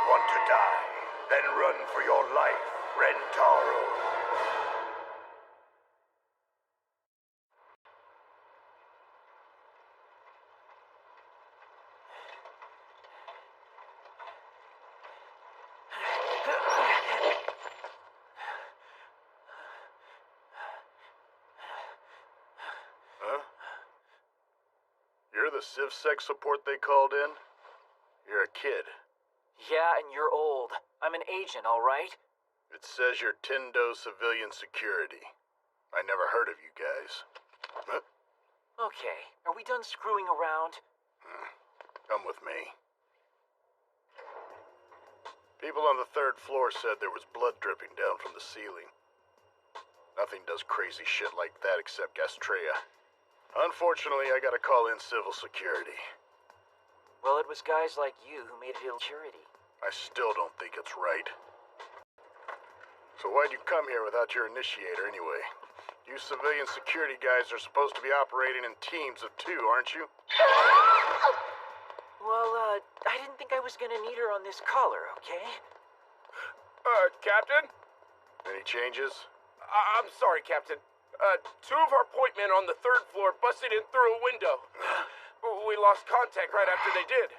want to die? Then run for your life, Rentaro. Huh? You're the CivSec support they called in? You're a kid. Yeah, and you're old. I'm an agent, all right? It says you're Tendo Civilian Security. I never heard of you guys. Huh? Okay, are we done screwing around? Come with me. People on the 3rd floor said there was blood dripping down from the ceiling. Nothing does crazy shit like that except Gastrea. Unfortunately, I gotta call in civil security. Well, it was guys like you who made it security. I still don't think it's right. So why'd you come here without your initiator anyway? You civilian security guys are supposed to be operating in teams of 2, aren't you? Well, I didn't think I was gonna need her on this collar, okay? Captain? Any changes? I'm sorry, Captain. 2 of our point men on the 3rd floor busted in through a window. We lost contact right after they did.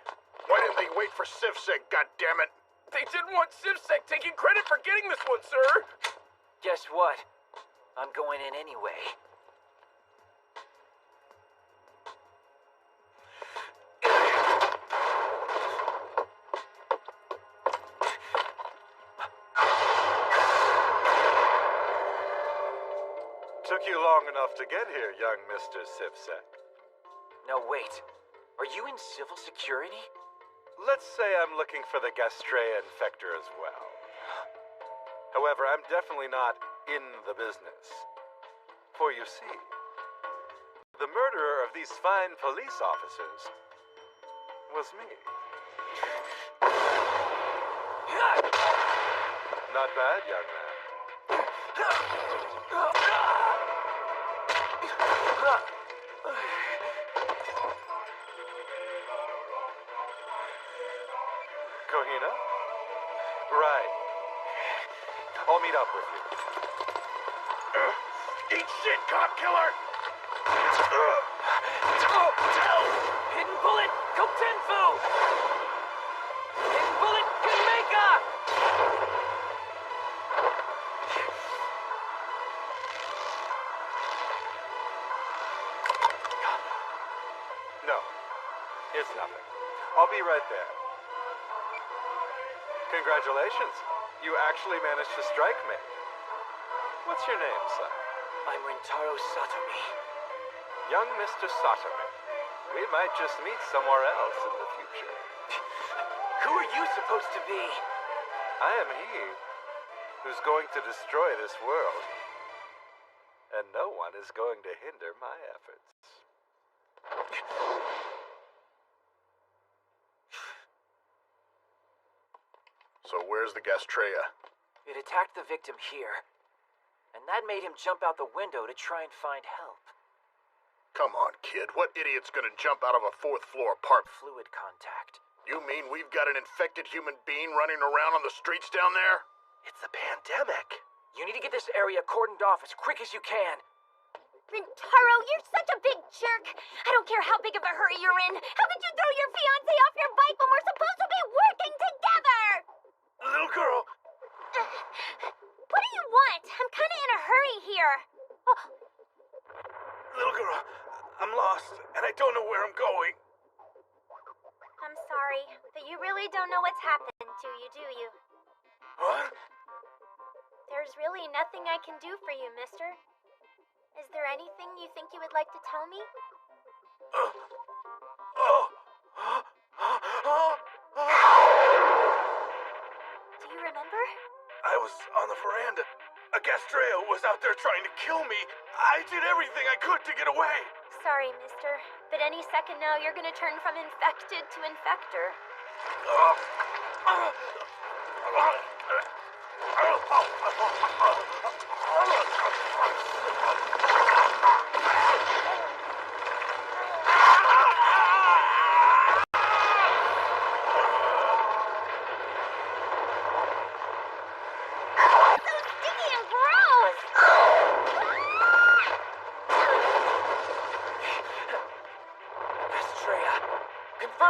Why didn't they wait for CivSec, goddammit? They didn't want CivSec taking credit for getting this one, sir! Guess what? I'm going in anyway. Took you long enough to get here, young Mr. CivSec. No, wait. Are you in civil security? Let's say I'm looking for the Gastrea infector as well. However, I'm definitely not in the business. For you see, the murderer of these fine police officers was me. Not bad, young man. Kohina? Right. I'll meet up with you. Eat shit, cop killer! Hidden bullet, Kotenfu! Hidden bullet, Kunmeka! No, it's nothing. I'll be right there. Congratulations. You actually managed to strike me. What's your name, son? I'm Rentaro Satomi. Young Mr. Satomi. We might just meet somewhere else in the future. Who are you supposed to be? I am he who's going to destroy this world. And no one is going to hinder my efforts. So where's the Gastrea? It attacked the victim here. And that made him jump out the window to try and find help. Come on, kid. What idiot's gonna jump out of a 4th floor apartment? Fluid contact. You mean we've got an infected human being running around on the streets down there? It's the pandemic. You need to get this area cordoned off as quick as you can. Rentaro, you're such a big jerk. I don't care how big of a hurry you're in. How could you throw your fiancé off your bike when we're supposed to be working together? Little girl! What do you want? I'm kind of in a hurry here. Oh, Little girl, I'm lost, and I don't know where I'm going. I'm sorry, but you really don't know what's happened to you, do you? What? There's really nothing I can do for you, mister. Is there anything you think you would like to tell me? Do you remember? I was on the veranda. A Gastrea was out there trying to kill me. I did everything I could to get away. Sorry, mister, but any second now you're gonna turn from infected to infector.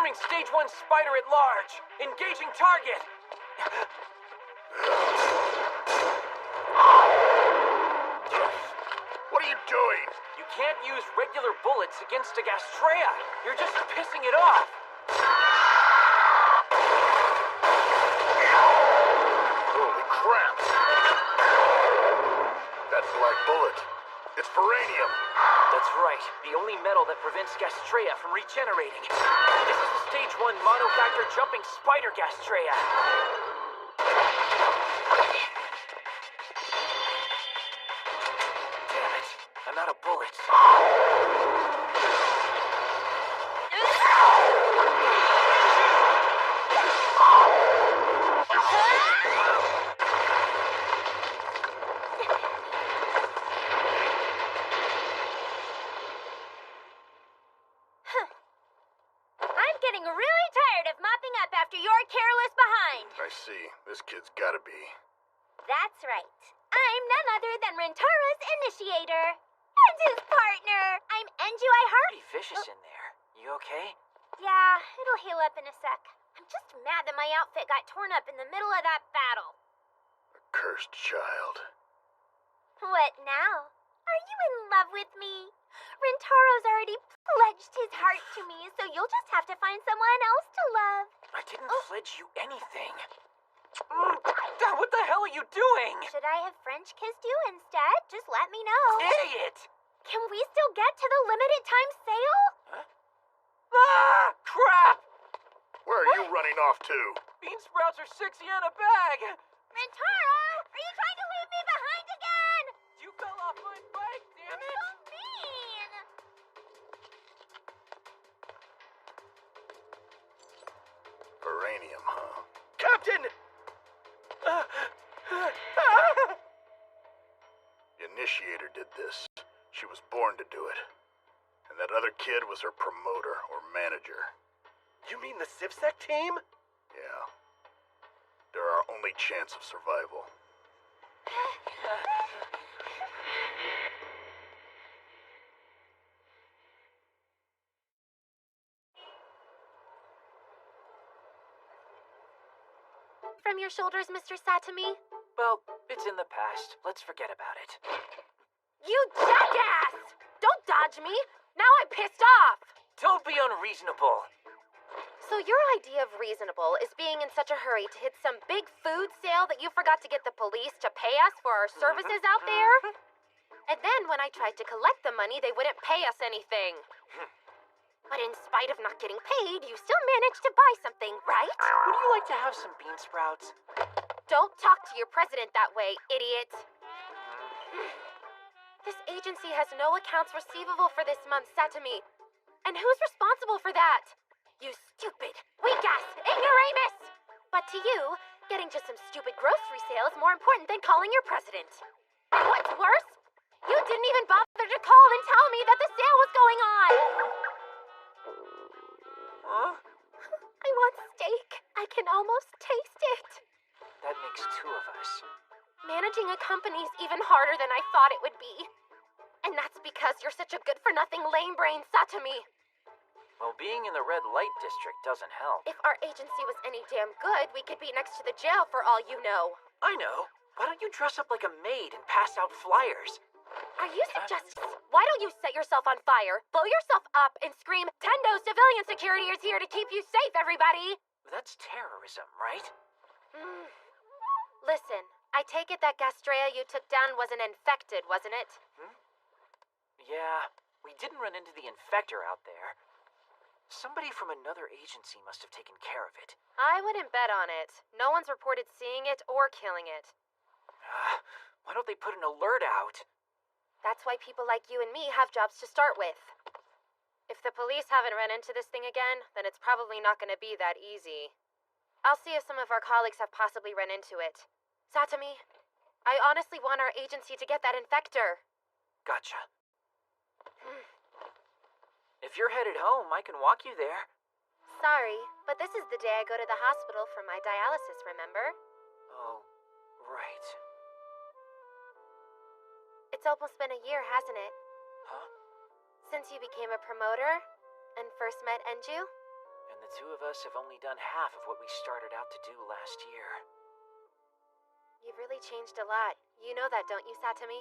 Confirming stage 1 spider at large. Engaging target. What are you doing? You can't use regular bullets against a Gastrea. You're just pissing it off. Holy crap! That black bullet. It's Veranium. That's right. The only metal that prevents Gastrea from regenerating. This is the stage 1 monofactor jumping spider Gastrea. Damn it. I'm out of bullets. I'm getting really tired of mopping up after your careless behind. I see. This kid's gotta be. That's right. I'm none other than Rentaro's initiator. And his partner. I'm Enjui Heart. Pretty vicious in there. You okay? Yeah, it'll heal up in a sec. I'm just mad that my outfit got torn up in the middle of that battle. A cursed child. What now? Are you in love with me? Rentaro's already pledged his heart to me, so you'll just have to find someone else to love. I didn't pledge you anything. What the hell are you doing? Should I have French kissed you instead? Just let me know. Idiot! Can we still get to the limited time sale? Ah! Crap! Where are you running off to? Bean sprouts are 6 yen a bag! Rentaro, are you trying to leave me behind again? You fell off my bike, damn it! So mean. Veranium, huh? Captain! The initiator did this. She was born to do it. And that other kid was her promoter or manager. You mean the CivSec team? Yeah. They're our only chance of survival. From your shoulders, Mr. Satami? Well, it's in the past. Let's forget about it. You jackass! Don't dodge me! Now I'm pissed off! Don't be unreasonable. So your idea of reasonable is being in such a hurry to hit some big food sale that you forgot to get the police to pay us for our services out there? And then when I tried to collect the money, they wouldn't pay us anything. But in spite of not getting paid, you still managed to buy something, right? Would you like to have some bean sprouts? Don't talk to your president that way, idiot. This agency has no accounts receivable for this month, Satami. And who's responsible for that? You stupid, weak-ass ignoramus! But to you, getting just some stupid grocery sale is more important than calling your president. And what's worse, you didn't even bother to call and tell me that the sale was going on! Huh? I want steak. I can almost taste it. That makes 2 of us. Managing a company's even harder than I thought it would be. And that's because you're such a good-for-nothing lame-brain Satami. Well, being in the red light district doesn't help. If our agency was any damn good, we could be next to the jail for all you know. I know. Why don't you dress up like a maid and pass out flyers? Are you suggesting... Why don't you set yourself on fire, blow yourself up, and scream, Tendo civilian security is here to keep you safe, everybody? That's terrorism, right? Listen, I take it that Gastrea you took down wasn't infected, wasn't it? Yeah, we didn't run into the infector out there. Somebody from another agency must have taken care of it. I wouldn't bet on it. No one's reported seeing it or killing it. Why don't they put an alert out? That's why people like you and me have jobs to start with. If the police haven't run into this thing again, then it's probably not going to be that easy. I'll see if some of our colleagues have possibly run into it. Satami, I honestly want our agency to get that infector. Gotcha. If you're headed home, I can walk you there. Sorry, but this is the day I go to the hospital for my dialysis, remember? Oh, right. It's almost been a year, hasn't it? Huh? Since you became a promoter and first met Enju? And the the two of us have only done half of what we started out to do last year. You've really changed a lot. You know that, don't you, Satomi?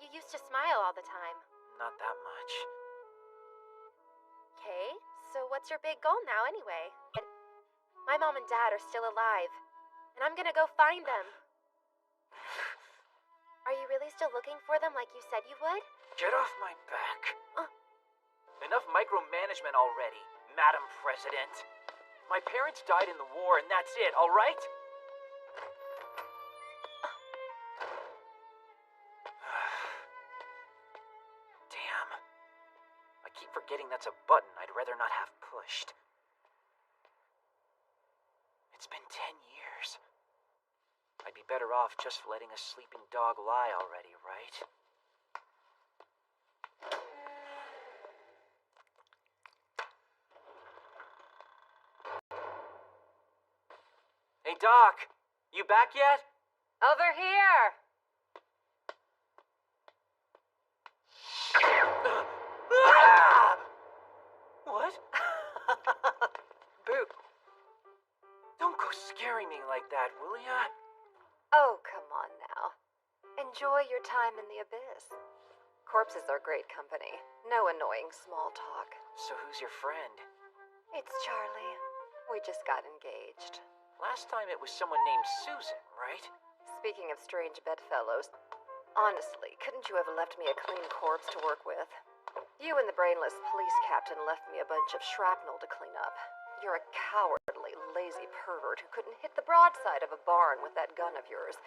You used to smile all the time. Not that much. Okay, so what's your big goal now anyway? My mom and dad are still alive, and I'm gonna go find them. Are you really still looking for them like you said you would? Get off my back. Enough micromanagement already, Madam President. My parents died in the war, and that's it, all right? Damn. I keep forgetting that's a button I'd rather not have pushed. It's been 10 years. I'd be better off just letting a sleeping dog lie already, right? Hey, Doc, you back yet? Over here! What? Boo. Don't go scaring me like that, will ya? Oh, come on now. Enjoy your time in the abyss. Corpses are great company. No annoying small talk. So who's your friend? It's Charlie. We just got engaged. Last time it was someone named Susan, right? Speaking of strange bedfellows, honestly, couldn't you have left me a clean corpse to work with? You and the brainless police captain left me a bunch of shrapnel to clean up. You're a cowardly, lazy pervert who couldn't hit the broadside of a barn with that gun of yours.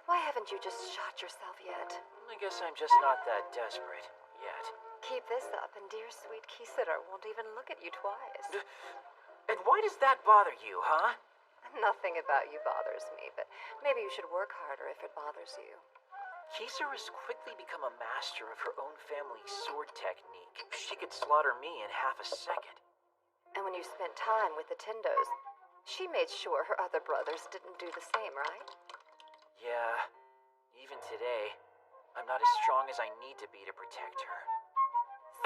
Why haven't you just shot yourself yet? I guess I'm just not that desperate yet. Keep this up, and dear sweet Kisara won't even look at you twice. And why does that bother you, huh? Nothing about you bothers me, but maybe you should work harder if it bothers you. Kisara's quickly become a master of her own family's sword technique. She could slaughter me in half a second. And when you spent time with the Tendos, she made sure her other brothers didn't do the same, right? Yeah, even today, I'm not as strong as I need to be to protect her.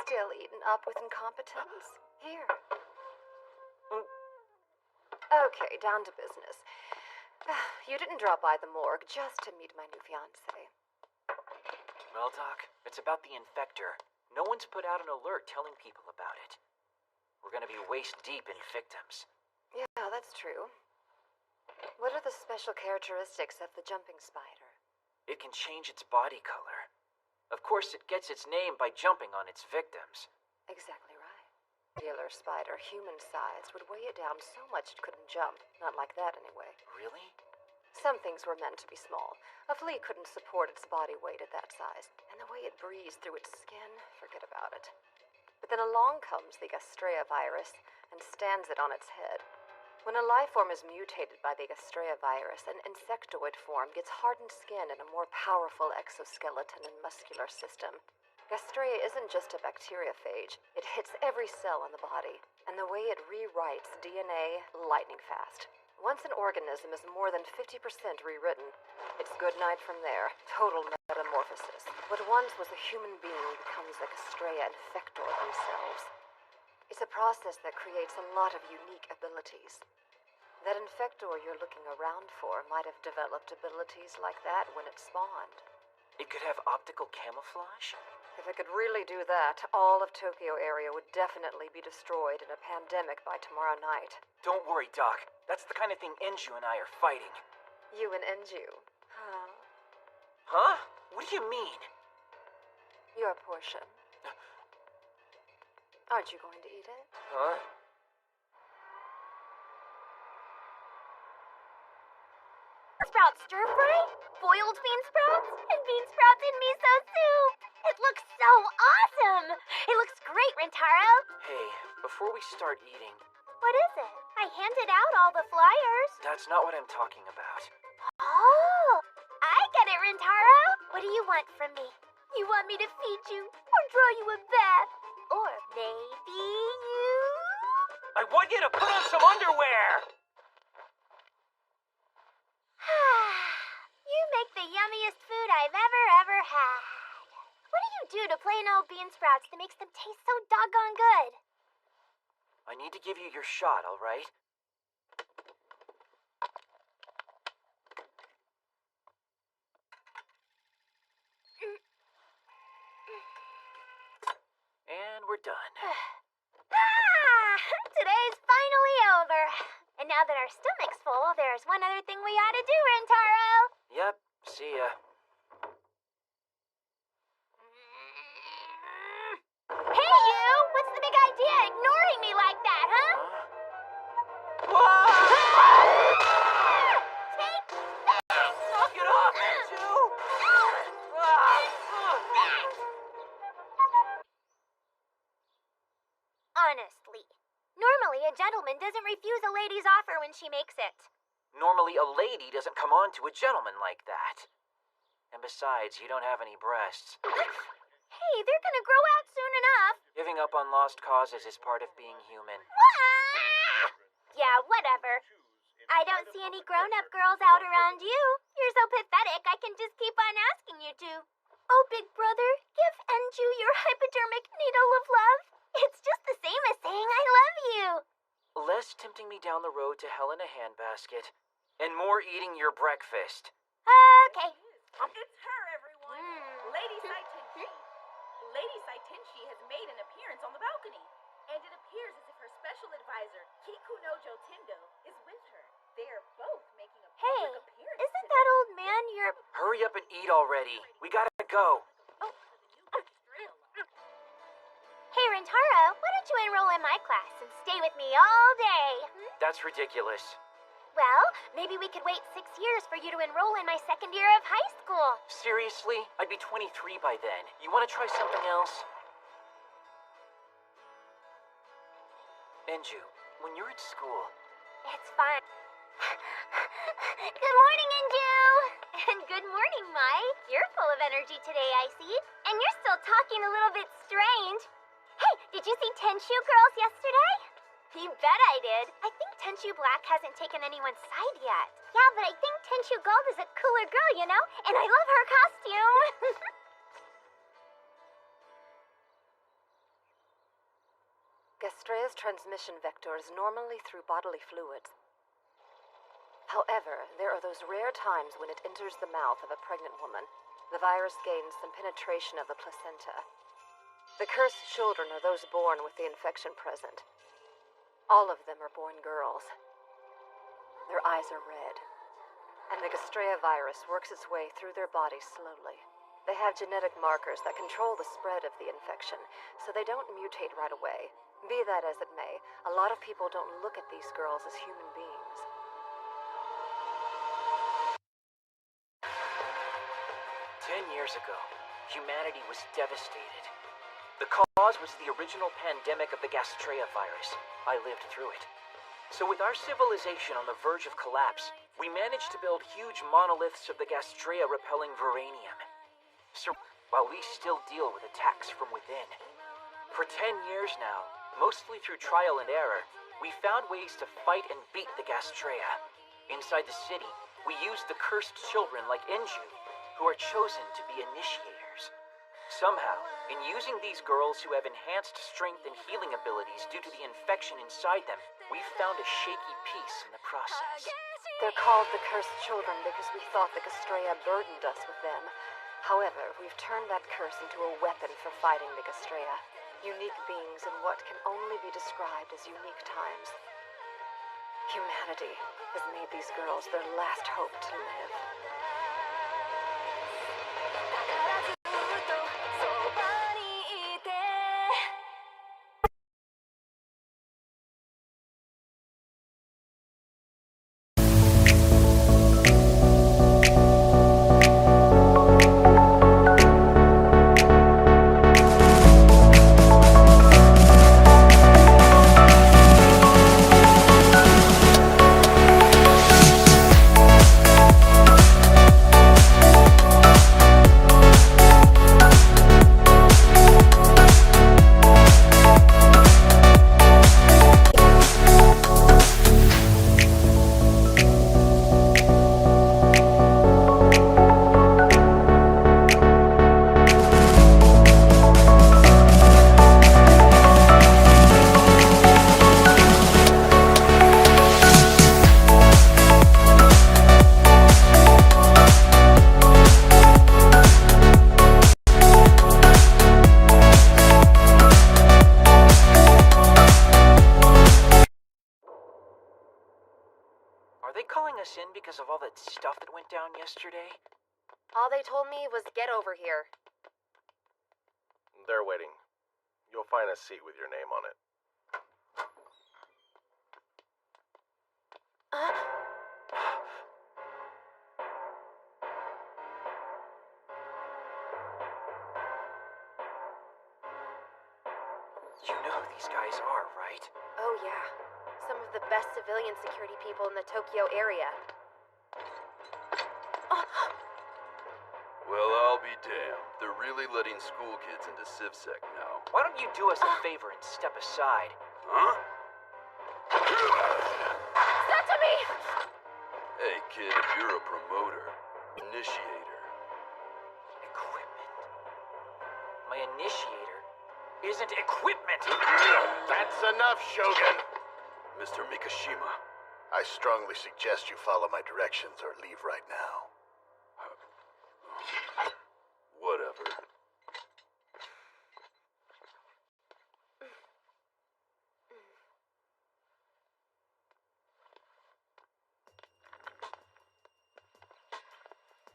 Still eaten up with incompetence? Here. Okay, down to business. You didn't drop by the morgue just to meet my new fiancé. Well, Doc, it's about the infector. No one's put out an alert telling people about it. We're gonna be waist deep in victims. Yeah, that's true. What are the special characteristics of the jumping spider? It can change its body color. Of course, it gets its name by jumping on its victims. Exactly right. Regular spider, human-sized, would weigh it down so much it couldn't jump. Not like that, anyway. Really? Some things were meant to be small. A flea couldn't support its body weight at that size. And the way it breathes through its skin, forget about it. But then along comes the Gastrea virus and stands it on its head. When a life form is mutated by the Gastrea virus, an insectoid form gets hardened skin and a more powerful exoskeleton and muscular system. Gastrea isn't just a bacteriophage. It hits every cell in the body. And the way it rewrites DNA, lightning fast. Once an organism is more than 50% rewritten, it's good night from there. Total metamorphosis. What once was a human being becomes a Gastrea infector themselves. It's a process that creates a lot of unique abilities. That infector you're looking around for might have developed abilities like that when it spawned. It could have optical camouflage? If it could really do that, all of Tokyo area would definitely be destroyed in a pandemic by tomorrow night. Don't worry, Doc. That's the kind of thing Enju and I are fighting. You and Enju? Huh? Huh? What do you mean? Your portion. Aren't you going to eat it? Huh? Sprout stir fry, boiled bean sprouts, and bean sprouts in miso soup. It looks so awesome. It looks great, Rintaro. Hey, before we start eating, What is it? I handed out all the flyers. that's not what I'm talking about. Oh, I get it, Rintaro. What do you want from me? You want me to feed you, or draw you a bath, or maybe you... I want you to put on some underwear! You make the yummiest food I've ever had. What do you do to plain old bean sprouts that makes them taste so doggone good? I need to give you your shot, all right? And we're done. Today's finally over. And now that our stomach's full, there's one other thing we ought to do, Rentaro. Yep, see ya. Hey, you! What's the big idea ignoring me like that, huh? Take that! Knock it off, Anju! Honestly, normally a gentleman doesn't refuse a lady's offer when she makes it. Normally, a lady doesn't come on to a gentleman like that. And besides, you don't have any breasts. Hey, they're gonna grow out soon enough. Giving up on lost causes is part of being human. Yeah, whatever. I don't see any grown-up girls out around you. You're so pathetic, I can just keep on asking you to. Oh, big brother, give Anju your hypodermic needle of love. It's just the same as saying I love you. Less tempting me down the road to hell in a handbasket, and more eating your breakfast. Okay. It's her, everyone. Lady Saitenshi. Lady Saitenshi has made an appearance on the balcony, and it appears as if her special advisor, Kikunojo Tendo, is with her. They're both making a Hey, public appearance isn't today. that old man your... Hurry up and eat already. We gotta go. Hey, Rentaro, why don't you enroll in my class and stay with me all day? That's ridiculous. Well, maybe we could wait 6 years for you to enroll in my second year of high school. Seriously? I'd be 23 by then. You wanna try something else? Anju, when you're at school... It's fine. Good morning, Anju! And good morning, Mike. You're full of energy today, I see. And you're still talking a little bit strange. Hey, did you see Tenshu Girls yesterday? You bet I did. I think Tenshu Black hasn't taken anyone's side yet. Yeah, but I think Tenshu Gold is a cooler girl, you know? And I love her costume. Gastrea's transmission vector is normally through bodily fluids. However, there are those rare times when it enters the mouth of a pregnant woman. The virus gains some penetration of the placenta. The cursed children are those born with the infection present. All of them are born girls. Their eyes are red, and the Gastrea virus works its way through their bodies slowly. They have genetic markers that control the spread of the infection, so they don't mutate right away. Be that as it may, a lot of people don't look at these girls as human beings. Years ago, humanity was devastated. The cause was the original pandemic of the Gastrea virus. I lived through it. So with our civilization on the verge of collapse, we managed to build huge monoliths of the Gastrea-repelling Veranium. So while we still deal with attacks from within. For 10 years now, mostly through trial and error, we found ways to fight and beat the Gastrea. Inside the city, we used the cursed children like Anju, who are chosen to be initiators. Somehow, in using these girls who have enhanced strength and healing abilities due to the infection inside them, we've found a shaky peace in the process. They're called the cursed children because we thought the Gastrea burdened us with them. However, we've turned that curse into a weapon for fighting the Gastrea. Unique beings in what can only be described as unique times. Humanity has made these girls their last hope to live. because of all that stuff that went down yesterday? All they told me was get over here. They're waiting. You'll find a seat with your name on it. You know who these guys are, right? Oh yeah, some of the best civilian security people in the Tokyo area. Well, I'll be damned. They're really letting school kids into CivSec now. Why don't you do us a favor and step aside? Huh? Satomi! Hey, kid, if you're a promoter, initiator. Equipment. My initiator isn't equipment! That's enough, Shogun! Mr. Mikashima. I strongly suggest you follow my directions or leave right now. Whatever.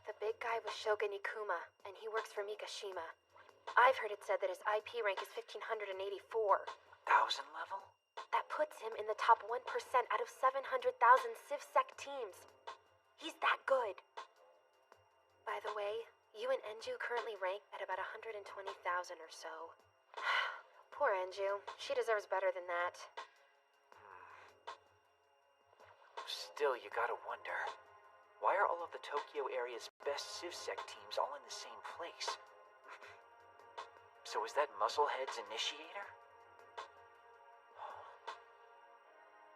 The big guy was Shogun Ikuma, and he works for Mikashima. I've heard it said that his IP rank is 1584. 1,000 level? That puts him in the top 1% out of 700,000 CivSec teams. He's that good. By the way, you and Enju currently rank at about 120,000 or so. Poor Enju. She deserves better than that. Still, you gotta wonder, why are all of the Tokyo area's best CivSec teams all in the same place? So is that Musclehead's initiator?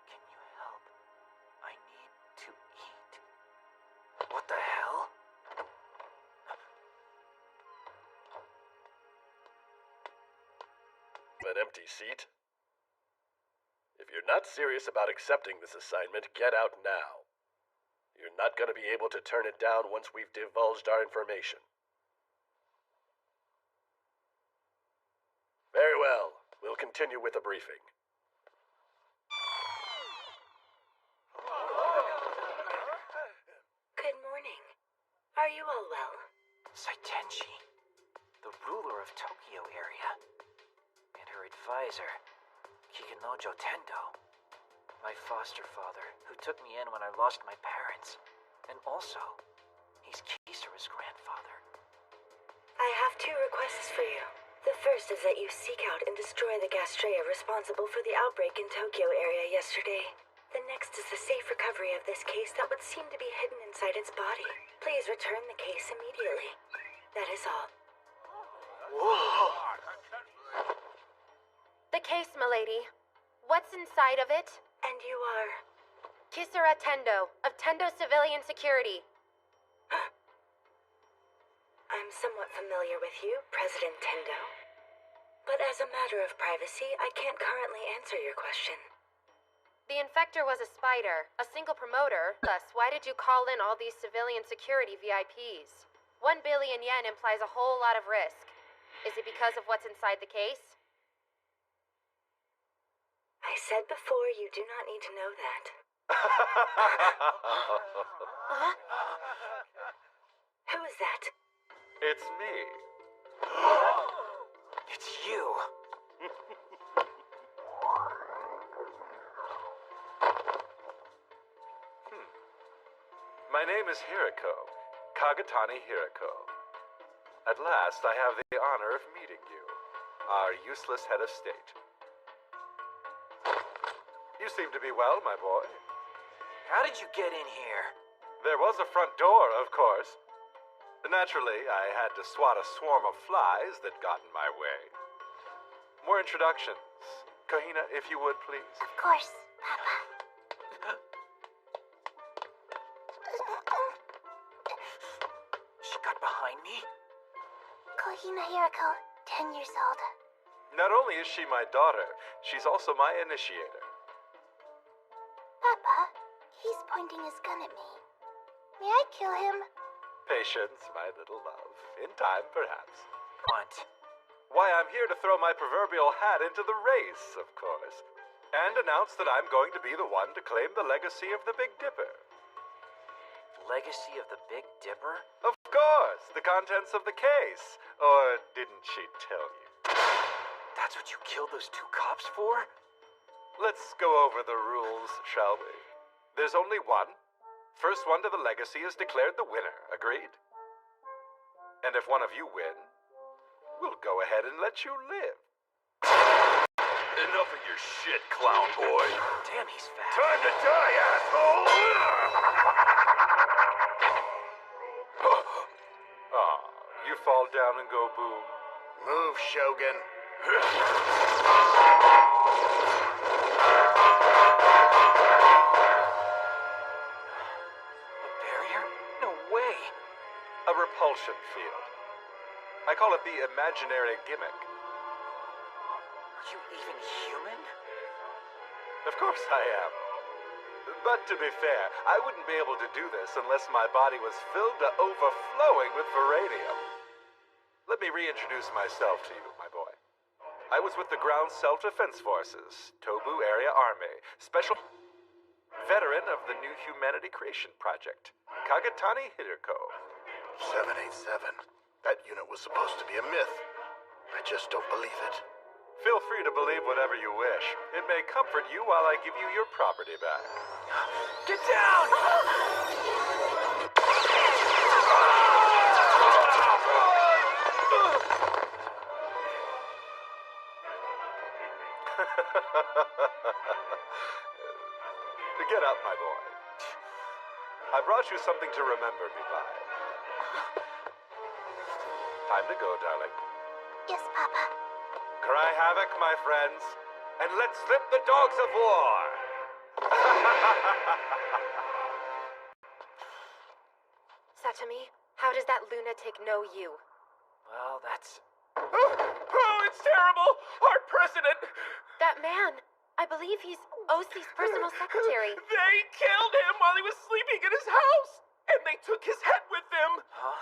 Can you help? I need to eat. What the hell? An empty seat? If you're not serious about accepting this assignment, get out now. You're not going to be able to turn it down once we've divulged our information. Very well. We'll continue with the briefing. Good morning. Are you all well? Saitenshi, the ruler of Tokyo area, and her advisor, Kikunojo Tendo, my foster father, who took me in when I lost my parents, and also, he's Kisara's grandfather. I have two requests for you. The first is that you seek out and destroy the Gastrea responsible for the outbreak in Tokyo area yesterday. The next is the safe recovery of this case that would seem to be hidden inside its body. Please return the case immediately. That is all. Whoa! The case, milady. What's inside of it? And you are? Kisara Tendo, of Tendo Civilian Security. I'm somewhat familiar with you, President Tendo. But as a matter of privacy, I can't currently answer your question. The infector was a spider, a single promoter. Thus, why did you call in all these civilian security VIPs? 1 billion yen implies a whole lot of risk. Is it because of what's inside the case? I said before, you do not need to know that. Who is that? It's me. It's you! My name is Hirako, Kagatani Hirako. At last, I have the honor of meeting you, our useless head of state. You seem to be well, my boy. How did you get in here? There was a front door, of course. Naturally, I had to swat a swarm of flies that got in my way. More introductions. Kohina, if you would, please. Of course, Papa. She got behind me? Kohina Hirako, 10 years old. Not only is she my daughter, she's also my initiator. Papa, he's pointing his gun at me. May I kill him? Patience, my little love. In time, perhaps. What? Why, I'm here to throw my proverbial hat into the race, of course, and announce that I'm going to be the one to claim the legacy of the Big Dipper. Legacy of the Big Dipper? Of course, the contents of the case. Or didn't she tell you? That's what you killed those 2 cops for? Let's go over the rules, shall we? There's only one. First one to the legacy is declared the winner, agreed? And if one of you win, we'll go ahead and let you live. Enough of your shit, clown boy. Damn, he's fat. Time to die, asshole! Aw, you fall down and go boom. Move, Shogun. A barrier? No way. A repulsion field. I call it the imaginary gimmick. Are you even human? Of course I am. But to be fair, I wouldn't be able to do this unless my body was filled to overflowing with Veranium. Let me reintroduce myself to you, my boy. I was with the Ground Self-Defense Forces, Tobu Area Army, special veteran of the New Humanity Creation Project, Kagetani Hideko. 787. That unit was supposed to be a myth. I just don't believe it. Feel free to believe whatever you wish. It may comfort you while I give you your property back. Get down! Get up, my boy. I brought you something to remember me by. Time to go, darling. Yes, Papa. Cry havoc, my friends, and let's slip the dogs of war! Satomi, how does that lunatic know you? Well, that's... Oh, it's terrible! Our president! That man! I believe he's OC's personal secretary. They killed him while he was sleeping in his house! And they took his head with them! Huh?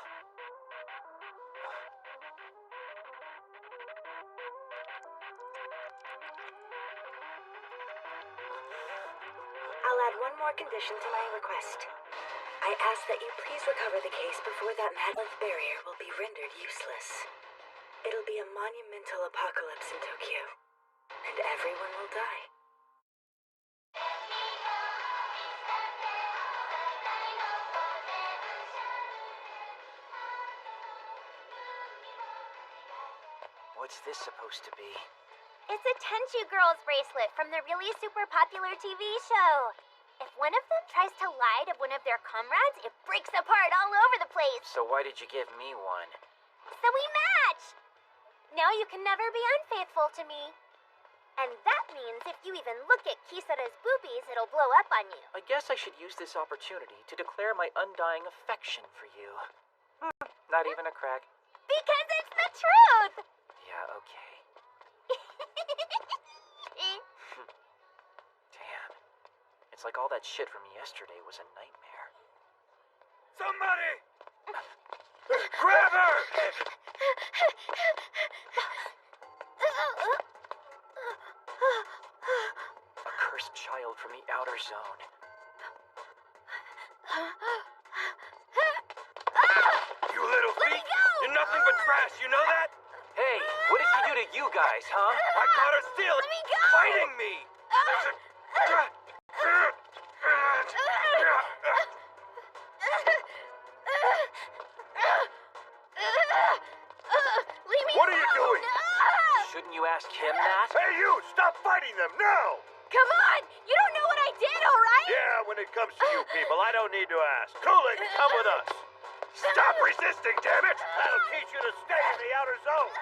I'll add one more condition to my request. I ask that you please recover the case before that Madlanth barrier will be rendered useless. It'll be a monumental apocalypse in Tokyo, and everyone will die. What's this supposed to be? It's a Tenchu Girls bracelet from the really super popular TV show. If one of them tries to lie to one of their comrades, it breaks apart all over the place. So why did you give me one? So we match! Now you can never be unfaithful to me. And that means if you even look at Kisara's boobies, it'll blow up on you. I guess I should use this opportunity to declare my undying affection for you. Not even a crack. Because it's the truth! Yeah, okay. Damn. It's like all that shit from yesterday was a nightmare. Somebody! Grab her! A cursed child from the outer zone. You little freak! You're nothing but trash, you know that? Hey, what did she do to you guys, huh? I caught her still fighting me! Leave me What are you doing? Shouldn't you ask him that? Hey, you! Stop fighting them now! Come on! You don't know what I did, alright? Yeah, when it comes to you people, I don't need to ask. Kulik, come with us. Stop resisting, damn it! That'll teach you to stay in the outer zone.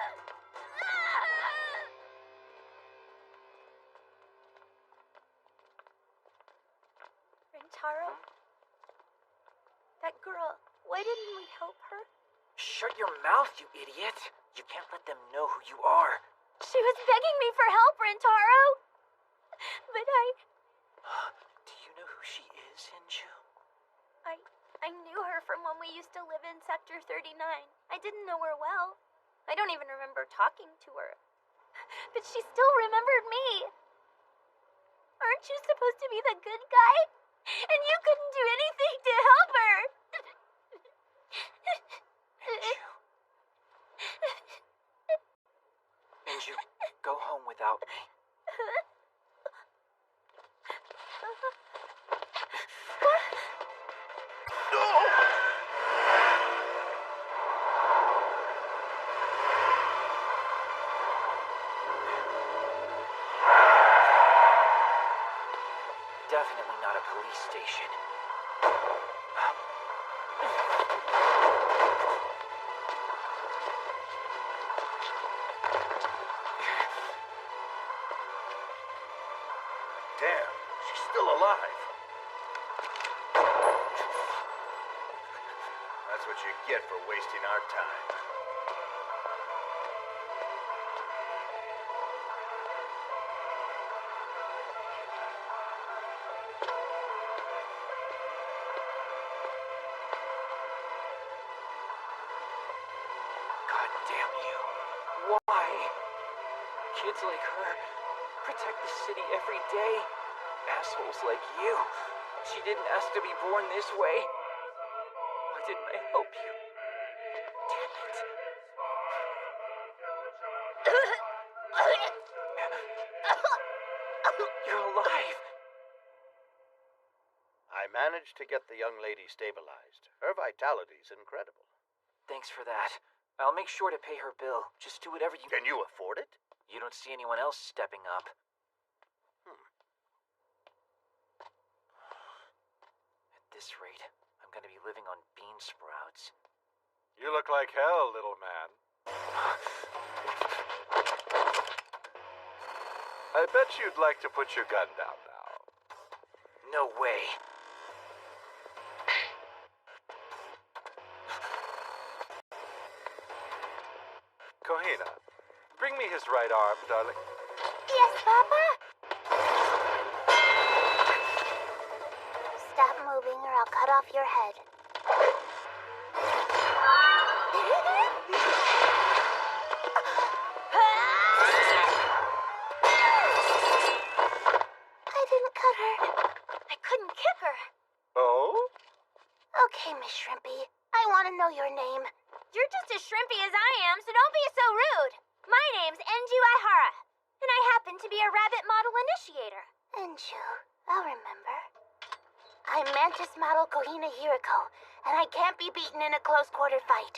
Rintaro? That girl, why didn't we help her? Shut your mouth, you idiot! You can't let them know who you are. She was begging me for help, Rintaro! But Do you know who she is, Hinju? I knew her from when we used to live in Sector 39. I didn't know her well. I don't even remember talking to her. But she still remembered me. Aren't you supposed to be the good guy? And you couldn't do anything to help her. Anju, go home without me. Definitely not a police station. Damn, she's still alive. That's what you get for wasting our time. God damn you. Why? Kids like her protect the city every day. Assholes like you. She didn't ask to be born this way. Why didn't I help you? Damn it. You're alive. I managed to get the young lady stabilized. Her vitality's incredible. Thanks for that. I'll make sure to pay her bill. Just do whatever you... Can you afford it? You don't see anyone else stepping up. At this rate, I'm gonna be living on bean sprouts. You look like hell, little man. I bet you'd like to put your gun down now. No way. Kohina, bring me his right arm, darling. Yes, Papa? Stop moving or I'll cut off your head. I didn't cut her. I couldn't kick her. Oh? Okay, Miss Shrimpy. I want to know your name. You're just as shrimpy as I am, so don't be so rude. My name's Enju Ihara, and I happen to be a rabbit model initiator. Enju, I'll remember. I'm Mantis model Kohina Hiriko, and I can't be beaten in a close-quarter fight.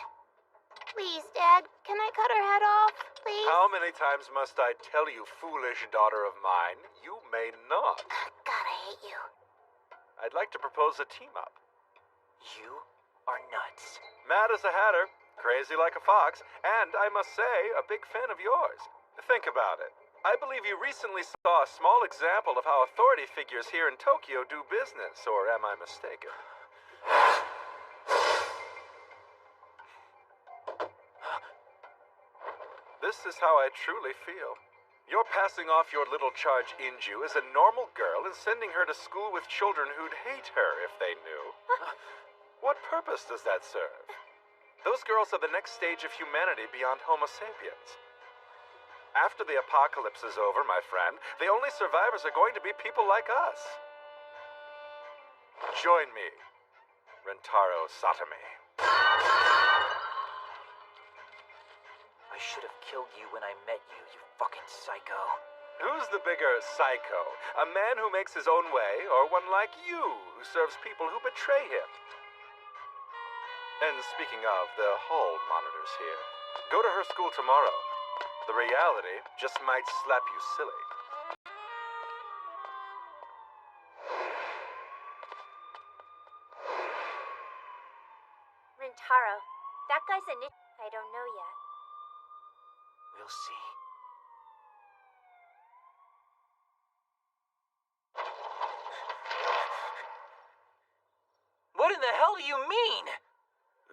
Please, Dad, can I cut her head off, please? How many times must I tell you, foolish daughter of mine? You may not. God, I hate you. I'd like to propose a team-up. You are nuts. Mad as a hatter, crazy like a fox, and I must say, a big fan of yours. Think about it. I believe you recently saw a small example of how authority figures here in Tokyo do business, or am I mistaken? This is how I truly feel. You're passing off your little charge Inju as a normal girl and sending her to school with children who'd hate her if they knew. What purpose does that serve? Those girls are the next stage of humanity beyond Homo sapiens. After the apocalypse is over, my friend, the only survivors are going to be people like us. Join me, Rentaro Satame. I should have killed you when I met you, you fucking psycho. Who's the bigger psycho? A man who makes his own way, or one like you, who serves people who betray him? And speaking of, the hall monitor's here. Go to her school tomorrow. The reality just might slap you silly. Rintaro, that guy's a I don't know yet. We'll see. What in the hell do you mean?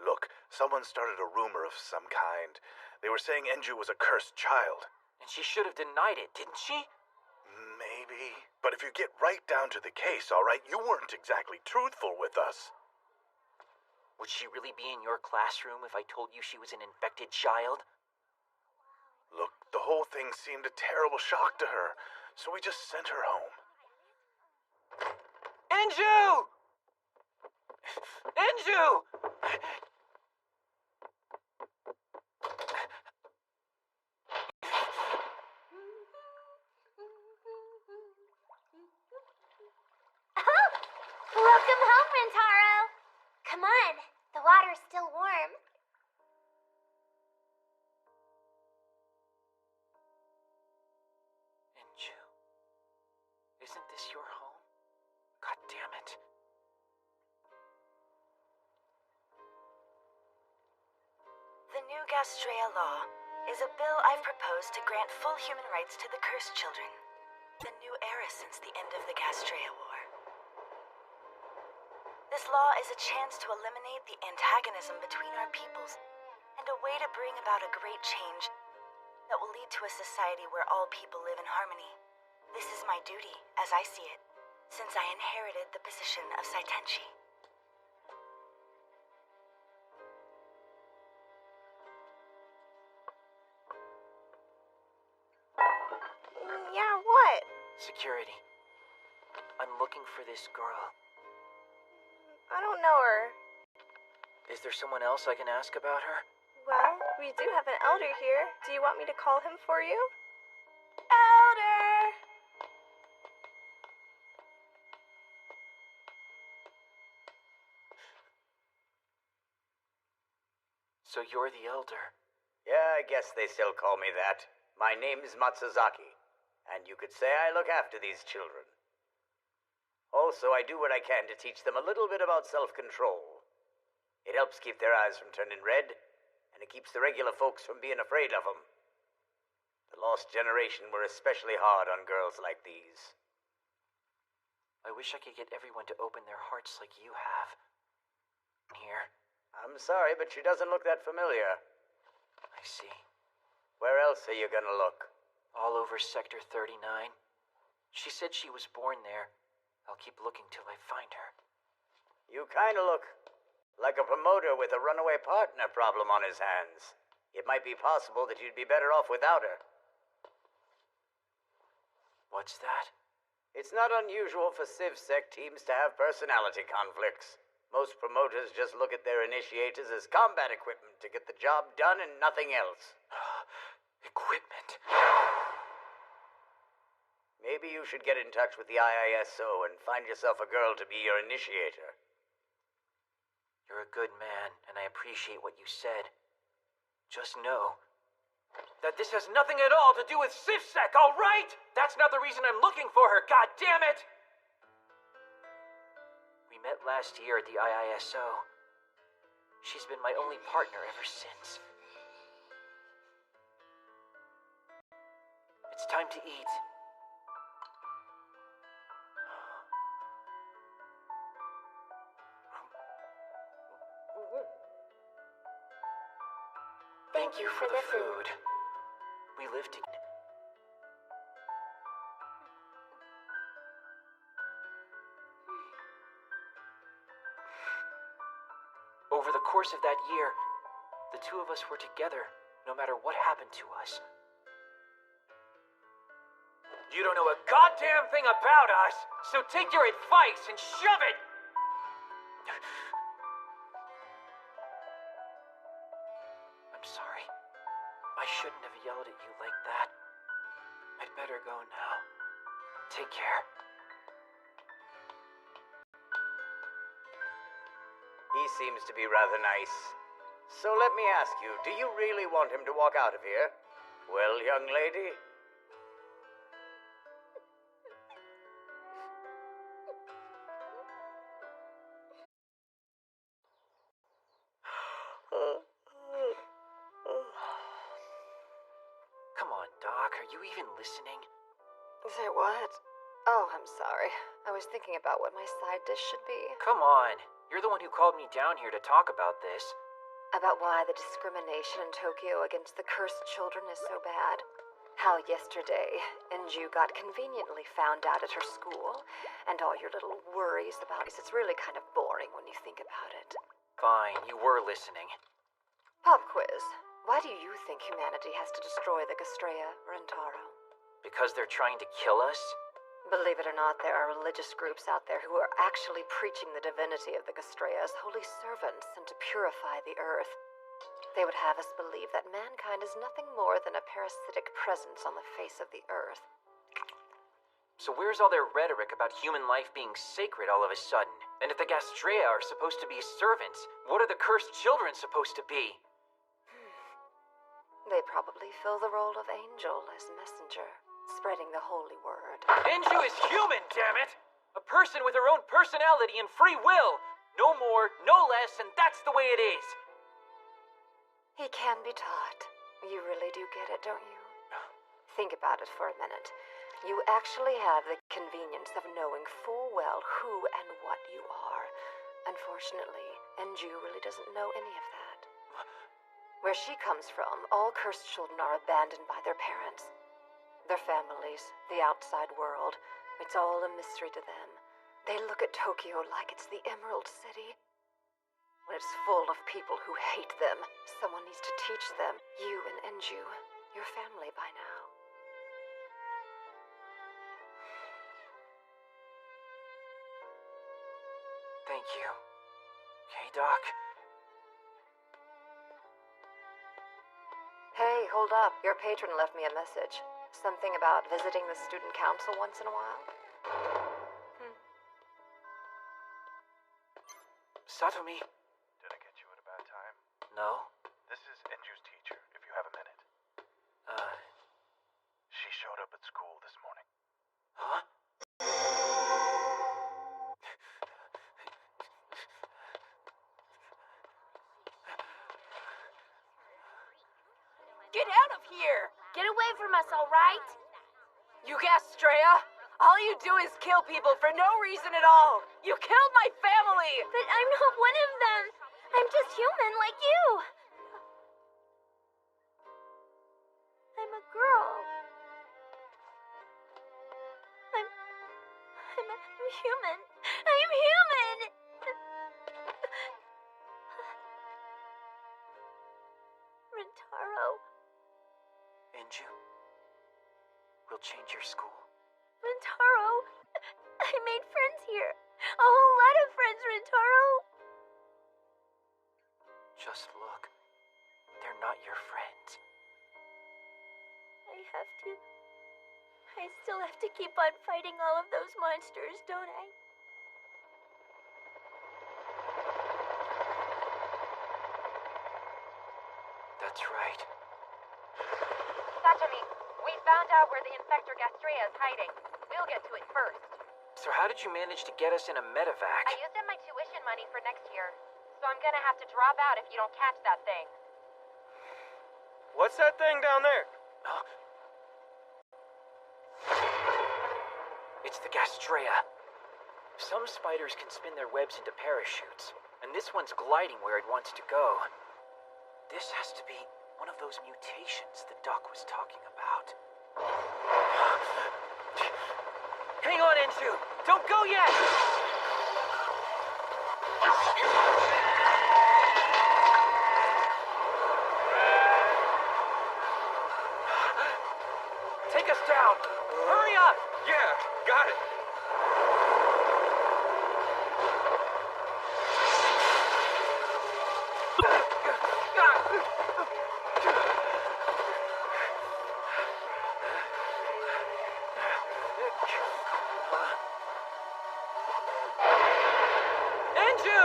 Look, someone started a rumor of some kind. They were saying Enju was a cursed child. And she should have denied it, didn't she? Maybe. But if you get right down to the case, all right, you weren't exactly truthful with us. Would she really be in your classroom if I told you she was an infected child? Look, the whole thing seemed a terrible shock to her, so we just sent her home. Inju! Inju! Oh! Welcome home, Rentaro! Come on, the water's still warm. Inju, isn't this your home? God damn it. The new Gastrea law is a bill I've proposed to grant full human rights to the cursed children. The new era since the end of the Gastrea War. This law is a chance to eliminate the antagonism between our peoples and a way to bring about a great change that will lead to a society where all people live in harmony. This is my duty, as I see it, since I inherited the position of Saitenshi. Yeah, what? Security. I'm looking for this girl. I don't know her. Is there someone else I can ask about her? Well, we do have an elder here. Do you want me to call him for you? Elder! So you're the elder. Yeah, I guess they still call me that. My name's Matsuzaki, and you could say I look after these children. Also, I do what I can to teach them a little bit about self-control. It helps keep their eyes from turning red, and it keeps the regular folks from being afraid of them. The lost generation were especially hard on girls like these. I wish I could get everyone to open their hearts like you have. Here. I'm sorry, but she doesn't look that familiar. I see. Where else are you gonna look? All over Sector 39. She said she was born there. I'll keep looking till I find her. You kinda look like a promoter with a runaway partner problem on his hands. It might be possible that you'd be better off without her. What's that? It's not unusual for CivSec teams to have personality conflicts. Most promoters just look at their initiators as combat equipment to get the job done and nothing else. Equipment? Maybe you should get in touch with the IISO and find yourself a girl to be your initiator. You're a good man, and I appreciate what you said. Just know that this has nothing at all to do with CivSec, all right? That's not the reason I'm looking for her, god damn it! We met last year at the IISO. She's been my only partner ever since. It's time to eat. Thank you for the food. We live together. Over the course of that year, the two of us were together, no matter what happened to us. You don't know a goddamn thing about us, so take your advice and shove it! I'm sorry. I shouldn't have yelled at you like that. I'd better go now. Take care. He seems to be rather nice. So let me ask you, do you really want him to walk out of here? Well, young lady? Come on, Doc. Are you even listening? Say what? Oh, I'm sorry. I was thinking about what my side dish should be. Come on. You're the one who called me down here to talk about this. About why the discrimination in Tokyo against the cursed children is so bad. How yesterday, Inju got conveniently found out at her school, and all your little worries about it. It's really kind of boring when you think about it. Fine, you were listening. Pop quiz. Why do you think humanity has to destroy the Gastrea, Rentaro? Because they're trying to kill us? Believe it or not, there are religious groups out there who are actually preaching the divinity of the Gastrea as holy servants and to purify the earth. They would have us believe that mankind is nothing more than a parasitic presence on the face of the earth. So where's all their rhetoric about human life being sacred all of a sudden? And if the Gastrea are supposed to be servants, what are the cursed children supposed to be? They probably fill the role of angel as messenger, spreading the holy word. Enju is human, damn it! A person with her own personality and free will! No more, no less, and that's the way it is! He can be taught. You really do get it, don't you? Think about it for a minute. You actually have the convenience of knowing full well who and what you are. Unfortunately, Enju really doesn't know any of that. Where she comes from, all cursed children are abandoned by their parents. Their families, the outside world, it's all a mystery to them. They look at Tokyo like it's the Emerald City. When it's full of people who hate them, someone needs to teach them. You and Enju, your family by now. Thank you. Okay, Doc? Hey, hold up. Your patron left me a message. Something about visiting the student council once in a while? Satomi? Did I get you at a bad time? No? This is Enju's teacher, if you have a minute. She showed up at school this morning. Huh? Get out of here! Get away from us, all right? You Gastrea? All you do is kill people for no reason at all! You killed my family! But I'm not one of them. I'm just human like you. I'm a girl. I'm human. I'm human! Rentaro. Enju, we'll change your school. Rentaro. I made friends here. A whole lot of friends, Rentaro. Just look. They're not your friends. I still have to keep on fighting all of those monsters, don't I? That's right. Satomi, we found out where the Infector Gastrea is hiding. We'll get to it first. So how did you manage to get us in a medevac? I used up my tuition money for next year, so I'm gonna have to drop out if you don't catch that thing. What's that thing down there? Huh? It's the Gastrea. Some spiders can spin their webs into parachutes, and this one's gliding where it wants to go. This has to be one of those mutations the doc was talking about. Hang on, Enju! Don't go yet! Take us down! Hurry up! Yeah, got it. Enju!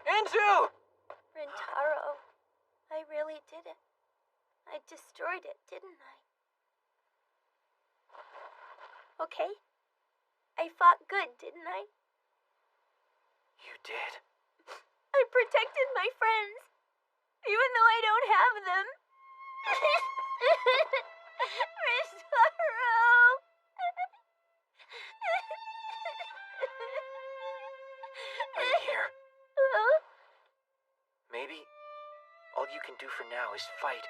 Enju! Rentaro, I really did it. I destroyed it, didn't I? Okay? I fought good, didn't I? You did? I protected my friends, even though I don't have them. Rentaro! Are you here? Huh? Maybe all you can do for now is fight.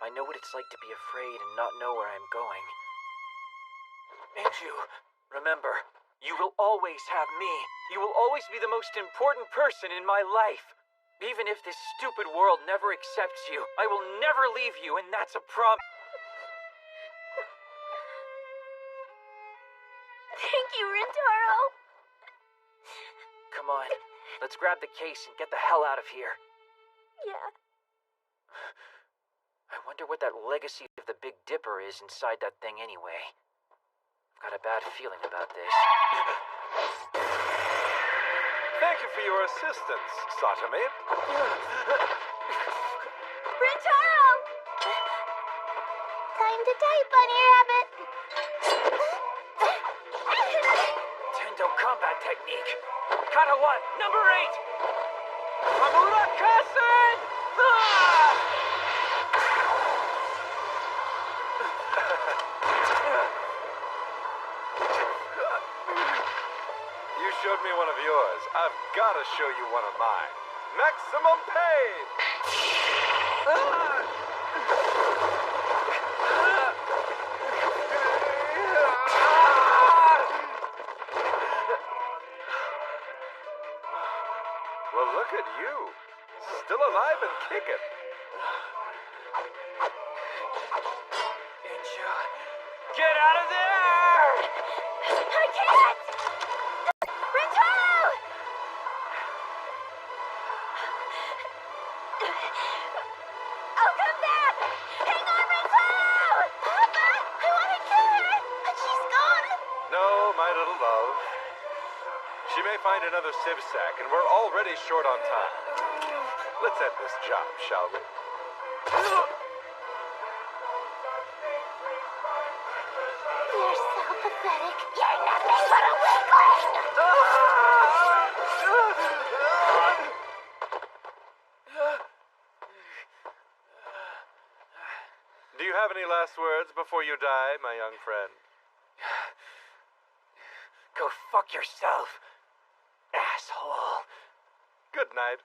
I know what it's like to be afraid and not know where I'm going. Anju, remember, you will always have me. You will always be the most important person in my life. Even if this stupid world never accepts you, I will never leave you, and that's a promise. Thank you, Rintaro. Come on, let's grab the case and get the hell out of here. Yeah. I wonder what that legacy of the Big Dipper is inside that thing anyway. I've got a bad feeling about this. Thank you for your assistance, Satami. Rintaro! Time to die, Bunny Rabbit. Tendo combat technique. Kata 1, number 8. Hamura Kasen! You showed me one of yours. I've got to show you one of mine. Maximum pain! Well, look at you. Still alive and kicking. Anju, get out of there! I can't! Rintaro! I'll come back! Hang on, Rintaro! Papa, I want to kill her, but she's gone. No, my little love. She may find another civ sack, and we're already short on time. Let's end this job, shall we? You're so pathetic. You're nothing but a weakling! Do you have any last words before you die, my young friend? Go fuck yourself, asshole. Good night.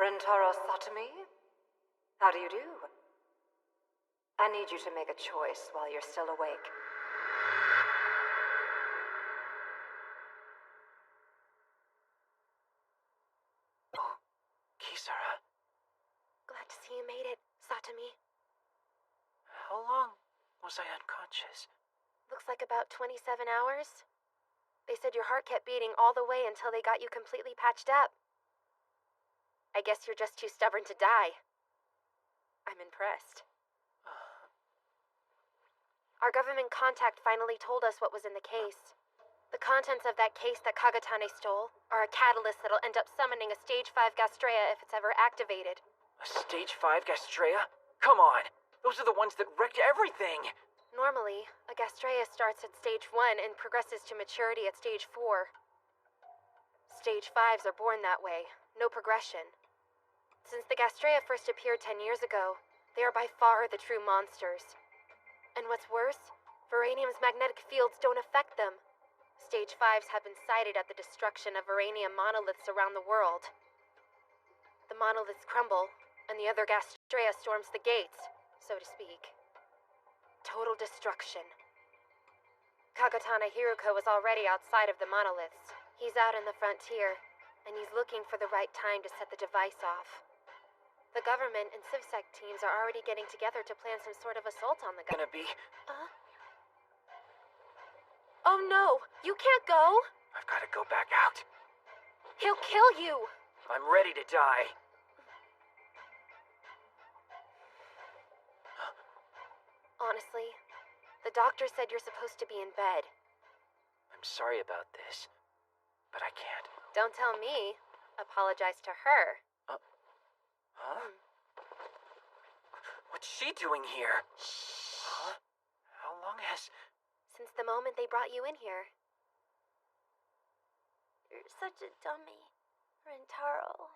Rintaro Satami? How do you do? I need you to make a choice while you're still awake. Oh, Kisara. Glad to see you made it, Satami. How long was I unconscious? Looks like about 27 hours. They said your heart kept beating all the way until they got you completely patched up. I guess you're just too stubborn to die. I'm impressed. Our government contact finally told us what was in the case. The contents of that case that Kagatane stole are a catalyst that'll end up summoning a Stage 5 Gastrea if it's ever activated. A Stage 5 Gastrea? Come on! Those are the ones that wrecked everything! Normally, a Gastrea starts at Stage 1 and progresses to maturity at Stage 4. Stage 5s are born that way, no progression. Since the Gastrea first appeared 10 years ago, they are by far the true monsters. And what's worse, Veranium's magnetic fields don't affect them. Stage 5s have been sighted at the destruction of Veranium monoliths around the world. The monoliths crumble, and the other Gastrea storms the gates, so to speak. Total destruction. Kagatana Hiruko is already outside of the monoliths. He's out in the frontier, and he's looking for the right time to set the device off. The government and CivSec teams are already getting together to plan some sort of assault on the Gonna be... Oh no! You can't go! I've gotta go back out. He'll kill you! I'm ready to die. Honestly, the doctor said you're supposed to be in bed. I'm sorry about this, but I can't. Don't tell me. Apologize to her. Huh? What's she doing here? Huh? How long has... Since the moment they brought you in here. You're such a dummy, Rintaro.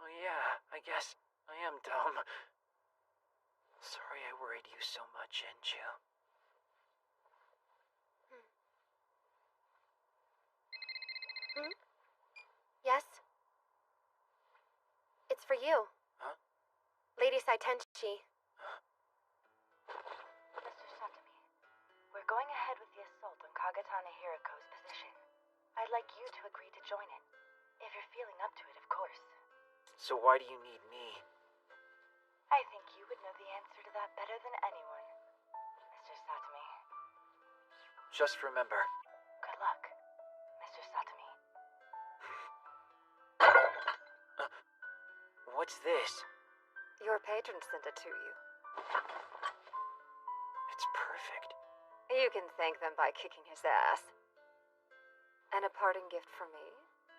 Oh yeah, I guess I am dumb. Sorry I worried you so much, Enju. Yes? It's for you. Huh? Lady Saitenchi. Mr. Satami, we're going ahead with the assault on Kagatana Hiriko's position. I'd like you to agree to join it. If you're feeling up to it, of course. So why do you need me? I think you would know the answer to that better than anyone, Mr. Satami. Just remember. Good luck, Mr. Satami. What's this? Your patron sent it to you. It's perfect. You can thank them by kicking his ass. And a parting gift from me?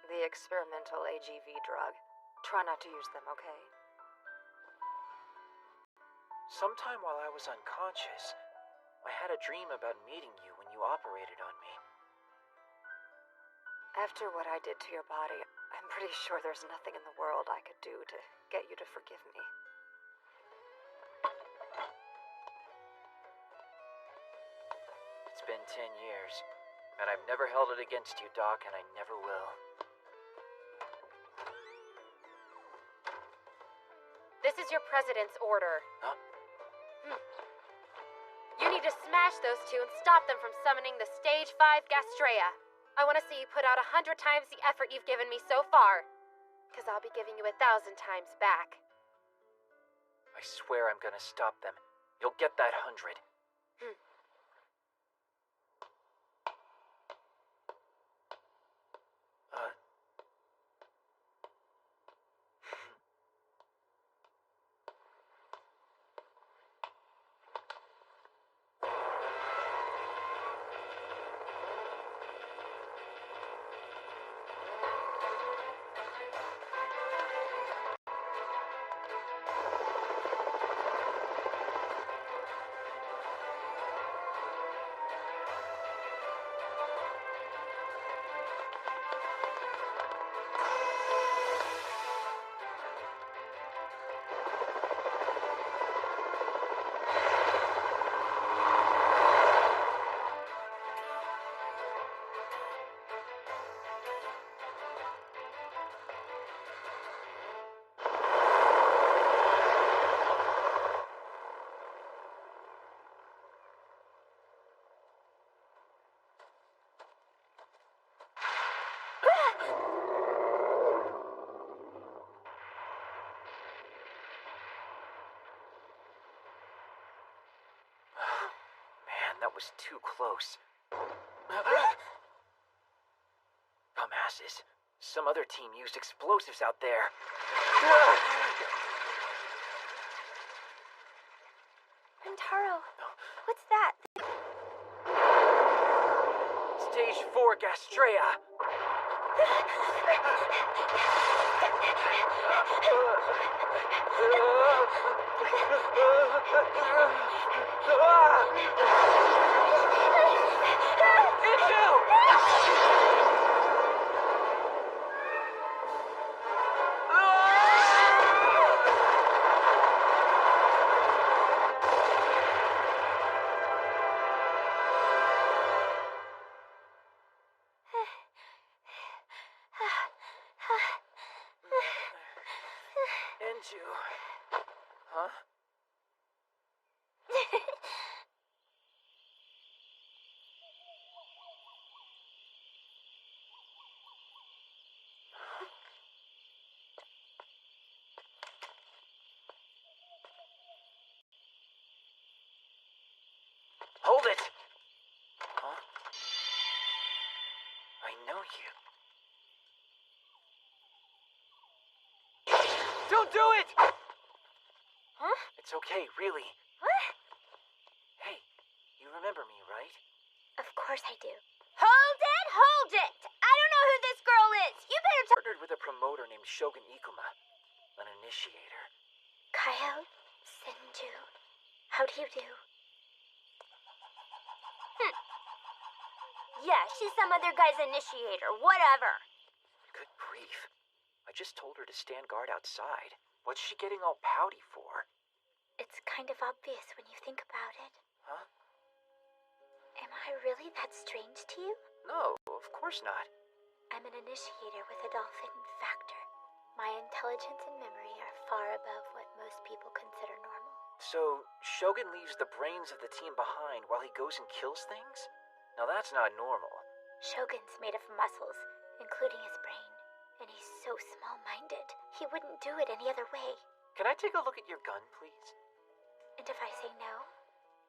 The experimental AGV drug. Try not to use them, okay? Sometime while I was unconscious, I had a dream about meeting you when you operated on me. After what I did to your body, I'm pretty sure there's nothing in the world I could do to get you to forgive me. It's been 10 years, and I've never held it against you, Doc, and I never will. This is your president's order. Huh? You need to smash those two and stop them from summoning the Stage 5 Gastrea. I want to see you put out 100 times the effort you've given me so far. Because I'll be giving you 1,000 times back. I swear I'm gonna stop them. You'll get that 100. That was too close. Dumbasses. Some other team used explosives out there. Rintaro, what's that? Stage 4 Gastrea. Enju. Huh? Hold it! Huh? I know you. Don't do it! Huh? It's okay, really. What? Hey, you remember me, right? Of course I do. Hold it! Hold it! I don't know who this girl is! You better Partnered with a promoter named Shogun Ikuma, an initiator. Kyle? Senju? How do you do? Yeah, she's some other guy's initiator. Whatever. Good grief. I just told her to stand guard outside. What's she getting all pouty for? It's kind of obvious when you think about it. Huh? Am I really that strange to you? No, of course not. I'm an initiator with a dolphin factor. My intelligence and memory are far above what most people consider normal. So, Shogun leaves the brains of the team behind while he goes and kills things? Now that's not normal. Shogun's made of muscles, including his brain. And he's so small-minded, he wouldn't do it any other way. Can I take a look at your gun, please? And if I say no?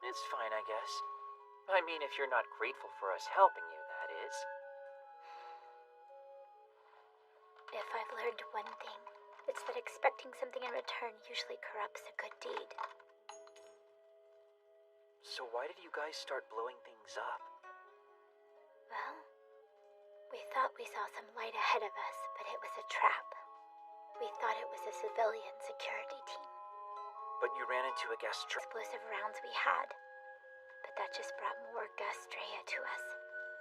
It's fine, I guess. I mean, if you're not grateful for us helping you, that is. If I've learned one thing, it's that expecting something in return usually corrupts a good deed. So why did you guys start blowing things up? Well, we thought we saw some light ahead of us, but it was a trap. We thought it was a civilian security team. But you ran into a explosive rounds we had. But that just brought more Gastrea to us.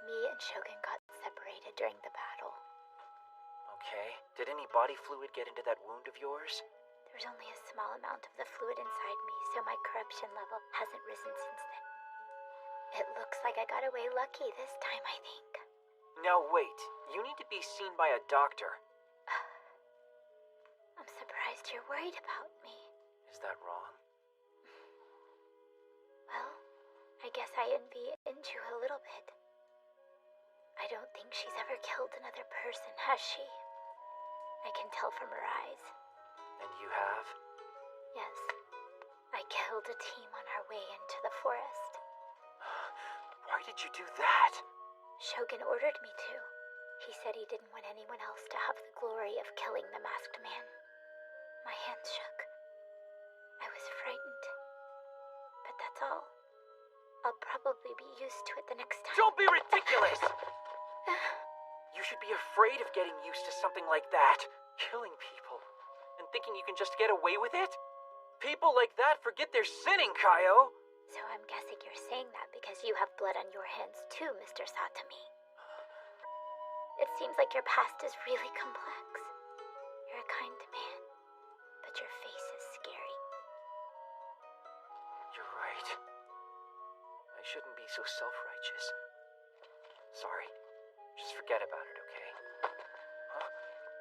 Me and Shogun got separated during the battle. Okay. Did any body fluid get into that wound of yours? There's only a small amount of the fluid inside me, so my corruption level hasn't risen since then. It looks like I got away lucky this time, I think. Now wait, you need to be seen by a doctor. I'm surprised you're worried about me. Is that wrong? Well, I guess I envy Inju a little bit. I don't think she's ever killed another person, has she? I can tell from her eyes. And you have? Yes. I killed a team on our way into the forest. Why did you do that? Shogun ordered me to. He said he didn't want anyone else to have the glory of killing the masked man. My hands shook. I was frightened. But that's all. I'll probably be used to it the next time. Don't be ridiculous! You should be afraid of getting used to something like that. Killing people. And thinking you can just get away with it? People like that forget they're sinning, Kaio! So I'm guessing you're saying that because you have blood on your hands too, Mr. Satami. It seems like your past is really complex. You're a kind man, but your face is scary. You're right. I shouldn't be so self-righteous. Sorry. Just forget about it, okay? Huh?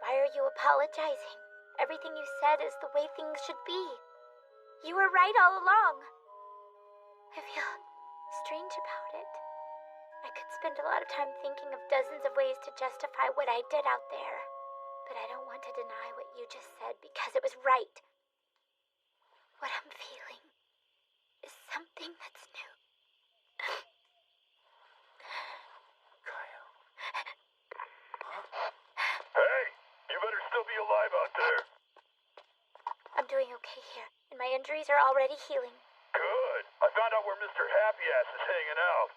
Why are you apologizing? Everything you said is the way things should be. You were right all along. I feel strange about it. I could spend a lot of time thinking of dozens of ways to justify what I did out there. But I don't want to deny what you just said because it was right. What I'm feeling is something that's new. Kaio. Huh? Hey, you better still be alive out there. I'm doing okay here, and my injuries are already healing. Good. I found out where Mr. Happy Ass is hanging out.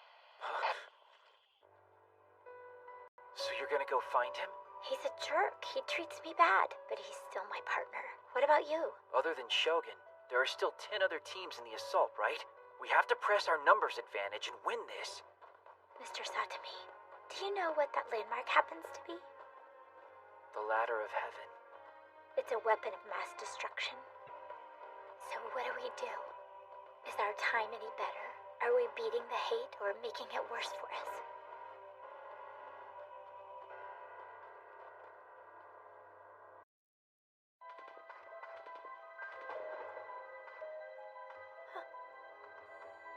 So you're gonna go find him? He's a jerk. He treats me bad, but he's still my partner. What about you? Other than Shogun, there are still 10 other teams in the assault, right? We have to press our numbers advantage and win this. Mr. Satami, do you know what that landmark happens to be? The Ladder of Heaven. It's a weapon of mass destruction. So what do? Is our time any better? Are we beating the hate or making it worse for us?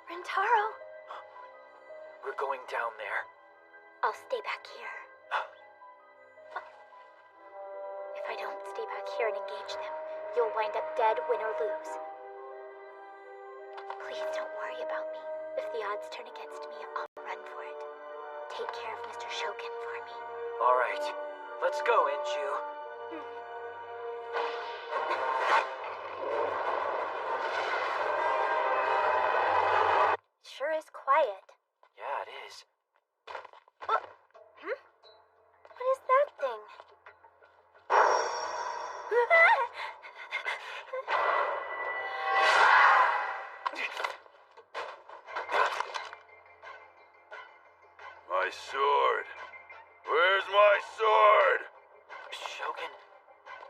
Rentaro! We're going down there. I'll stay back here. If I don't stay back here and engage them, you'll wind up dead, win or lose. Please don't worry about me. If the odds turn against me, I'll run for it. Take care of Mr. Shogun for me. All right. Let's go, Inju. Sure is quiet. Yeah, it is. What is that thing? My sword. Where's my sword? Shogun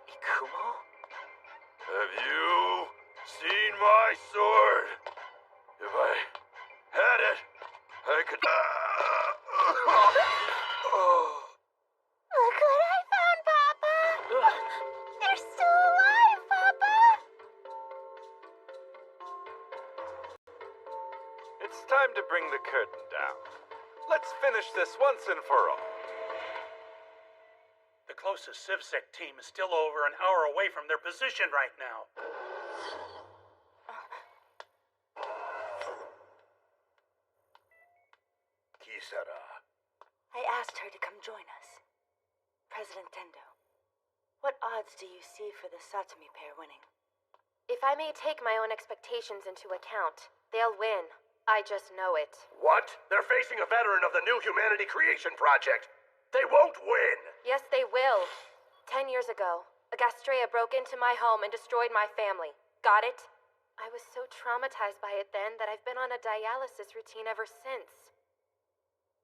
Ikumo? Have you seen my my sword. If I had it, I could... Look what I found, Papa! They're still alive, Papa! It's time to bring the curtain down. Let's finish this once and for all. The closest CivSec team is still over an hour away from their position right now. Kisara. I asked her to come join us. President Tendo, what odds do you see for the Satomi pair winning? If I may take my own expectations into account, they'll win. I just know it. What? They're facing a veteran of the New Humanity Creation Project. They won't win! Yes, they will. 10 years ago, a Gastrea broke into my home and destroyed my family. Got it? I was so traumatized by it then that I've been on a dialysis routine ever since.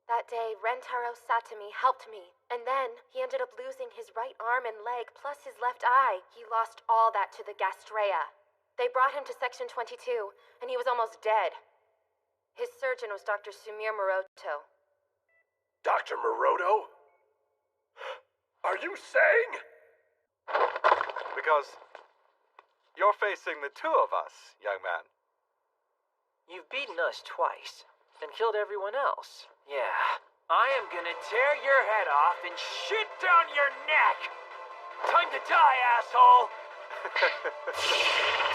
That day, Rentaro Satomi helped me, and then he ended up losing his right arm and leg, plus his left eye. He lost all that to the Gastrea. They brought him to Section 22, and he was almost dead. His surgeon was Dr. Sumir Moroto. Dr. Moroto? Are you saying? Because you're facing the two of us, young man. You've beaten us twice, and killed everyone else. Yeah. I am gonna tear your head off and shit down your neck! Time to die, asshole!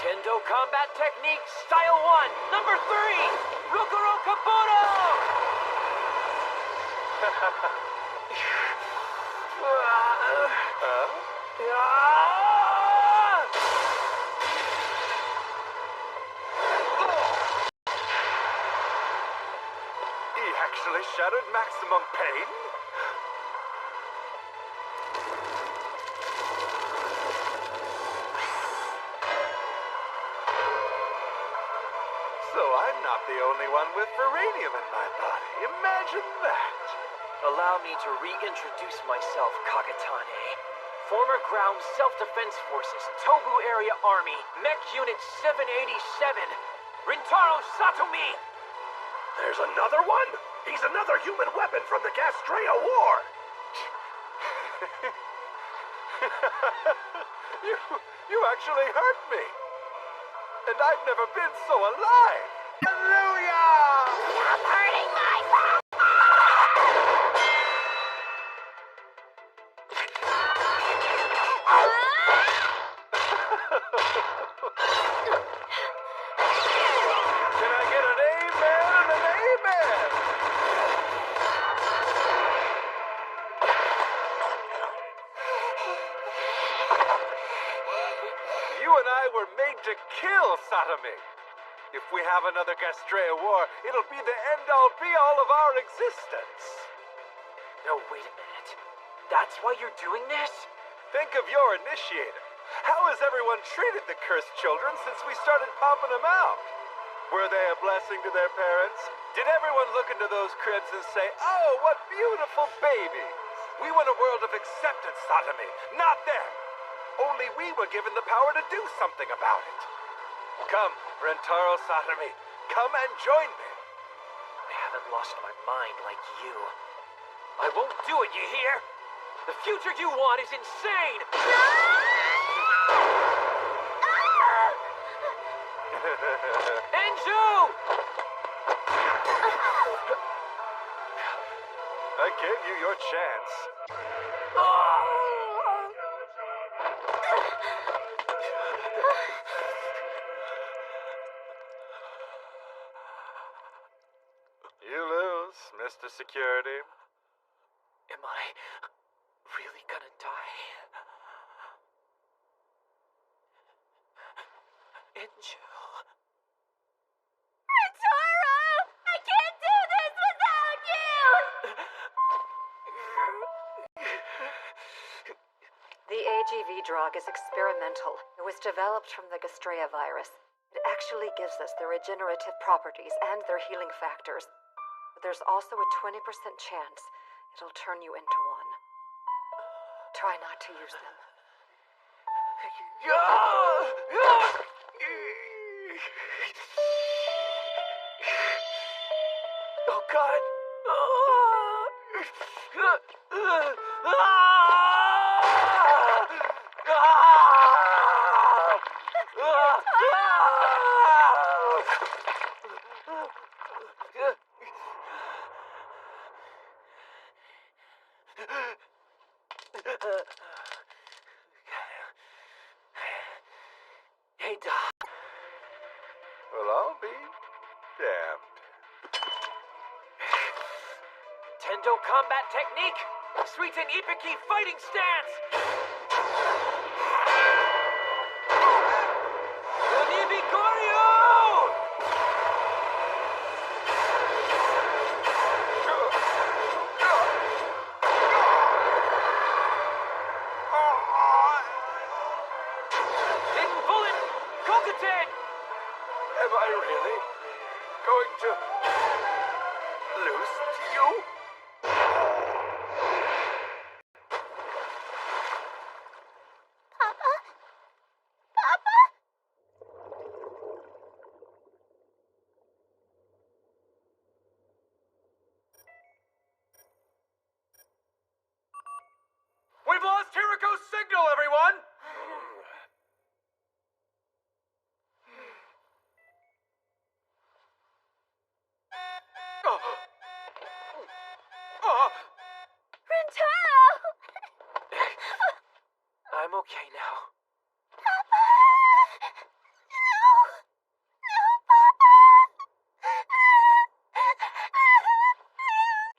Tendo Combat Technique, Style 1, Number 3! Rokuro Kabuto! He actually shattered maximum pain? So I'm not the only one with Veranium in my body. Imagine that. Allow me to reintroduce myself, Kagatane. Former Ground Self-Defense Forces, Tobu Area Army, Mech Unit 787, Rintaro Satomi! There's another one? He's another human weapon from the Gastrea War! You actually hurt me. And I've never been so alive. Hallelujah! Stop hurting my Can I get an amen and an amen? You and I were made to kill Satomi. If we have another Gastrea war, it'll be the end-all be-all of our existence. No, wait a minute. That's why you're doing this? Think of your initiator. How has everyone treated the cursed children since we started popping them out? Were they a blessing to their parents? Did everyone look into those cribs and say, "Oh, what beautiful babies"? We want a world of acceptance, Satomi, not them. Only we were given the power to do something about it. Come, Rentaro Satomi, come and join me. I haven't lost my mind like you. I won't do it, you hear? The future you want is insane! Enju! I gave you your chance. You lose, Mr. Security. Am I really gonna die? Enju. Rintaro! I can't do this without you! The AGV drug is experimental. It was developed from the Gastrea virus. It actually gives us their regenerative properties and their healing factors. But there's also a 20% chance it'll turn you into one. Try not to use them. Oh, God. Hey, Doc. Well, I'll be damned. Tendo combat technique. Suiten Ippiki fighting stance. Onibi Goryu! Hidden bullet! Kokaten! Am I really going to lose to you? Papa? Papa? We've lost Hiriko's signal, everyone! Rentaro! I'm okay now. Papa! No! No, Papa!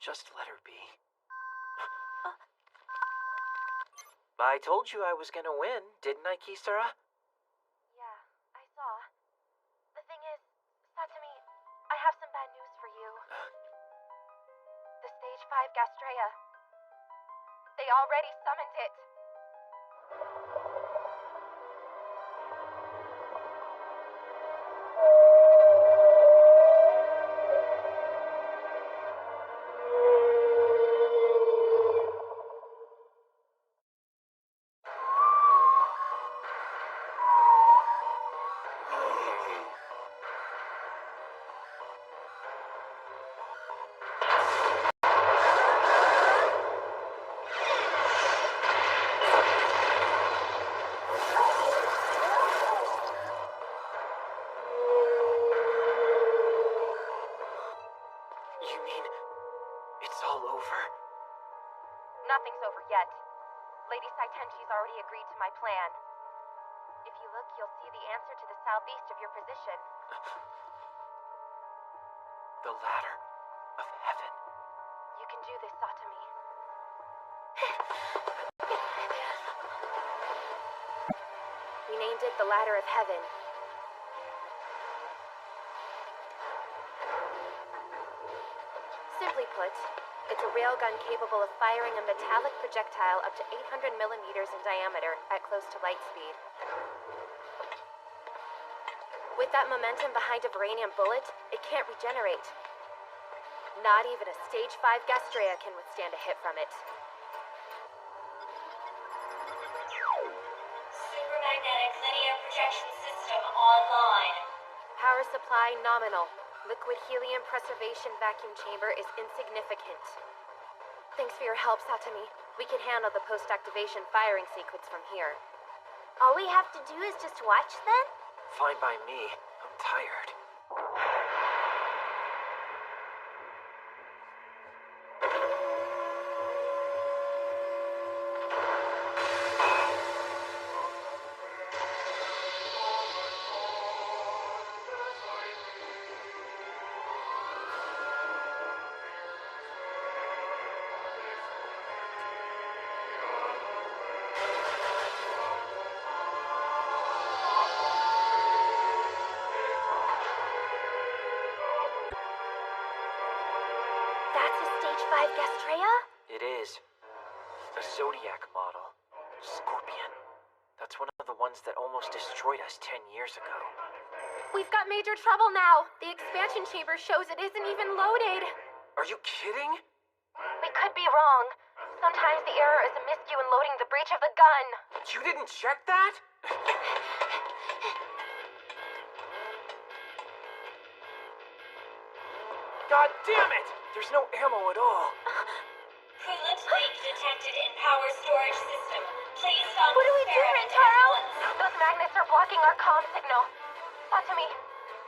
Just let her be. I told you I was gonna win, didn't I, Kisara? Yeah, I saw. The thing is, Satomi, I have some bad news for you. The Stage 5 Gastrea. They already summoned it. You mean it's all over? Nothing's over yet. Lady Saitenchi's already agreed to my plan. If you look, you'll see the answer to the southeast of your position. The ladder of heaven. You can do this, Satomi. We named it the Ladder of Heaven. Simply put, it's a railgun capable of firing a metallic projectile up to 800 millimeters in diameter at close to light speed. With that momentum behind a Veranium bullet, it can't regenerate. Not even a Stage 5 Gastrea can withstand a hit from it. Supermagnetic linear projection system online. Power supply nominal. Liquid helium preservation vacuum chamber is insignificant. Thanks for your help, Satomi. We can handle the post-activation firing sequence from here. All we have to do is just watch then? Fine by me. I'm tired. That's a Stage 5 Gastrea? It is. A Zodiac model. Scorpion. That's one of the ones that almost destroyed us 10 years ago. We've got major trouble now. The expansion chamber shows it isn't even loaded. Are you kidding? We could be wrong. Sometimes the error is a miscue in loading the breech of the gun. You didn't check that? God damn it! There's no ammo at all. Coolant leak detected in power storage system. Please stop What do we do, experiment at Rintaro? once. Those magnets are blocking our comm signal. Satumi,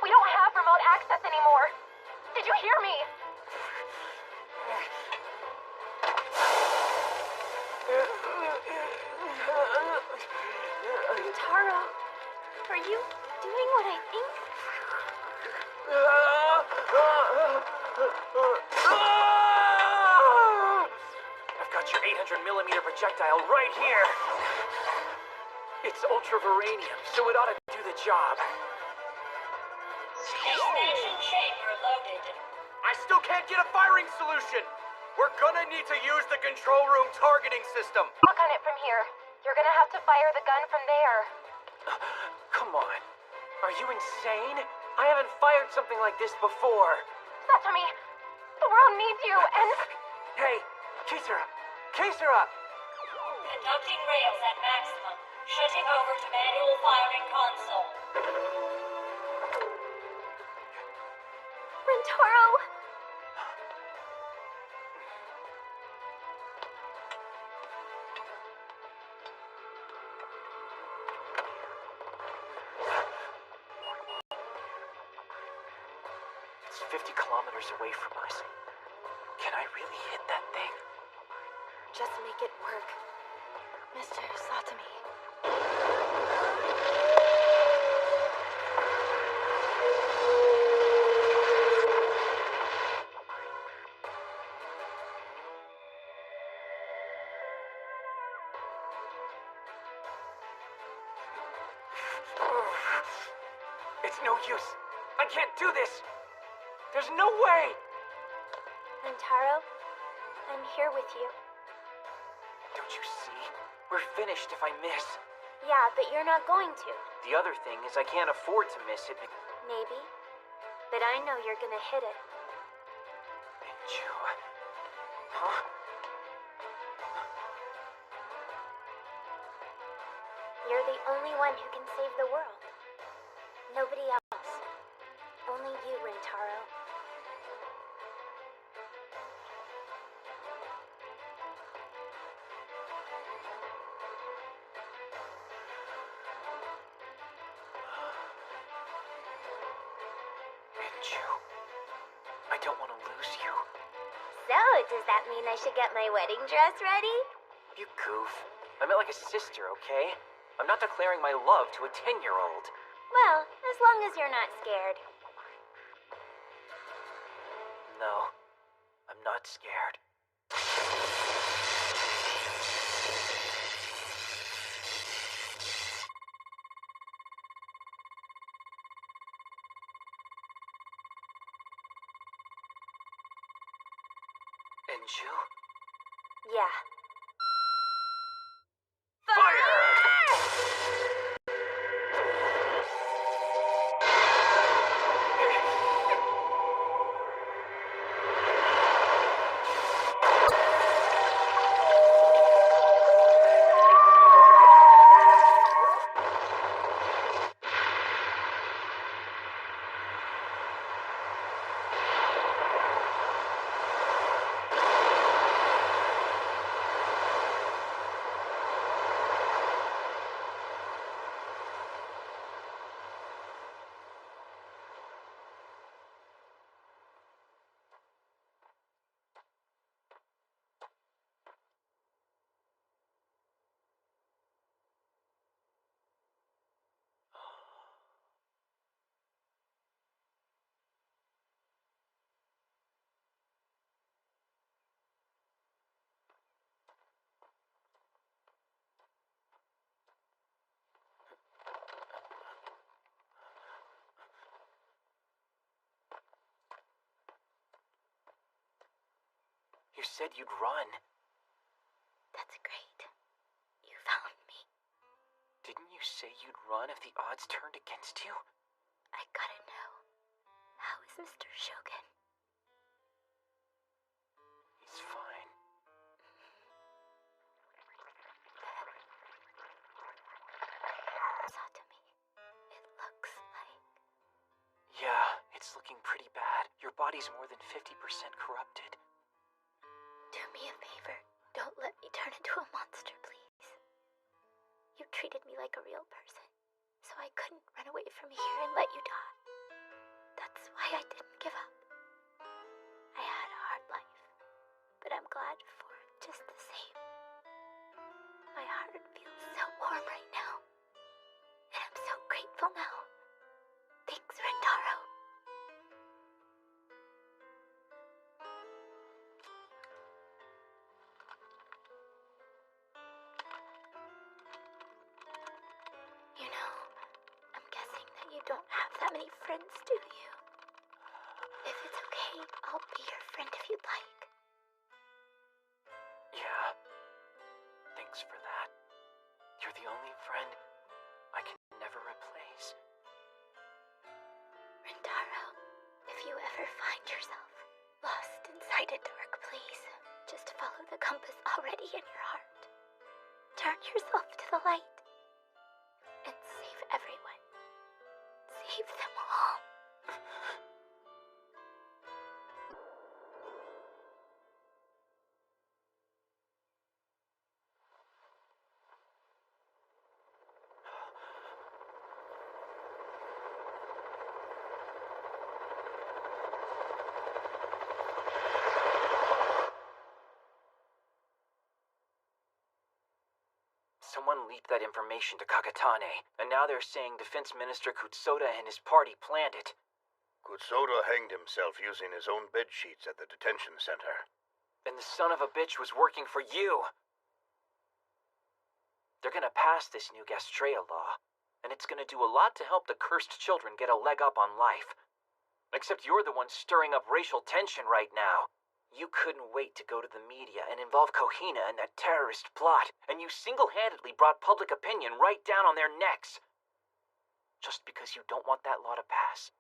we don't have remote access anymore. Did you hear me? Rintaro, are you doing what I think? I've got your 800mm projectile right here. It's ultraviranium, so it ought to do the job. Expansion chamber loaded. I still can't get a firing solution. We're gonna need to use the control room targeting system. Look on it from here. You're gonna have to fire the gun from there. Come on. Are you insane? I haven't fired something like this before. Satumi, the world needs you, and... Hey, Kisara! Kisara! Conducting rails at maximum. Shutting over to manual firing console. Rintaro! It's 50 kilometers away from us. Can I really hit that thing? Just make it work. Mr. Satumi. It's no use. I can't do this. There's no way. Rintaro, I'm here with you. Don't you see? We're finished if I miss. Yeah, but you're not going to. The other thing is I can't afford to miss it. Maybe. But I know you're gonna hit it. Inju. Huh? You're the only one who can save the world. Nobody else. Only you, Rintaro. Inju. I don't want to lose you. So, does that mean I should get my wedding dress ready? You goof. I meant like a sister, okay? I'm not declaring my love to a 10-year-old. Well, as long as you're not scared. No, I'm not scared. Inju? Yeah. You said you'd run. That's great. You found me. Didn't you say you'd run if the odds turned against you? I gotta know. How is Mr. Shogun? He's fine. Satumi, it looks like... Yeah, it's looking pretty bad. Your body body's more than 50% corrupted. Do me a favor. Don't let me turn into a monster, please. You treated me like a real person, so I couldn't run away from here and let you die. That's why I didn't give up. I had a hard life, but I'm glad for it just the same. My heart feels so warm right now, and I'm so grateful now. Thanks, Rentaro. You know, I'm guessing that you don't have that many friends, do you? If it's okay, I'll be your friend if you'd like. Yeah. Thanks for that. You're the only friend I can never replace. Rentaro, if you ever find yourself lost inside a dark place, just follow the compass already in your heart. Turn yourself to the light and save everyone. Save them all. Someone leaked that information to Kakatane, and now they're saying Defense Minister Kutsuda and his party planned it. Kutsuda hanged himself using his own bed sheets at the detention center. And the son of a bitch was working for you! They're gonna pass this new Gastrea law, and it's gonna do a lot to help the cursed children get a leg up on life. Except you're the one stirring up racial tension right now. You couldn't wait to go to the media and involve Kohina in that terrorist plot, and you single-handedly brought public opinion right down on their necks. Just because you don't want that law to pass.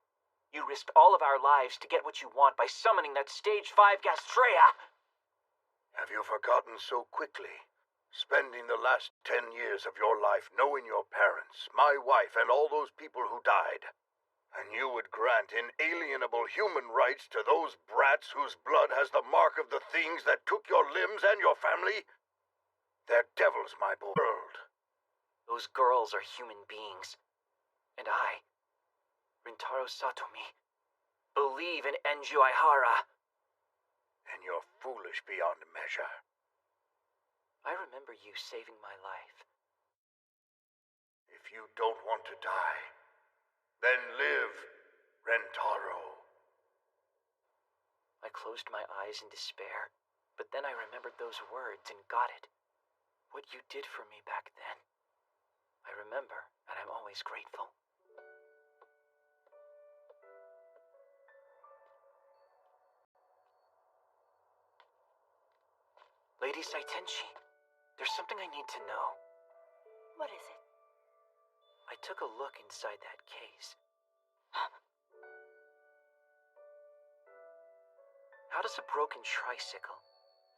You risked all of our lives to get what you want by summoning that Stage 5 Gastrea! Have you forgotten so quickly? Spending the last 10 years of your life knowing your parents, my wife, and all those people who died. And you would grant inalienable human rights to those brats whose blood has the mark of the things that took your limbs and your family? They're devils, my world. Those girls are human beings. And I, Rintaro Satomi, believe in Enju Aihara. And you're foolish beyond measure. I remember you saving my life. If you don't want to die, then live, Rentaro. I closed my eyes in despair, but then I remembered those words and got it. What you did for me back then. I remember, and I'm always grateful. Lady Saitenshi, there's something I need to know. What is it? I took a look inside that case. How does a broken tricycle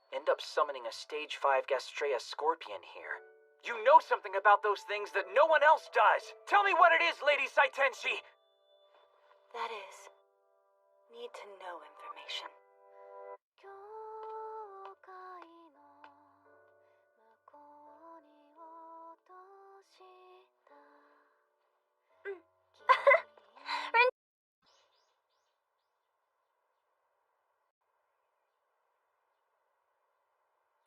end up summoning a Stage 5 Gastrea Scorpion here? You know something about those things that no one else does! Tell me what it is, Lady Saitenshi! That is, need to know information.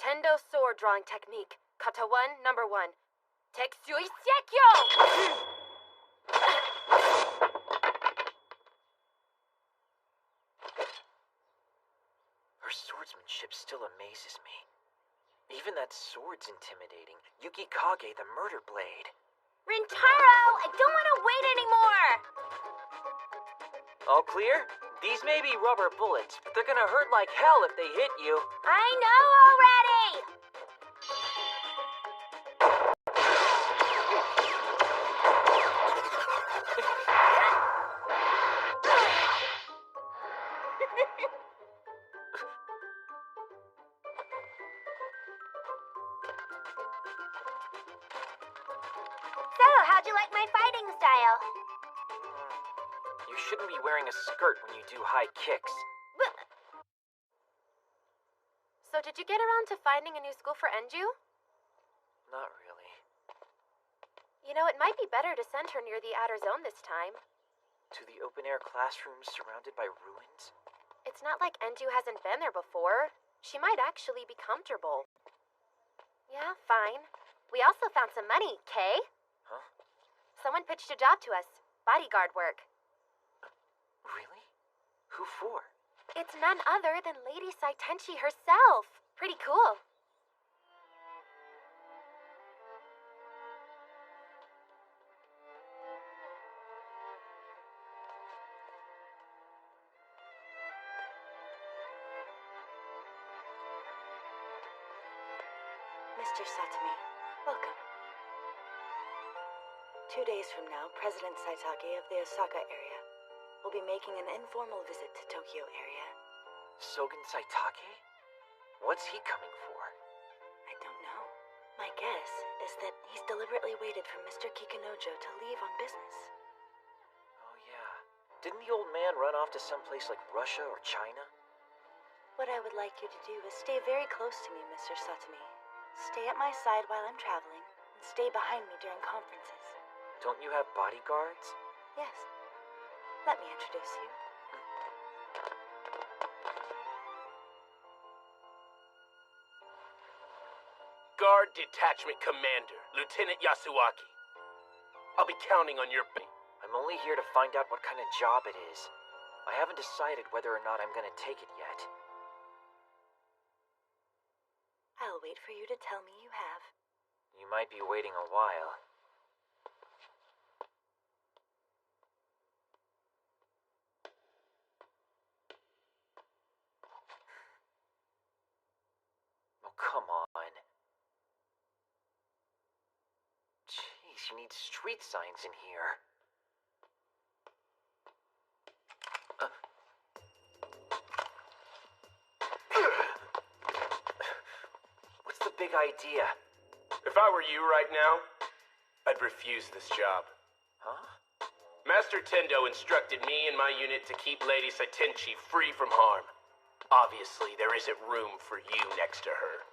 Tendo sword drawing technique. Kata 1, number 1. Tetsui Sekyo! Her swordsmanship still amazes me. Even that sword's intimidating. Yuki Kage, the murder blade. Rintaro, I don't want to wait anymore! All clear? These may be rubber bullets, but they're gonna hurt like hell if they hit you. I know already! So, how'd you like my fighting style? You shouldn't be wearing a skirt when you do high kicks. So, did you get around to finding a new school for Enju? Not really. You know, it might be better to send her near the outer zone this time. To the open-air classrooms surrounded by ruins? It's not like Enju hasn't been there before. She might actually be comfortable. Yeah, fine. We also found some money, Kay. Huh? Someone pitched a job to us. Bodyguard work. Really? Who for? It's none other than Lady Saitenchi herself. Pretty cool. Mr. Satami, welcome. 2 days from now, President Saitake of the Osaka area will be making an informal visit to Tokyo area. Sogen Saitake? What's he coming for? I don't know. My guess is that he's deliberately waited for Mr. Kikunojo to leave on business. Oh yeah. Didn't the old man run off to someplace like Russia or China? What I would like you to do is stay very close to me, Mr. Satami. Stay at my side while I'm traveling, and stay behind me during conferences. Don't you have bodyguards? Yes. Let me introduce you. Guard Detachment Commander, Lieutenant Yasuaki. I'll be counting on your... I'm only here to find out what kind of job it is. I haven't decided whether or not I'm gonna take it yet. I'll wait for you to tell me you have. You might be waiting a while. Oh, come on. Jeez, you need street signs in here. What's the big idea? If I were you right now, I'd refuse this job. Huh? Master Tendo instructed me and my unit to keep Lady Saitenchi free from harm. Obviously, there isn't room for you next to her.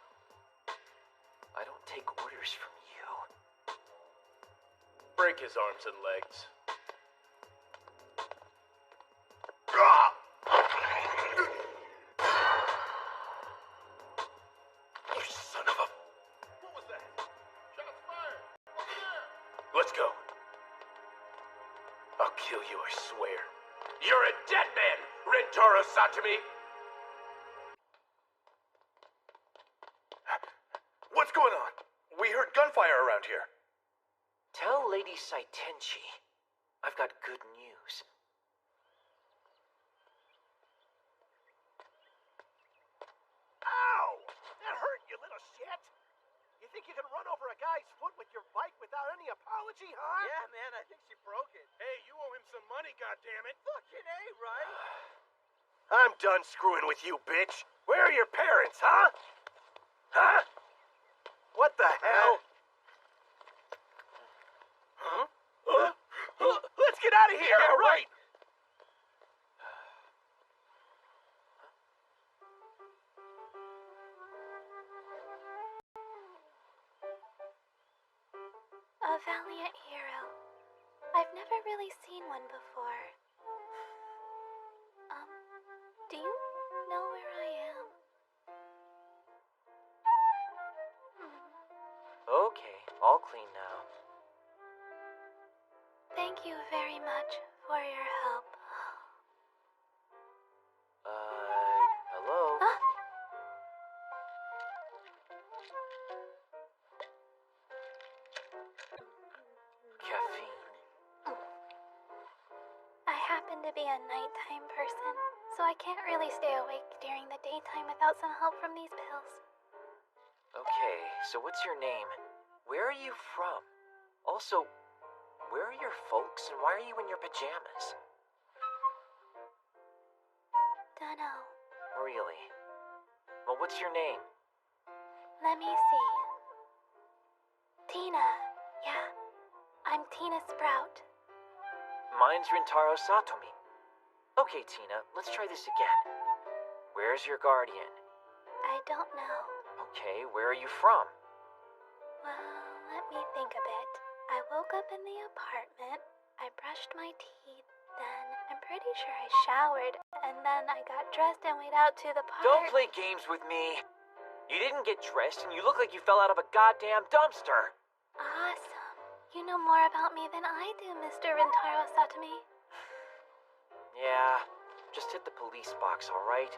I don't take orders from you. Break his arms and legs. You son of a... What was that? Shots fired! Over there! Let's go. I'll kill you, I swear. You're a dead man, Rentaro Satami! What's going on? We heard gunfire around here. Tell Lady Saitenchi I've got good news. Ow! That hurt, you little shit! You think you can run over a guy's foot with your bike without any apology, huh? Yeah, man, I think she broke it. Hey, you owe him some money, goddammit! Fucking A, right? I'm done screwing with you, bitch! Where are your parents, huh? Huh? What the hell? Huh? Let's get out of here! Yeah, right! A valiant hero. I've never really seen one before. Do you know where I am? Okay, all clean now. Thank you very much for your help. Hello? Huh? Caffeine. I happen to be a nighttime person, so I can't really stay awake during the daytime without some help from these pills. Okay, so what's your name? Where are you from? Also, where are your folks and why are you in your pajamas? Dunno. Really? Well, what's your name? Let me see. Tina. Yeah. I'm Tina Sprout. Mine's Rintaro Satomi. Okay, Tina, let's try this again. Where's your guardian? I don't know. Okay, where are you from? Well, let me think a bit. I woke up in the apartment, I brushed my teeth, then I'm pretty sure I showered, and then I got dressed and went out to the park. Don't play games with me. You didn't get dressed and you look like you fell out of a goddamn dumpster. Awesome. You know more about me than I do, Mr. Rintaro Satomi. Yeah, just hit the police box, alright?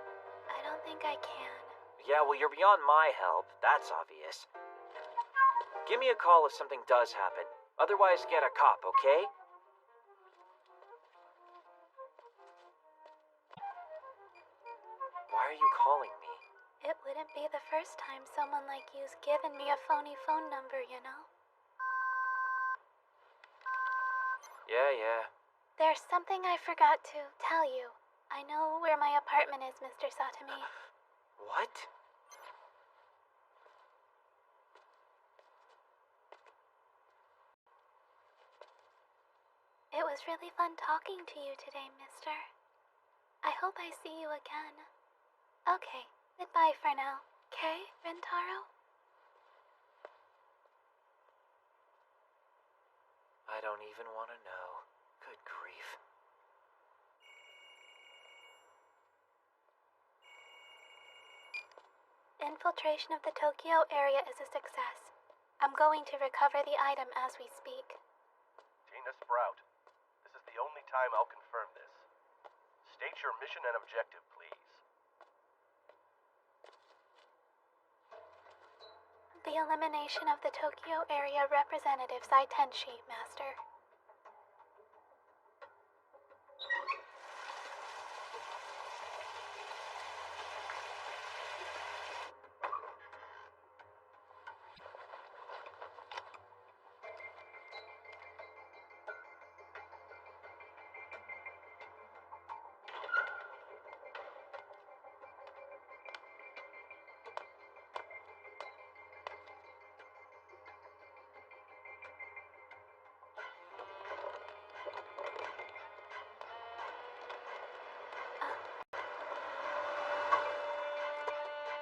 I don't think I can. Yeah, well, you're beyond my help. That's obvious. Give me a call if something does happen. Otherwise, get a cop, okay? Why are you calling me? It wouldn't be the first time someone like you's given me a phony phone number, you know? Yeah. There's something I forgot to tell you. I know where my apartment is, Mr. Satomi. What? It was really fun talking to you today, mister. I hope I see you again. Okay, goodbye for now. Okay, Rintaro? I don't even want to know. Good grief. Infiltration of the Tokyo area is a success. I'm going to recover the item as we speak. Tina Sprout, this is the only time I'll confirm this. State your mission and objective, please. The elimination of the Tokyo area representative Saitenshi, Master.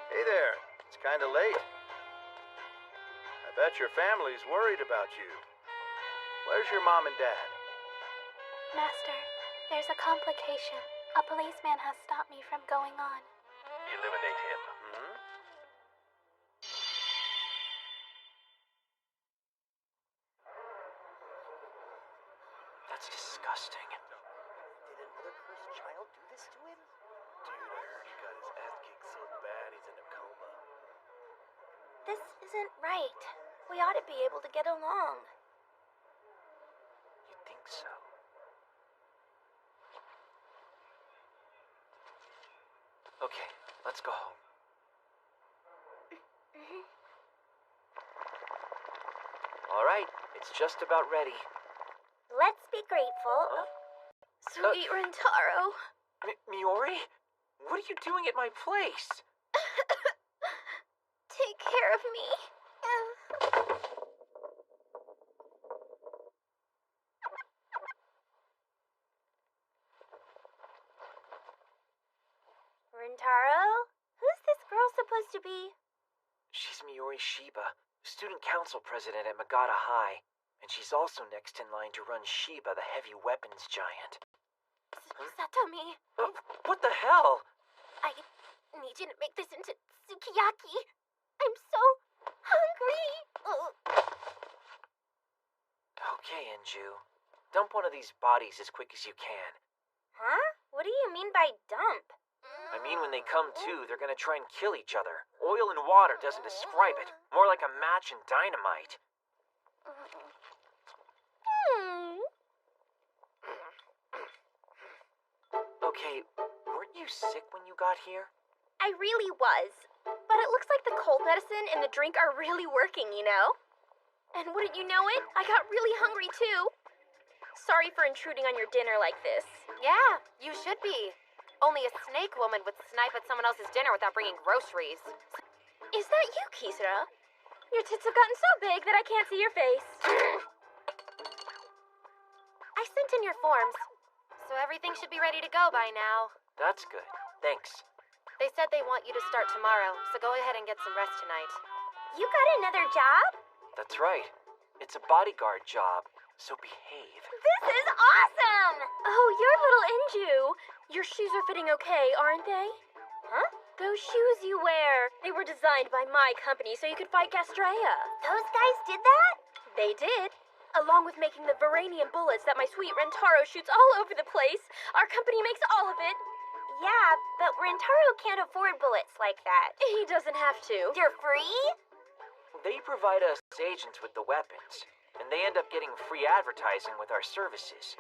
Hey there. It's kind of late. I bet your family's worried about you. Where's your mom and dad? Master, there's a complication. A policeman has stopped me from going on. Eliminate him. That's disgusting. Did another cursed child do this to him? Dude, I heard he got his ass kicked so bad he's in a coma. This isn't right. We ought to be able to get along. You think so? Okay, let's go home. All right, it's just about ready. Let's be grateful. Huh? Sweet Rintaro. Miori? What are you doing at my place? Take care of me. Rintaro? Who's this girl supposed to be? She's Miori Shiba, student council president at Magata High. And she's also next in line to run Shiba, the heavy weapons giant. Satomi. What the hell? I need you to make this into sukiyaki. I'm so hungry. Okay, Enju. Dump one of these bodies as quick as you can. Huh? What do you mean by dump? I mean, when they come to, they're gonna try and kill each other. Oil and water doesn't describe it. More like a match and dynamite. Okay, weren't you sick when you got here? I really was. But it looks like the cold medicine and the drink are really working, you know? And wouldn't you know it, I got really hungry too. Sorry for intruding on your dinner like this. Yeah, you should be. Only a snake woman would snipe at someone else's dinner without bringing groceries. Is that you, Kisara? Your tits have gotten so big that I can't see your face. I sent in your forms, so everything should be ready to go by now. That's good. Thanks. They said they want you to start tomorrow, so go ahead and get some rest tonight. You got another job? That's right. It's a bodyguard job, so behave. This is awesome! Oh, you're little Inju. Your shoes are fitting okay, aren't they? Huh? Those shoes you wear, they were designed by my company so you could fight Gastrea. Those guys did that? They did. Along with making the Varanian bullets that my sweet Rentaro shoots all over the place. Our company makes all of it. Yeah, but Rentaro can't afford bullets like that. He doesn't have to. They're free? They provide us agents with the weapons, and they end up getting free advertising with our services.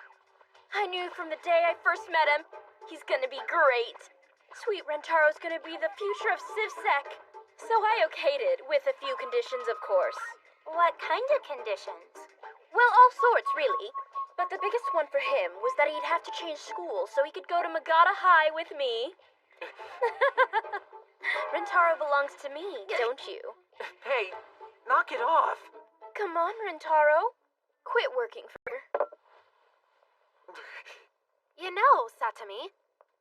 I knew from the day I first met him, he's gonna be great. Sweet Rentaro's gonna be the future of CivSec. So I okayed it, with a few conditions, of course. What kind of conditions? Well, all sorts, really. But the biggest one for him was that he'd have to change school so he could go to Magata High with me. Rentaro belongs to me, don't you? Hey, knock it off. Come on, Rentaro. Quit working for... You know, Satami,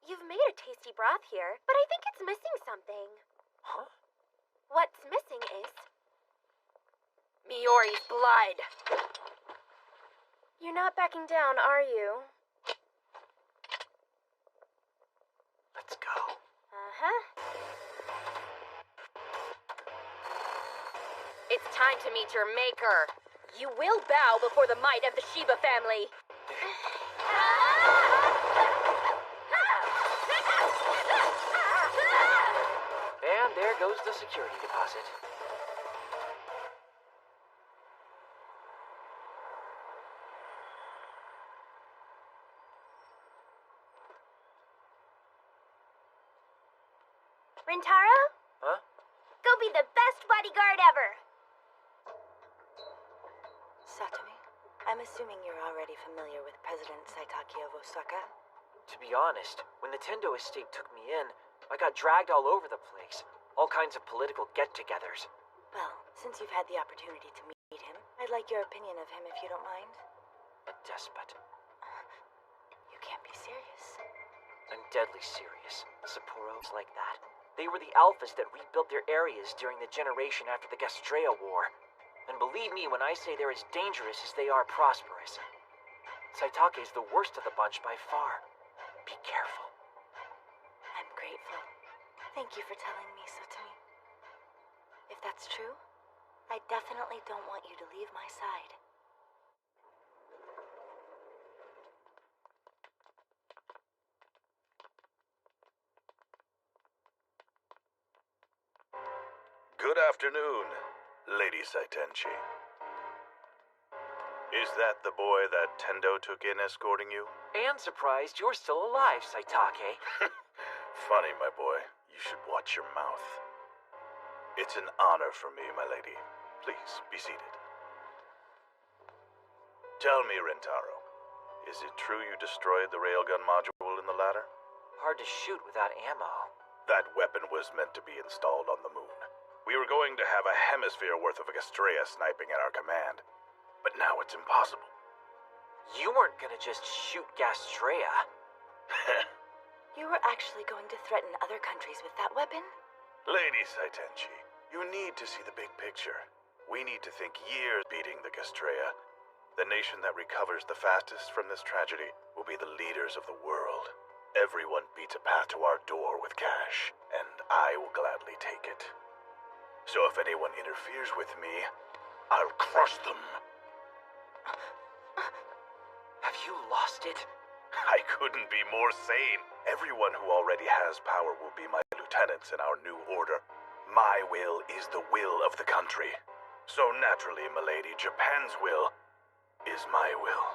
you've made a tasty broth here, but I think it's missing something. Huh? What's missing is... Miori's blood. You're not backing down, are you? Let's go. Uh-huh. It's time to meet your maker. You will bow before the might of the Shiba family. And there goes the security deposit. Rentaro? Huh? Go be the best bodyguard ever! Satami, I'm assuming you're already familiar with President Saitaki of Osaka. To be honest, when the Tendo estate took me in, I got dragged all over the place. All kinds of political get-togethers. Well, since you've had the opportunity to meet him, I'd like your opinion of him if you don't mind. A despot. You can't be serious. I'm deadly serious. Sapporos like that. They were the alphas that rebuilt their areas during the generation after the Gastrea War. And believe me when I say they're as dangerous as they are prosperous. Saitake is the worst of the bunch by far. Be careful. I'm grateful. Thank you for telling me, Satami. If that's true, I definitely don't want you to leave my side. Good afternoon, Lady Saitenchi. Is that the boy that Tendo took in escorting you? And surprised you're still alive, Saitake. Funny, my boy. You should watch your mouth. It's an honor for me, my lady. Please, be seated. Tell me, Rentaro, is it true you destroyed the railgun module in the ladder? Hard to shoot without ammo. That weapon was meant to be installed on the moon. We were going to have a hemisphere worth of Gastrea sniping at our command. But now it's impossible. You weren't gonna just shoot Gastrea. You were actually going to threaten other countries with that weapon? Lady Saitenchi, you need to see the big picture. We need to think years beating the Gastrea. The nation that recovers the fastest from this tragedy will be the leaders of the world. Everyone beats a path to our door with cash, and I will gladly take it. So if anyone interferes with me, I'll crush them. Have you lost it? I couldn't be more sane. Everyone who already has power will be my lieutenants in our new order. My will is the will of the country. So naturally, milady, Japan's will is my will.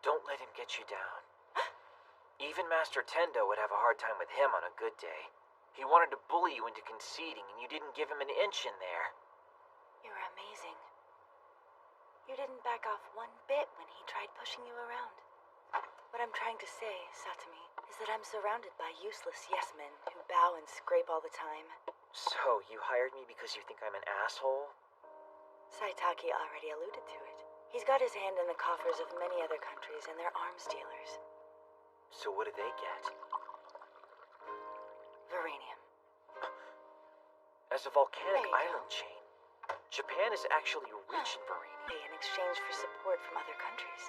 Don't let him get you down. Even Master Tendo would have a hard time with him on a good day. He wanted to bully you into conceding, and you didn't give him an inch in there. You're amazing. You didn't back off one bit when he tried pushing you around. What I'm trying to say, Satami, is that I'm surrounded by useless yes-men who bow and scrape all the time. So, you hired me because you think I'm an asshole? Saitaki already alluded to it. He's got his hand in the coffers of many other countries and their arms dealers. So what do they get? Varanium. As a volcanic island chain, Japan is actually rich in Varanium. In exchange for support from other countries.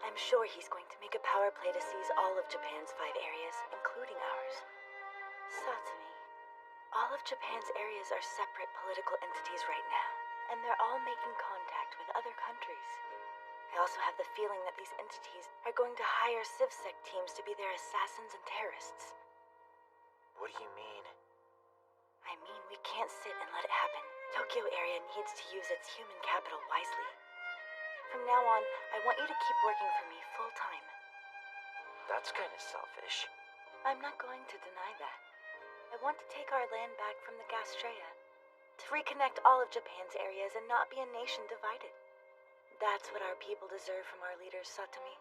I'm sure he's going to make a power play to seize all of Japan's 5 areas, including ours. Satsumi, all of Japan's areas are separate political entities right now, and they're all making contact with other countries. I also have the feeling that these entities are going to hire CivSec teams to be their assassins and terrorists. What do you mean? I mean, we can't sit and let it happen. Tokyo area needs to use its human capital wisely. From now on, I want you to keep working for me full-time. That's kind of selfish. I'm not going to deny that. I want to take our land back from the Gastrea, to reconnect all of Japan's areas and not be a nation divided. That's what our people deserve from our leaders, Satumi.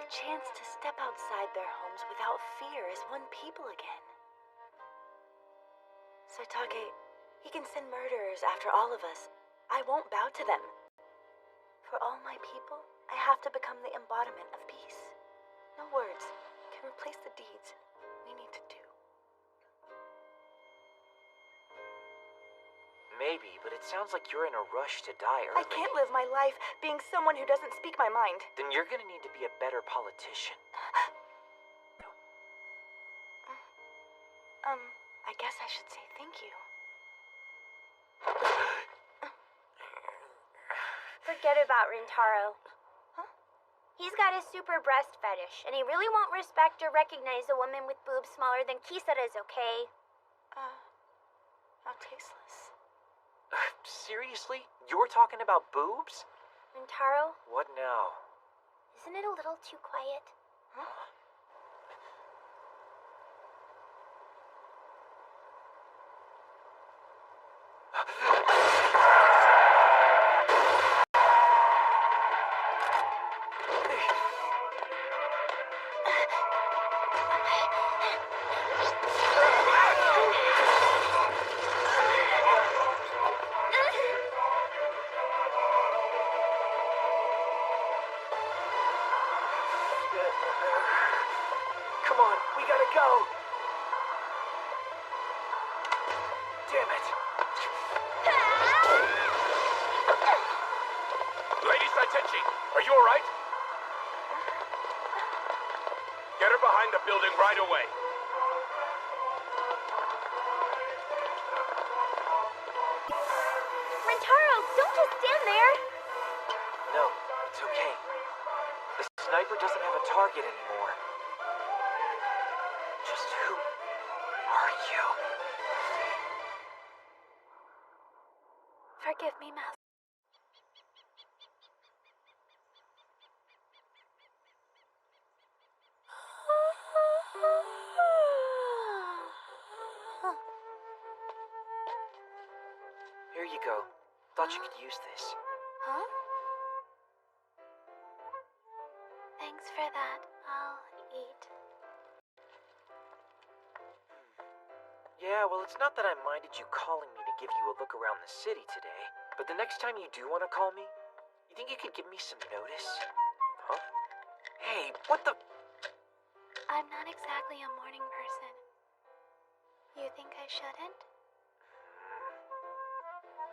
The chance to step outside their homes without fear as one people again. Saitake, he can send murderers after all of us. I won't bow to them. For all my people, I have to become the embodiment of peace. No words can replace the deeds we need to do. Maybe, but it sounds like you're in a rush to die early. I can't live my life being someone who doesn't speak my mind. Then you're gonna need to be a better politician. I guess I should say thank you. Forget about Rintaro. He's got a super breast fetish, and he really won't respect or recognize a woman with boobs smaller than Kisara's, okay? How tasteless. Seriously? You're talking about boobs? Rintaro, What now? isn't it a little too quiet? Come on, we gotta go! Damn it! Lady Saitenchi, are you alright? Get her behind the building right away. Rintaro, don't just stand there! No, it's okay. The sniper doesn't have a target anymore. Just who are you? Forgive me, Master. Here you go. Thought you could use this. Huh? Thanks for that. I'll eat. Yeah, well, it's not that I minded you calling me to give you a look around the city today, but the next time you do want to call me, you think you could give me some notice? Huh? Hey, what the... I'm not exactly a morning person. You think I shouldn't?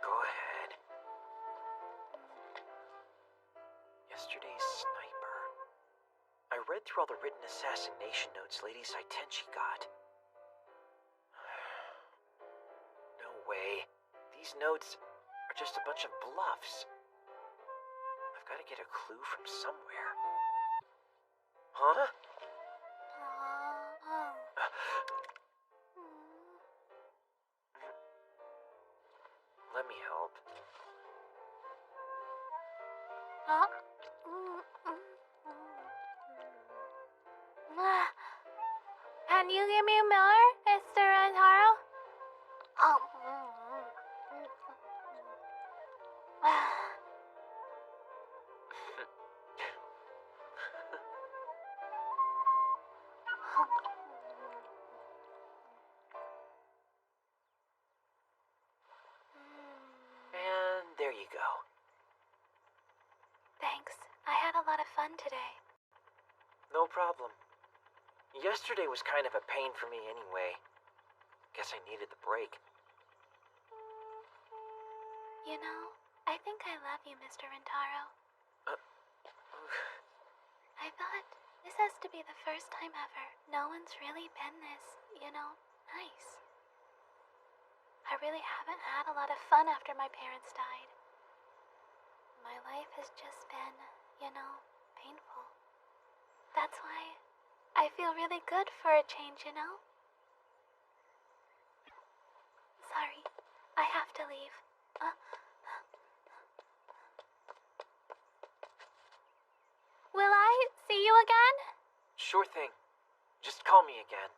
Go ahead. Yesterday's sniper. I read through all the written assassination notes Lady Saitenchi got. No way. These notes are just a bunch of bluffs. I've got to get a clue from somewhere. Huh? Let me help. Huh? Can you give me more, Mr. Rintaro? And there you go. fun today. No problem. Yesterday was kind of a pain for me anyway. Guess I needed the break. You know, I think I love you, Mr. Rentaro. I thought this has to be the first time ever no one's really been this, nice. I really haven't had a lot of fun after my parents died. My life has just been, painful. That's why I feel really good for a change. Sorry, I have to leave. Will I see you again? Sure thing. Just call me again.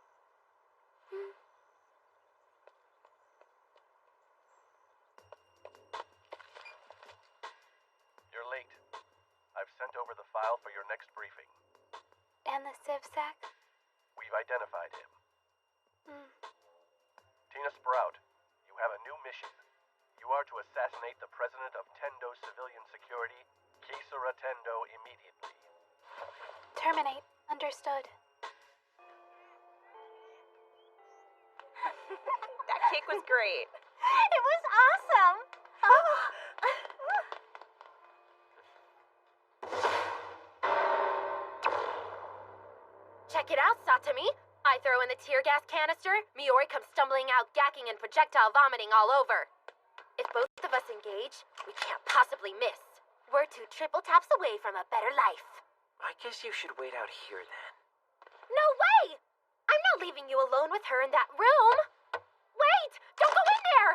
You're late. I've sent over the file for your next briefing. And the Civ Sack? We've identified him. Tina Sprout, you have a new mission. You are to assassinate the president of Tendo Civilian Security, Kisara Tendo, immediately. Terminate. Understood. That cake was great. It was awesome! Check it out, Satomi. I throw in the tear gas canister, Miori comes stumbling out, gacking and projectile vomiting all over. If both of us engage, we can't possibly miss. We're 2 triple taps away from a better life. I guess you should wait out here then. No way! I'm not leaving you alone with her in that room. Wait! Don't go in there!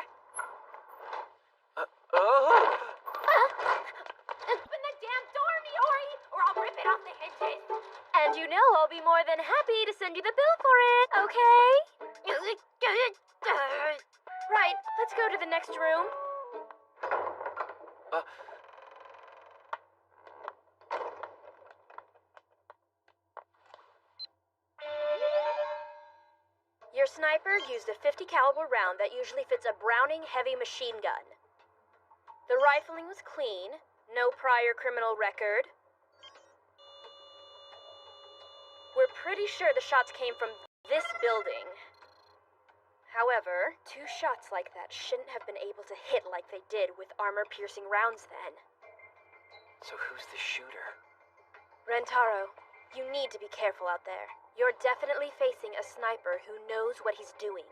Open the damn door, Miori, or I'll rip it off the hinges. And I'll be more than happy to send you the bill for it, okay? Right, let's go to the next room. Your sniper used a .50 caliber round that usually fits a Browning heavy machine gun. The rifling was clean, no prior criminal record. We're pretty sure the shots came from this building. However, 2 shots like that shouldn't have been able to hit like they did with armor-piercing rounds then. So who's the shooter? Rentaro, you need to be careful out there. You're definitely facing a sniper who knows what he's doing.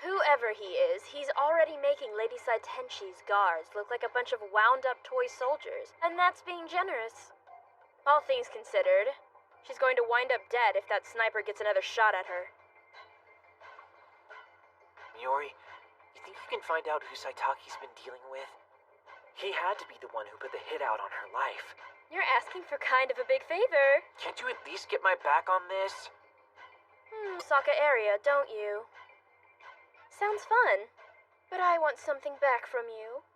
Whoever he is, he's already making Lady Saitenshi's guards look like a bunch of wound-up toy soldiers, and that's being generous. All things considered, she's going to wind up dead if that sniper gets another shot at her. Miori, you think you can find out who Saitaki's been dealing with? He had to be the one who put the hit out on her life. You're asking for kind of a big favor. Can't you at least get my back on this? Osaka area, don't you? Sounds fun, but I want something back from you.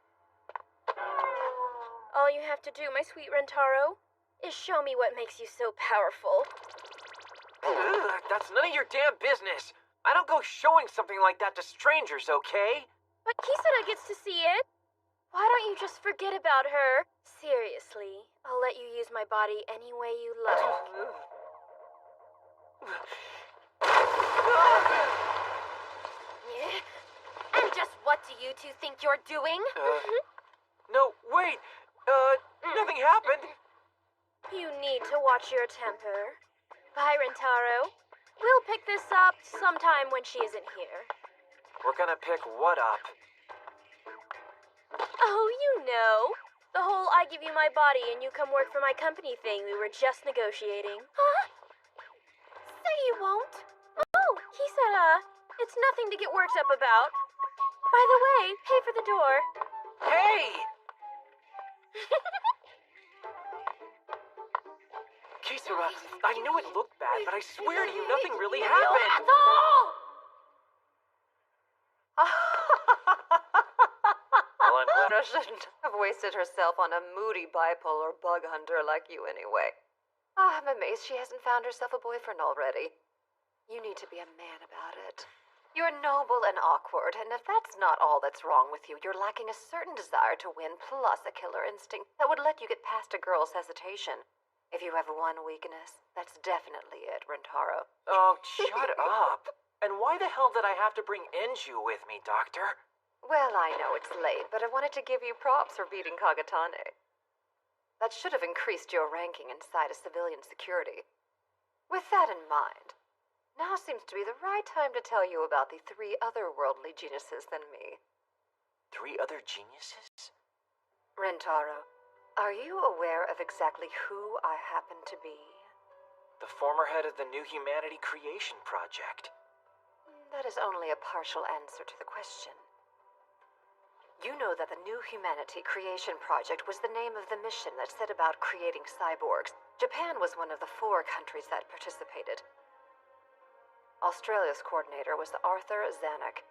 All you have to do, my sweet Rentaro, is show me what makes you so powerful. Ugh, that's none of your damn business. I don't go showing something like that to strangers, okay? But Kisara gets to see it. Why don't you just forget about her? Seriously, I'll let you use my body any way you like. And just what do you 2 think you're doing? No, wait. Nothing happened. You need to watch your temper. Bye, Rentaro. We'll pick this up sometime when she isn't here. We're gonna pick what up? Oh, the whole I give you my body and you come work for my company thing we were just negotiating. Huh? Say you won't. Oh, Kisara, it's nothing to get worked up about. By the way, pay for the door. Hey! Kisara, I knew it looked bad, but I swear to you, nothing really happened. Well, I'm glad I shouldn't have wasted herself on a moody bipolar bug hunter like you anyway. I'm amazed she hasn't found herself a boyfriend already. You need to be a man about it. You're noble and awkward, and if that's not all that's wrong with you, you're lacking a certain desire to win plus a killer instinct that would let you get past a girl's hesitation. If you have one weakness, that's definitely it, Rentaro. Oh, shut up. And why the hell did I have to bring Enju with me, Doctor? Well, I know it's late, but I wanted to give you props for beating Kagatane. That should have increased your ranking inside of civilian security. With that in mind, now seems to be the right time to tell you about the 3 other worldly geniuses than me. 3 other geniuses? Rentaro, are you aware of exactly who I happen to be? The former head of the New Humanity Creation Project. That is only a partial answer to the question. You know that the New Humanity Creation Project was the name of the mission that set about creating cyborgs. Japan was one of the 4 countries that participated. Australia's coordinator was Arthur Zanuck.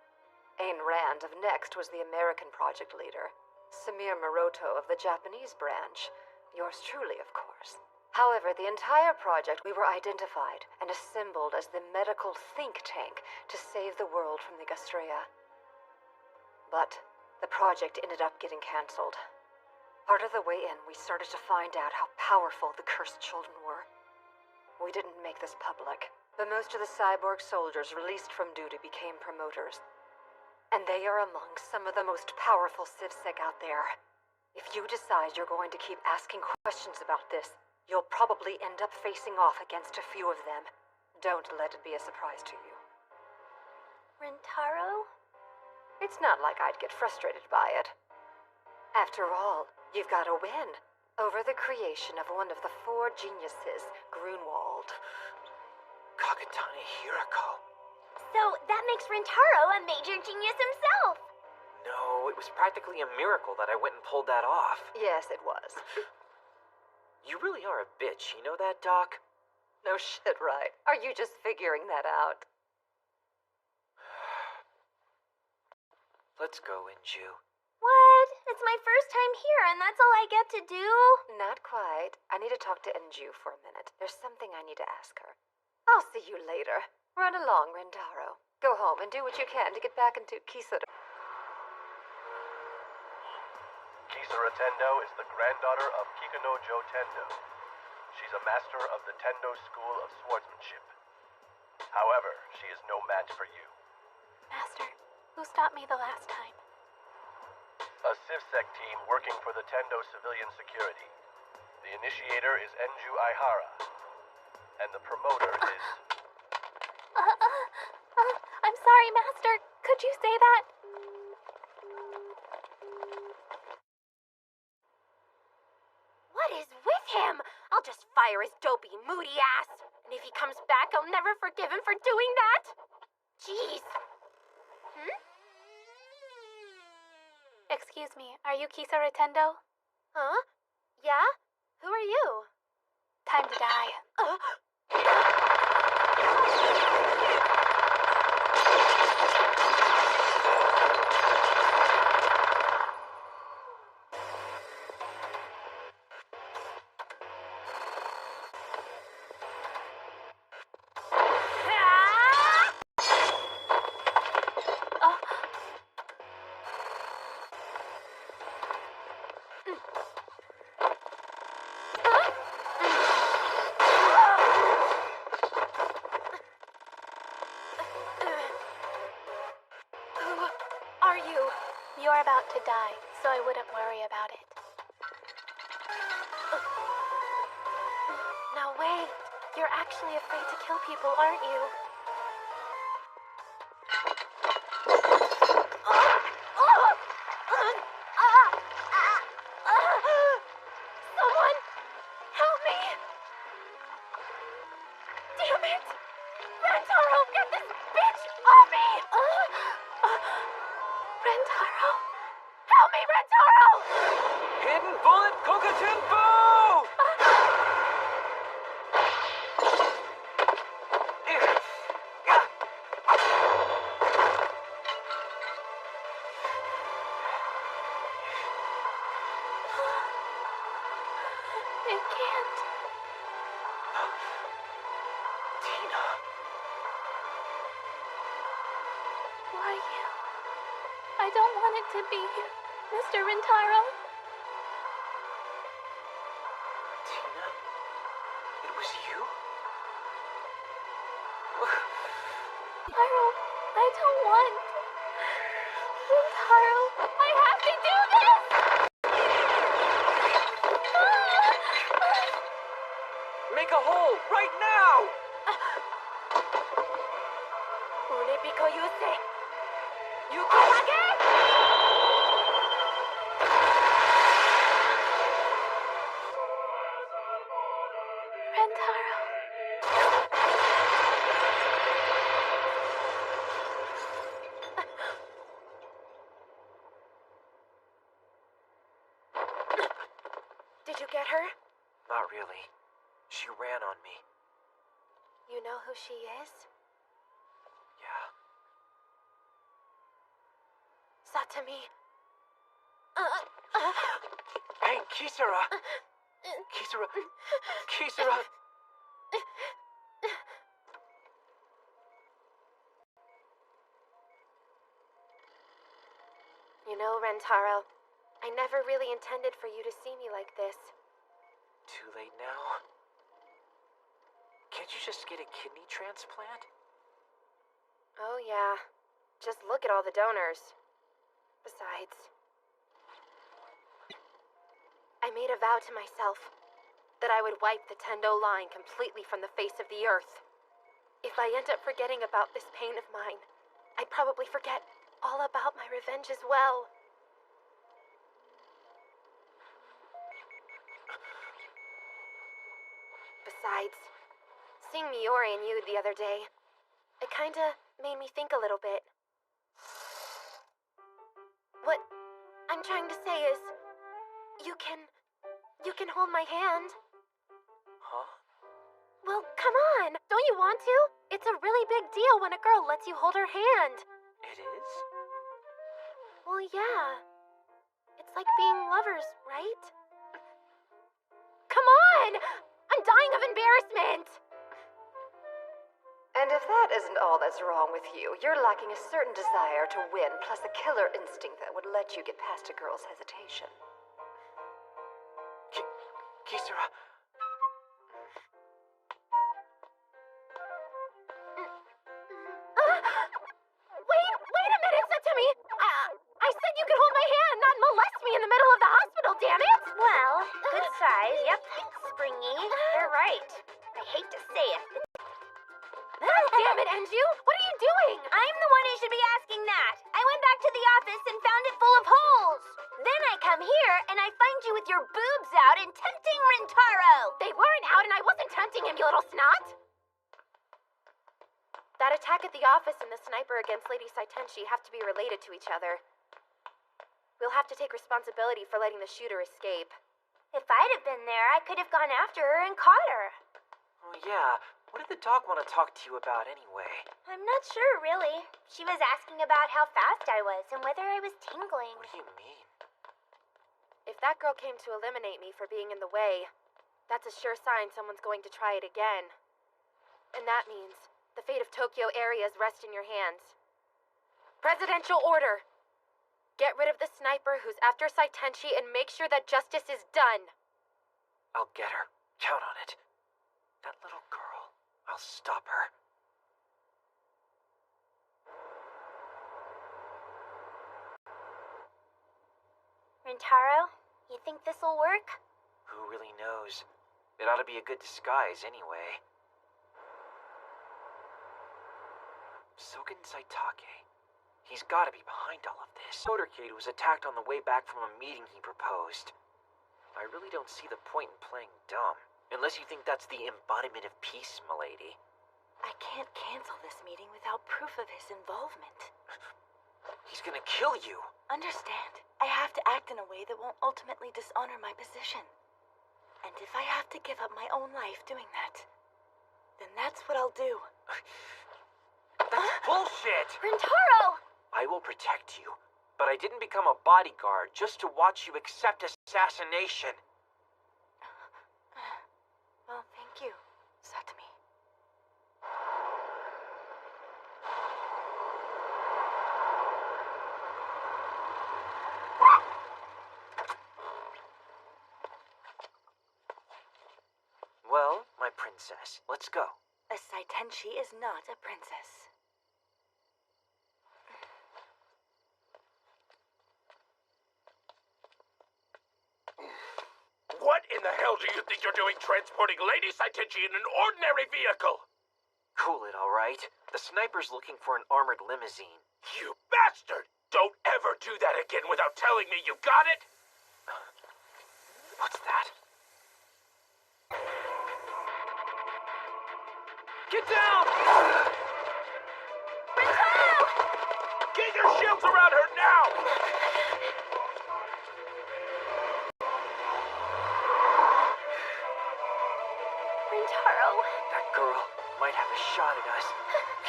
Ayn Rand of NEXT was the American project leader. Samir Maroto of the Japanese branch. Yours truly, of course. However, the entire project, we were identified and assembled as the medical think tank to save the world from the Gastrea. But the project ended up getting cancelled. Part of the way in, we started to find out how powerful the cursed children were. We didn't make this public, but most of the cyborg soldiers released from duty became promoters. And they are among some of the most powerful CivSec out there. If you decide you're going to keep asking questions about this, you'll probably end up facing off against a few of them. Don't let it be a surprise to you. Rentaro? It's not like I'd get frustrated by it. After all, you've got to win over the creation of one of the 4 geniuses, Grunwald. Kagatane Hirako. So that makes Rentaro a major genius himself. No, it was practically a miracle that I went and pulled that off. Yes, it was. You really are a bitch, you know that, Doc? No shit, right? Are you just figuring that out? Let's go, Enju. What? It's my first time here, and that's all I get to do? Not quite. I need to talk to Enju for a minute. There's something I need to ask her. I'll see you later. Run along, Rentaro. Go home and do what you can to get back into Kisara. Kisara Tendo is the granddaughter of Kikunojo Tendo. She's a master of the Tendo School of Swordsmanship. However, she is no match for you. Master, who stopped me the last time? A CivSec team working for the Tendo Civilian Security. The initiator is Enju Aihara, and the promoter is... I'm sorry, Master. Could you say that? What is with him? I'll just fire his dopey, moody ass. And if he comes back, I'll never forgive him for doing that. Jeez. Excuse me, are you Kisara Tendo? Huh? Yeah? Who are you? Time to die. You're about to die, so I wouldn't worry about it. No way. You're actually afraid to kill people, aren't you? Someone, help me! Damn it! Rentaro, get this bitch off me! Rentaro! Help me, Rentaro! Hidden Bullet Kokatenbo! It can't. Tina. Why you? I don't want it to be Mr. Rentaro. Tina? want. Rintaro, I have to do this! Make a hole right now! Unebiko Yuse! Yukihage! Rintaro. Did you get her? Not really. She ran on me. You know who she is? Yeah. Satami. Hey, Kisara! Kisara! Kisara! You know, Rentaro, I never really intended for you to see me like this. Too late now? Can't you just get a kidney transplant? Oh, yeah. Just look at all the donors. Besides, I made a vow to myself that I would wipe the Tendo line completely from the face of the earth. If I end up forgetting about this pain of mine, I'd probably forget all about my revenge as well. Besides, seeing Miori and you the other day, it kinda made me think a little bit. What I'm trying to say is, you can hold my hand. Huh? Well, come on! Don't you want to? It's a really big deal when a girl lets you hold her hand. It is? Well, yeah. It's like being lovers, right? Come on! I'm dying of embarrassment! And if that isn't all that's wrong with you, you're lacking a certain desire to win, plus a killer instinct that would let you get past a girl's hesitation. Kisara. Wait a minute, Satami! I said you could hold my hand, not molest me in the middle of the hospital, damn it! Well, good size, yep. Springy. They're right. I hate to say it. Damn it, Enju! What are you doing? I'm the one who should be asking that. I went back to the office and found it full of holes. Then I come here and I find you with your boobs out and tempting Rintaro. They weren't out and I wasn't tempting him, you little snot! That attack at the office and the sniper against Lady Saitenshi have to be related to each other. We'll have to take responsibility for letting the shooter escape. If I'd have been there, I could have gone after her and caught her. Oh, yeah. What did the doc want to talk to you about anyway? I'm not sure, really. She was asking about how fast I was and whether I was tingling. What do you mean? If that girl came to eliminate me for being in the way, that's a sure sign someone's going to try it again. And that means the fate of Tokyo areas rests in your hands. Presidential order! Get rid of the sniper who's after Saitenshi and make sure that justice is done. I'll get her. Count on it. That little girl. I'll stop her. Rintaro, you think this'll work? Who really knows? It ought to be a good disguise anyway. Sogen Saitake. He's gotta be behind all of this. Motorcade was attacked on the way back from a meeting he proposed. I really don't see the point in playing dumb. Unless you think that's the embodiment of peace, milady. I can't cancel this meeting without proof of his involvement. He's gonna kill you. Understand, I have to act in a way that won't ultimately dishonor my position. And if I have to give up my own life doing that, then that's what I'll do. That's bullshit! Rintaro! I will protect you, but I didn't become a bodyguard just to watch you accept assassination. Well, thank you, Satami. Well, my princess, let's go. A Saitenshi is not a princess. What in the hell do you think you're doing transporting Lady Saitenchi in an ordinary vehicle? Cool it, alright? The sniper's looking for an armored limousine. You bastard! Don't ever do that again without telling me you got it! What's that? Get down! Get your shields around her now! Rintaro. That girl might have a shot at us.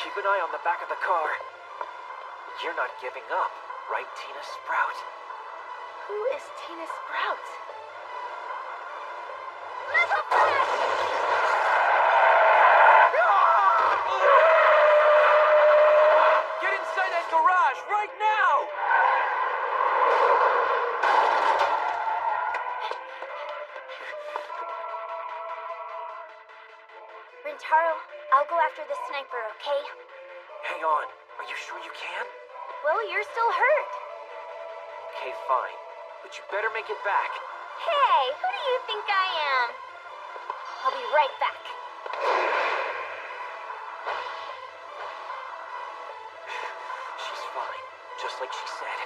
Keep an eye on the back of the car. You're not giving up, right, Tina Sprout? Who is Tina Sprout? Get inside that garage right now! Rintaro, I'll go after the sniper, okay? Hang on. Are you sure you can? Well, you're still hurt. Okay, fine. But you better make it back. Hey, who do you think I am? I'll be right back. She's fine. Just like she said.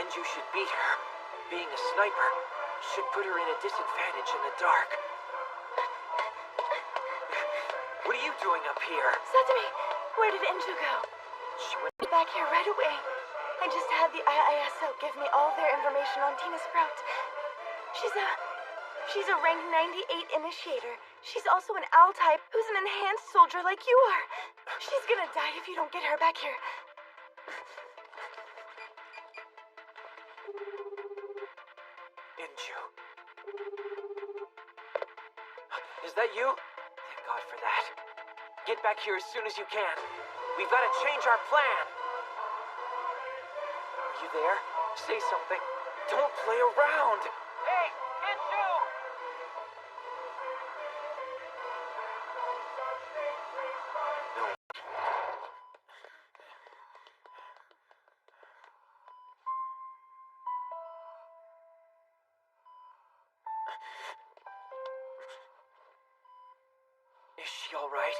Inju should beat her. Being a sniper should put her in a disadvantage in the dark. What are you doing up here? Satami, where did Inju go? She went back here right away. I just had the IISO give me all their information on Tina Sprout. She's a rank 98 initiator. She's also an OWL type who's an enhanced soldier like you are. She's gonna die if you don't get her back here. Inju. Is that you? Thank God for that. Get back here as soon as you can. We've got to change our plan. Are you there? Say something. Don't play around. Hey, Inju! No. Is she all right?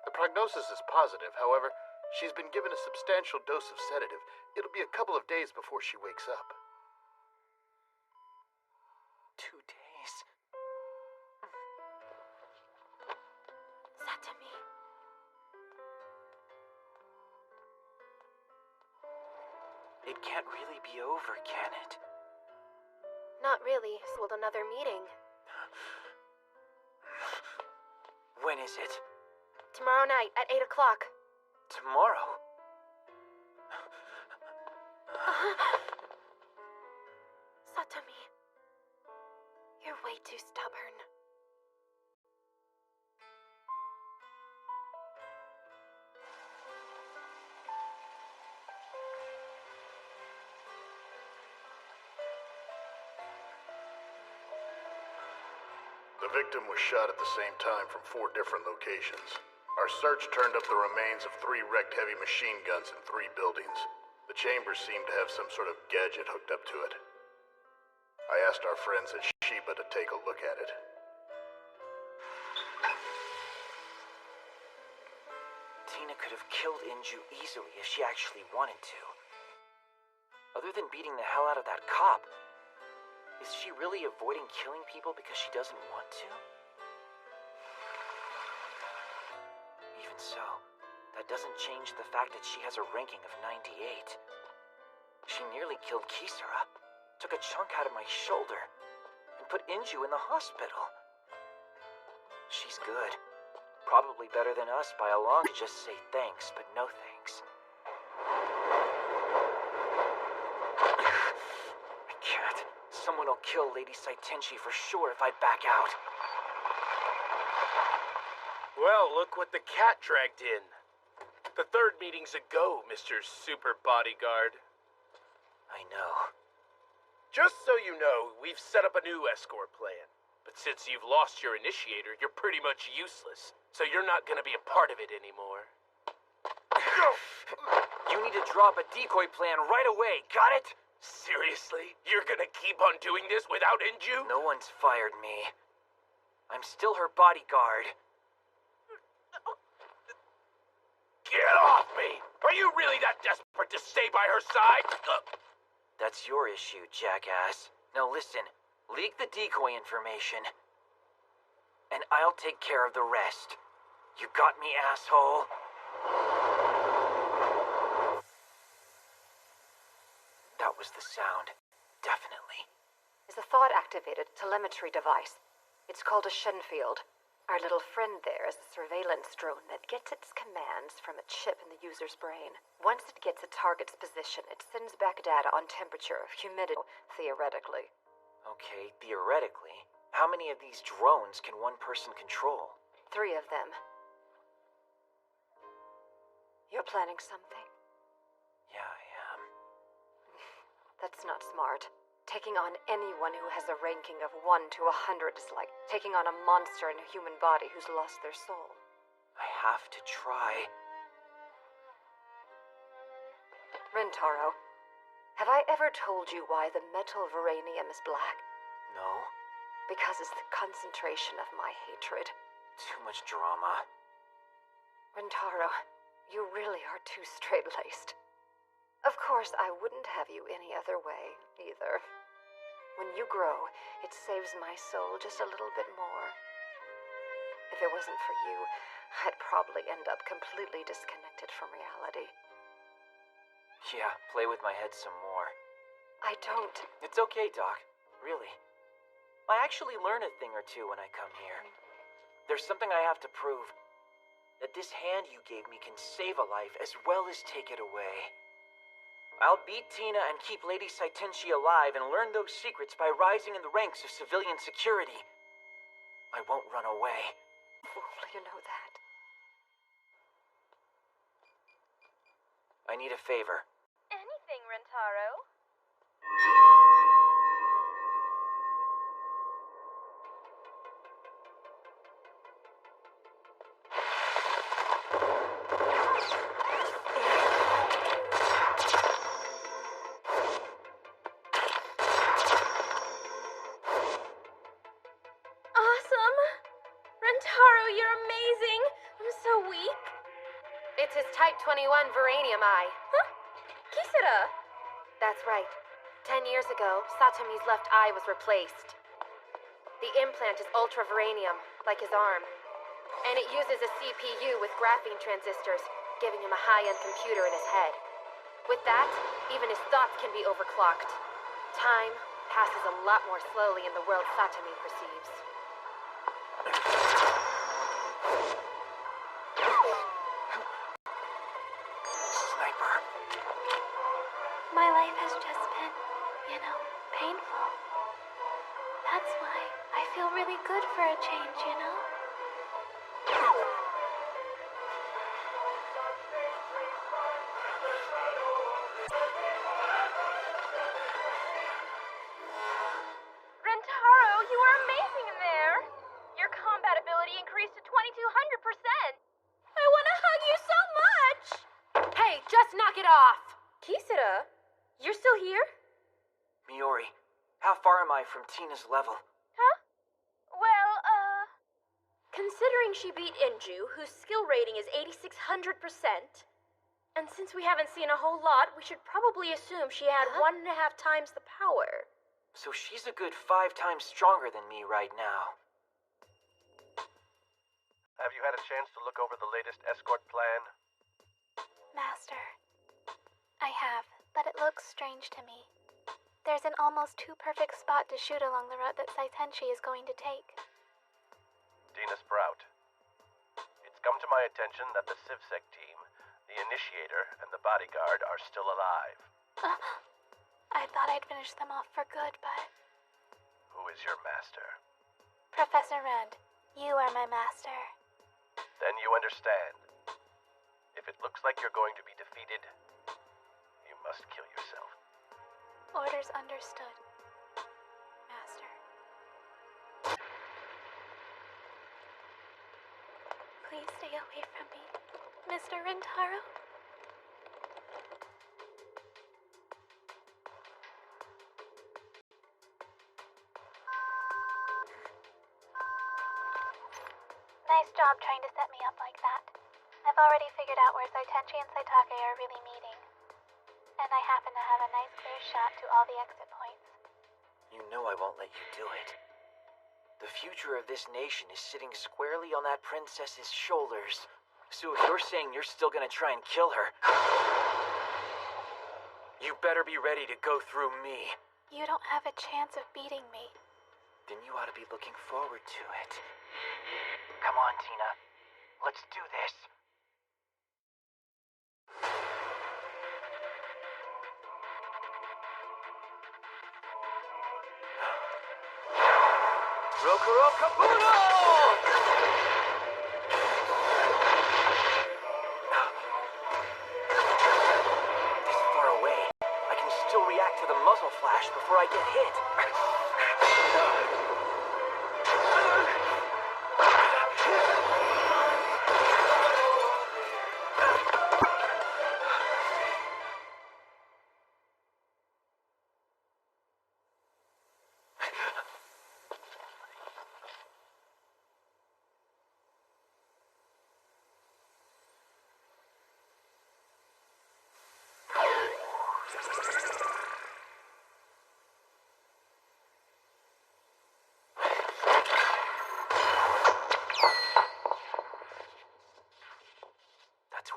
The prognosis is positive, however, she's been given a substantial dose of sedative. It'll be a couple of days before she wakes up. 2 days. Satami. It can't really be over, can it? Not really. Hold another meeting. When is it? Tomorrow night at 8 o'clock. Tomorrow? Satami, you're way too stubborn. The victim was shot at the same time from 4 different locations. Our search turned up the remains of 3 wrecked heavy machine guns in 3 buildings. The chambers seemed to have some sort of gadget hooked up to it. I asked our friends at Shiba to take a look at it. Tina could have killed Inju easily if she actually wanted to. Other than beating the hell out of that cop, is she really avoiding killing people because she doesn't want to? Even so, that doesn't change the fact that she has a ranking of 98. She nearly killed Kisara, took a chunk out of my shoulder, and put Inju in the hospital. She's good. Probably better than us by a long. Just say thanks, but no thanks. I can't. Someone will kill Lady Saitenchi for sure if I back out. Well, look what the cat dragged in. The 3rd meeting's a go, Mr. Super Bodyguard. I know. Just so you know, we've set up a new escort plan. But since you've lost your initiator, you're pretty much useless. So you're not gonna be a part of it anymore. You need to drop a decoy plan right away, got it? Seriously? You're gonna keep on doing this without Inju? No one's fired me. I'm still her bodyguard. Get off me! Are you really that desperate to stay by her side? That's your issue, jackass. Now listen, leak the decoy information, and I'll take care of the rest. You got me, asshole? That was the sound. Definitely. Is a thought-activated telemetry device. It's called a Shenfield. Our little friend there is a surveillance drone that gets its commands from a chip in the user's brain. Once it gets a target's position, it sends back data on temperature, humidity, theoretically. Okay, theoretically. How many of these drones can one person control? 3 of them. You're planning something? Yeah, I am. That's not smart. Taking on anyone who has a ranking of 1 to 100 is like taking on a monster in a human body who's lost their soul. I have to try. Rentaro, have I ever told you why the metal Veranium is black? No. Because it's the concentration of my hatred. Too much drama. Rentaro, you really are too straight-laced. Of course, I wouldn't have you any other way, either. When you grow, it saves my soul just a little bit more. If it wasn't for you, I'd probably end up completely disconnected from reality. Yeah, play with my head some more. I don't. It's okay, Doc. Really. I actually learn a thing or two when I come here. There's something I have to prove. That this hand you gave me can save a life as well as take it away. I'll beat Tina and keep Lady Saitenshi alive and learn those secrets by rising in the ranks of civilian security. I won't run away. Well, you know that. I need a favor. Anything, Rentaro? Awesome! Rentaro, you're amazing! I'm so weak. It's his Type 21 Veranium eye. Huh? Kisara! That's right. 10 years ago, Satomi's left eye was replaced. The implant is ultra-Veranium, like his arm. And it uses a CPU with graphene transistors, giving him a high-end computer in his head. With that, even his thoughts can be overclocked. Time passes a lot more slowly in the world Satomi perceives. Sniper. My life has just been, painful. That's why I feel really good for a change, Rentaro, you are amazing in there! Your combat ability increased to 2200%! I want to hug you so much! Hey, just knock it off! Kisara, you're still here? Miori, how far am I from Tina's level? Huh? Well, considering she beat Inju, whose skill rating is 8600%, and since we haven't seen a whole lot, we should probably assume she had 1.5 times the power. So she's a good 5 times stronger than me right now. Have you had a chance to look over the latest escort plan? Master, I have, but it looks strange to me. There's an almost too perfect spot to shoot along the route that Saitenshi is going to take. Dina Sprout. It's come to my attention that the CivSec team, the Initiator, and the Bodyguard are still alive. I thought I'd finish them off for good, but... Who is your master? Professor Rand, you are my master. Then you understand. If it looks like you're going to be defeated, you must kill yourself. Orders understood, Master. Please stay away from me, Mr. Rentaro. job trying to set me up like that. I've already figured out where Saitenchi and Saitake are really meeting. And I happen to have a nice clear shot to all the exit points. You know I won't let you do it. The future of this nation is sitting squarely on that princess's shoulders. So if you're saying you're still gonna try and kill her, you better be ready to go through me. You don't have a chance of beating me. Then you ought to be looking forward to it. Come on, Tina. Let's do this. Rokuro Kabuto! This far away, I can still react to the muzzle flash before I get hit.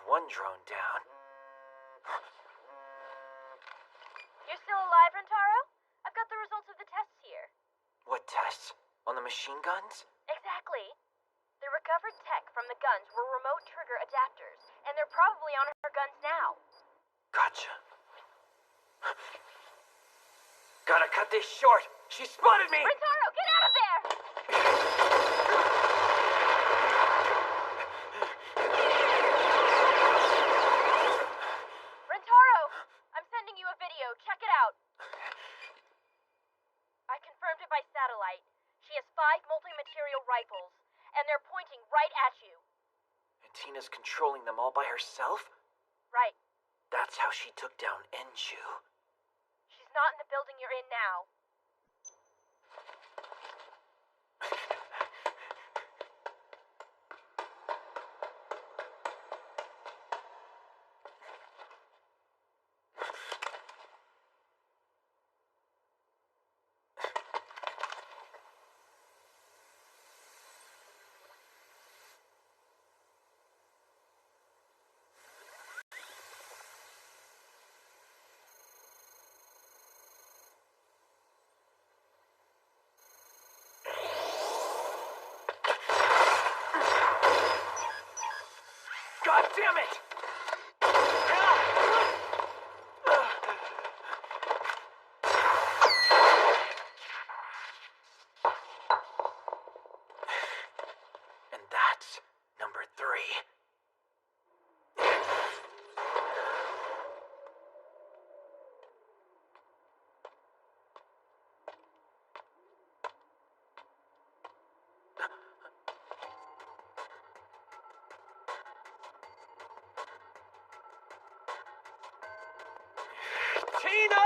One drone down. You're still alive, Rentaro? I've got the results of the tests here. What tests? On the machine guns? Exactly. The recovered tech from the guns were remote trigger adapters, and they're probably on her guns now. Gotcha. Gotta cut this short. She spotted me! Rentaro, get out of there! Rentaro, I'm sending you a video. Check it out. I confirmed it by satellite. She has 5 multi-material rifles, and they're pointing right at you. And Tina's controlling them all by herself? Right. That's how she took down Enju. She's not in the building you're in now. God damn it! And that's number 3. Tina!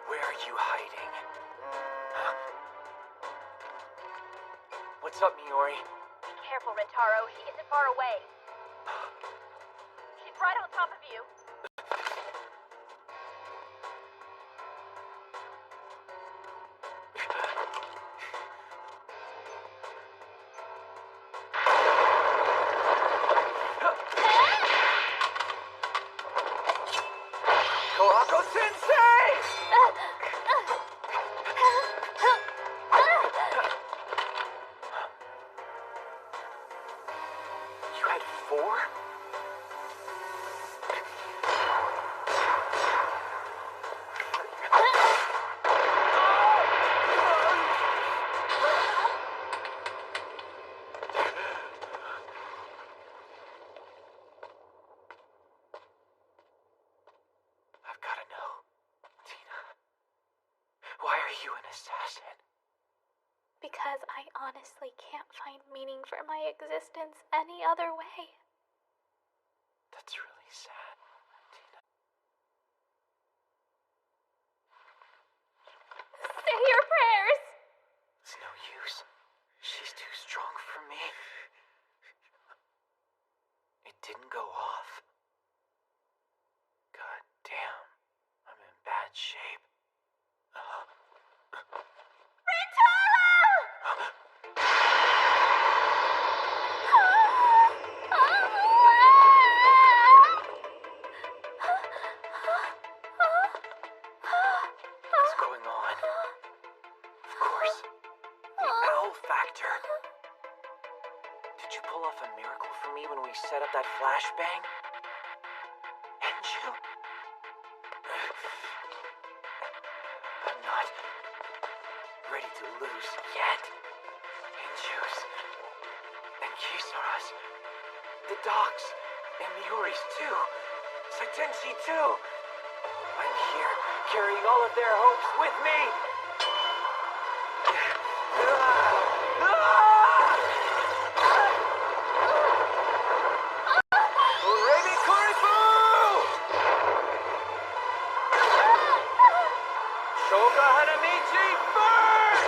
Where are you hiding? What's up, Miori? Be careful, Rentaro. She isn't far away. She's right on top of you. Kohako Sensei! You had 4? I've gotta know. Tina. because I honestly can't find meaning for my existence any other way. That's really sad, Tina. Say your prayers! It's no use. She's too strong for me. It didn't go off. God damn. I'm in bad shape. What's going on? Of course. The owl factor. Did you pull off a miracle for me when we set up that flashbang? Enju? I'm not ready to lose yet. Enju's and Kisaras. The docs and Miori's too. Saitenshi too. I'm here, carrying all of their hopes with me. Reimi Kurifu! Shoga Hanamichi, burn!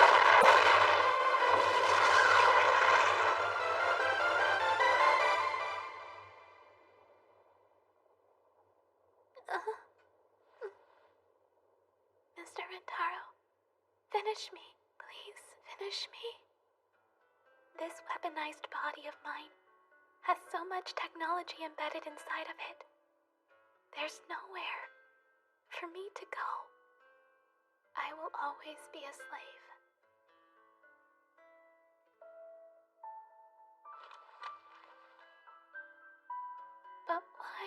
Mr. Rentaro, finish me. Please, finish me. This weaponized body of mine has so much technology embedded inside of it. There's nowhere for me to go. I will always be a slave. But why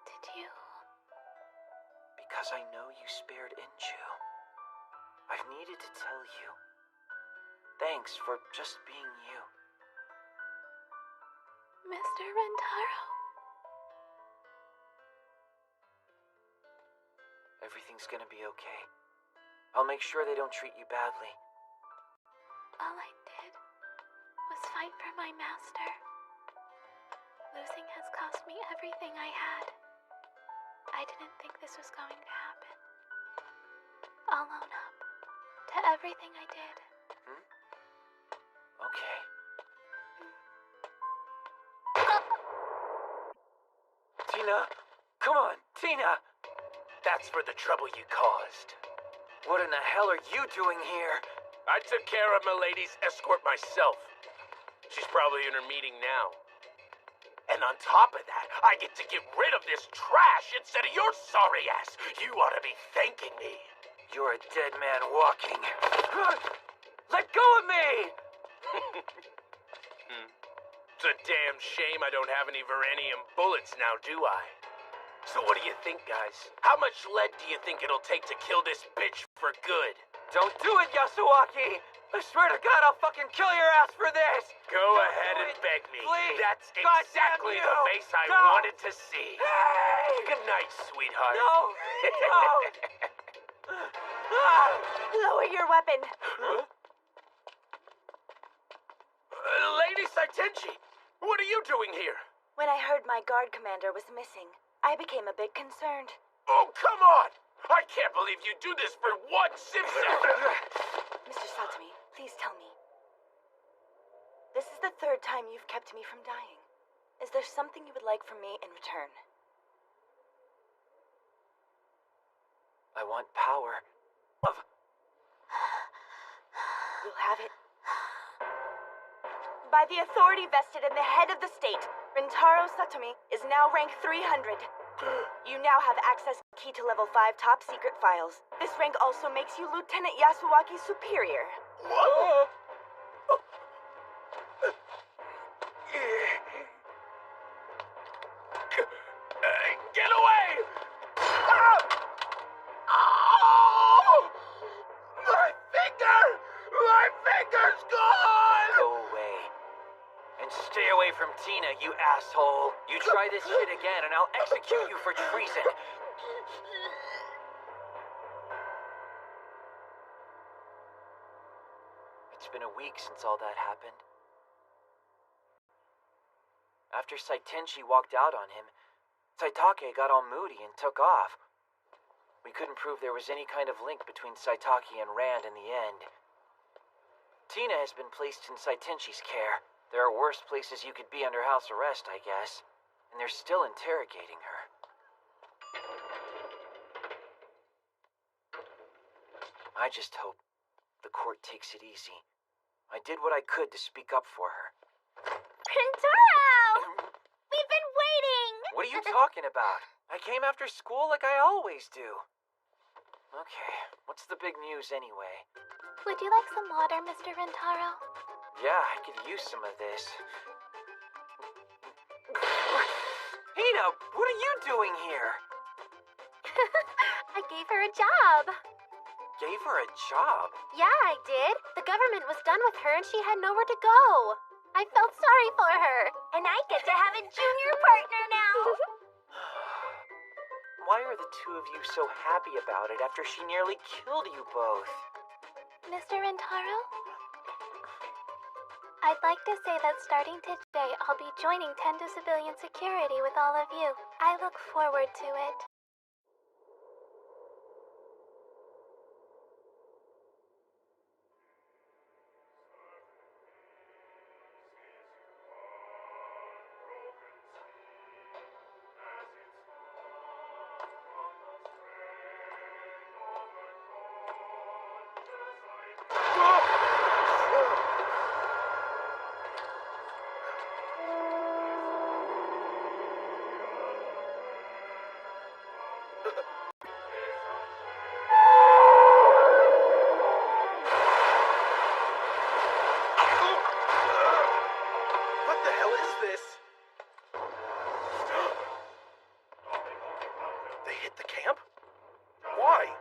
did you? Because I know you spared Enju. I've needed to tell you. Thanks for just being you. Mr. Rentaro. Everything's gonna be okay. I'll make sure they don't treat you badly. All I did was fight for my master. Losing has cost me everything I had. I didn't think this was going to happen. I'll own up to everything I did. Okay. Tina! Come on, Tina! That's for the trouble you caused. What in the hell are you doing here? I took care of Milady's escort myself. She's probably in her meeting now. And on top of that, I get to get rid of this trash instead of your sorry ass. You ought to be thanking me. You're a dead man walking. Let go of me! It's a damn shame I don't have any Veranium bullets now, do I? So what do you think, guys? How much lead do you think it'll take to kill this bitch for good? Don't do it, Yasuaki! I swear to God, I'll fucking kill your ass for this! Go ahead and beg me. Please! That's God exactly damn the you! face I No! wanted to see. Hey! Good night, sweetheart. No! Lower your weapon. Lady Saitenshi, what are you doing here? When I heard my guard commander was missing, I became a bit concerned. Oh, come on! I can't believe you do this for one Simpson! Mr. Satomi, please tell me. This is the third time you've kept me from dying. Is there something you would like from me in return? I want power. You'll have it. By the authority vested in the head of the state, Rentaro Satomi is now rank 300. You now have access key to level 5 top secret files. This rank also makes you Lieutenant Yasuaki Superior. What? Get away! Ah! Oh! My finger! My finger's gone! Go away. And stay away from Tina, you asshole. You try this shit again and I'll execute you for treason. It's been a week since all that happened. After Saitenshi walked out on him, Saitake got all moody and took off. We couldn't prove there was any kind of link between Saitake and Rand in the end. Tina has been placed in Saitenshi's care. There are worse places you could be under house arrest, I guess. And they're still interrogating her. I just hope the court takes it easy. I did what I could to speak up for her. Rintaro! We've been waiting! What are you talking about? I came after school like I always do. Okay, what's the big news anyway? Would you like some water, Mr. Rintaro? Yeah, I could use some of this. Hina, what are you doing here? I gave her a job. Gave her a job? Yeah, I did. The government was done with her and she had nowhere to go. I felt sorry for her. And I get to have a junior partner now. Why are the two of you so happy about it after she nearly killed you both? Mr. Rintaro? I'd like to say that starting today, I'll be joining Tendo Civilian Security with all of you. I look forward to it. What the hell is this? They hit the camp? Why?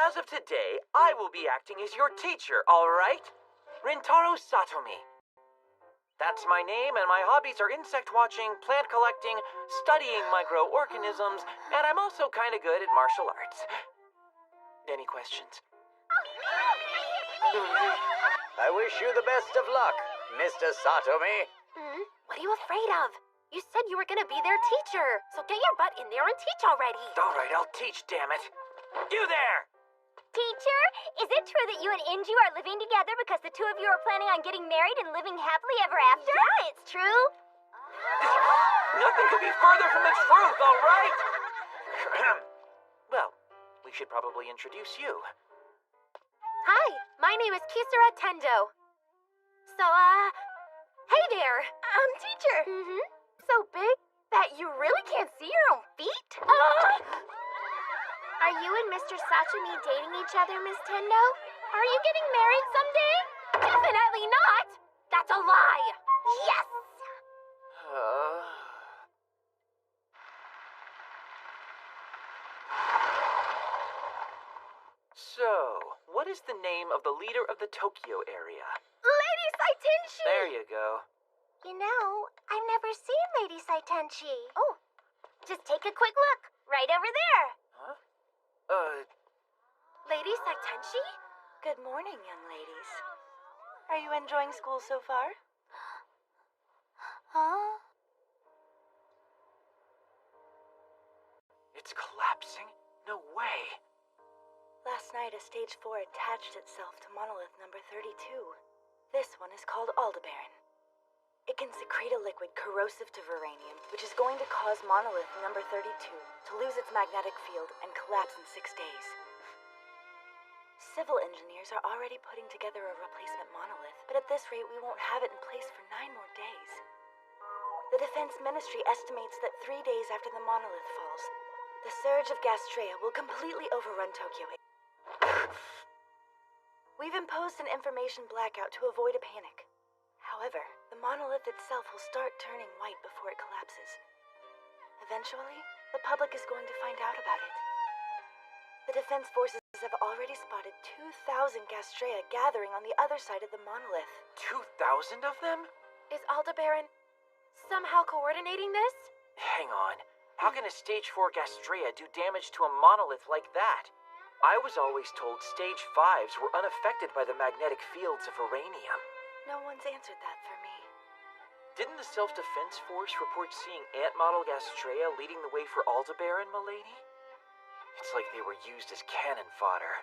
As of today, I will be acting as your teacher, alright? Rintaro Satomi. That's my name, and my hobbies are insect watching, plant collecting, studying microorganisms, and I'm also kind of good at martial arts. Any questions? I wish you the best of luck, Mr. Satomi. What are you afraid of? You said you were gonna be their teacher, so get your butt in there and teach already. Alright, I'll teach, damn it. You there! Teacher, is it true that you and Inju are living together because the two of you are planning on getting married and living happily ever after? Yeah, it's true. Nothing could be further from the truth, alright? Well, we should probably introduce you. Hi, my name is Kisara Tendo. So, hey there. Teacher. So big that you really can't see your own feet? Are you and Mr. Satomi dating each other, Miss Tendo? Are you getting married someday? Definitely not! That's a lie! Yes! So, what is the name of the leader of the Tokyo area? Lady Saitenshi! There you go. You know, I've never seen Lady Saitenshi. Oh, just take a quick look. Right over there. Huh? Lady Saitenshi? Good morning, young ladies. Are you enjoying school so far? Huh? It's collapsing? No way. Last night, a stage 4 attached itself to monolith number 32. This one is called Aldebaran. It can secrete a liquid corrosive to Veranium, which is going to cause monolith number 32 to lose its magnetic field and collapse in 6 days. Civil engineers are already putting together a replacement monolith, but at this rate we won't have it in place for 9 more days. The Defense Ministry estimates that 3 days after the monolith falls, the surge of Gastrea will completely overrun Tokyo. We've imposed an information blackout to avoid a panic. However, the monolith itself will start turning white before it collapses. Eventually, the public is going to find out about it. The defense forces have already spotted 2,000 Gastrea gathering on the other side of the monolith. 2,000 of them? Is Aldebaran Somehow coordinating this? Hang on. How can a Stage 4 Gastrea do damage to a monolith like that? I was always told Stage 5s were unaffected by the magnetic fields of Uranium. No one's answered that for me. Didn't the Self-Defense Force report seeing Ant Model Gastrea leading the way for Aldebaran, milady? It's like they were used as cannon fodder.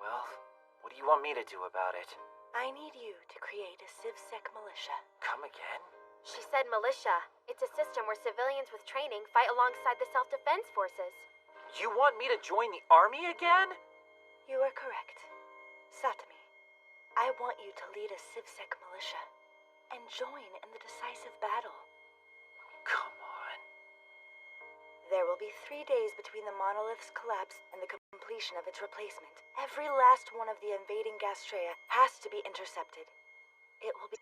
Well, what do you want me to do about it? I need you to create a CivSec militia. Come again? She said militia. It's a system where civilians with training fight alongside the self-defense forces. You want me to join the army again? You are correct. Satami, I want you to lead a CivSec militia and join in the decisive battle. Come on. There will be 3 days between the monolith's collapse and the completion of its replacement. Every last one of the invading Gastrea has to be intercepted. It will be...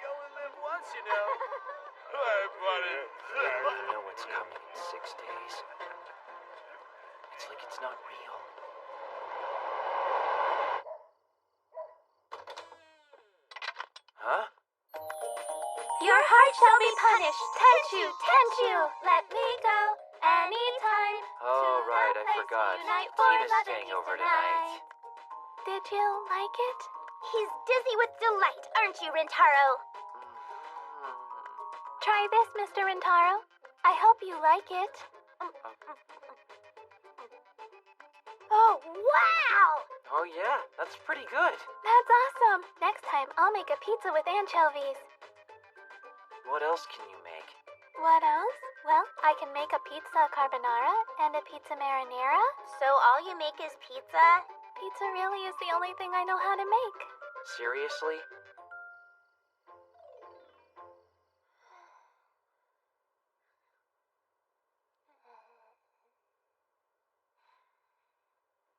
You only live once, you know. Hey, buddy. You know what's coming in 6 days. It's like it's not real. Huh? Your heart shall be punished. Tenchu, let me go anytime. Oh, right, I forgot. Tina's staying over tonight. Did you like it? He's dizzy with delight, aren't you, Rintaro? Try this, Mr. Rintaro. I hope you like it. Oh, wow! Oh, yeah, that's pretty good. That's awesome. Next time, I'll make a pizza with anchovies. What else can you make? What else? Well, I can make a pizza carbonara and a pizza marinara. So all you make is pizza? Pizza really is the only thing I know how to make. Seriously?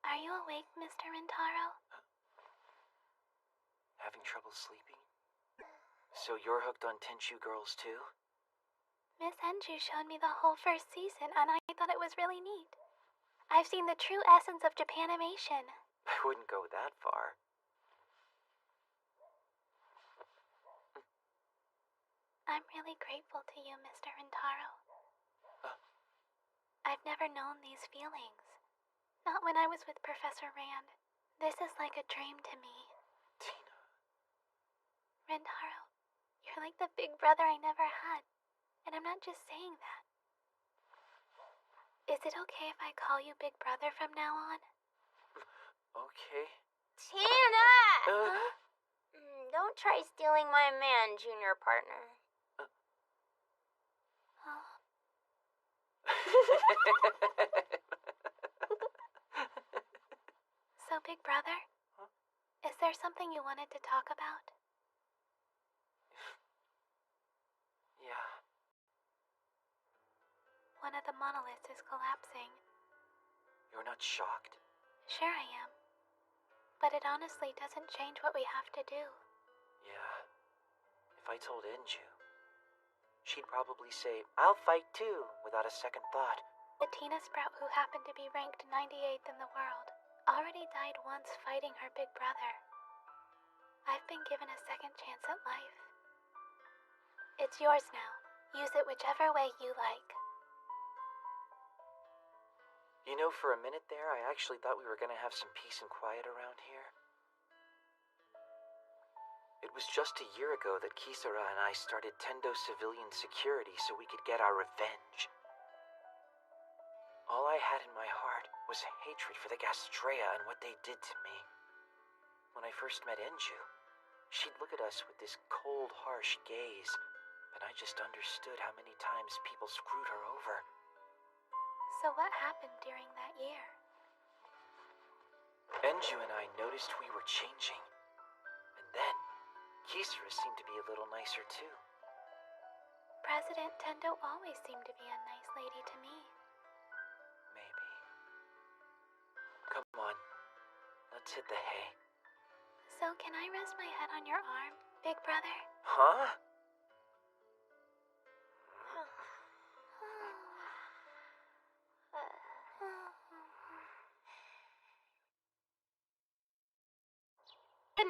Are you awake, Mr. Rintaro? Having trouble sleeping? So you're hooked on Tenchu girls too? Miss Enju showed me the whole first season, and I thought it was really neat. I've seen the true essence of Japanimation. I wouldn't go that far. I'm really grateful to you, Mr. Rintaro. I've never known these feelings. Not when I was with Professor Rand. This is like a dream to me. Tina. Rintaro, you're like the big brother I never had. And I'm not just saying that. Is it okay if I call you Big Brother from now on? Okay. Tina! Huh? Don't try stealing my man, junior partner. So, Big Brother, is there something you wanted to talk about? Yeah. One of the monoliths is collapsing. You're not shocked? Sure I am. But it honestly doesn't change what we have to do. Yeah. If I told Enju, she'd probably say, I'll fight too, without a second thought. The Tina Sprout who happened to be ranked 98th in the world already died once fighting her big brother. I've been given a second chance at life. It's yours now. Use it whichever way you like. You know, for a minute there, I actually thought we were gonna have some peace and quiet around here. It was just a year ago that Kisara and I started Tendo Civilian Security so we could get our revenge. All I had in my heart was hatred for the Gastrea and what they did to me. When I first met Enju, she'd look at us with this cold, harsh gaze, and I just understood how many times people screwed her over. So what happened during that year? Enju and I noticed we were changing. And then, Kisara seemed to be a little nicer too. President Tendo always seemed to be a nice lady to me. Maybe. Come on, let's hit the hay. So can I rest my head on your arm, Big Brother? Huh?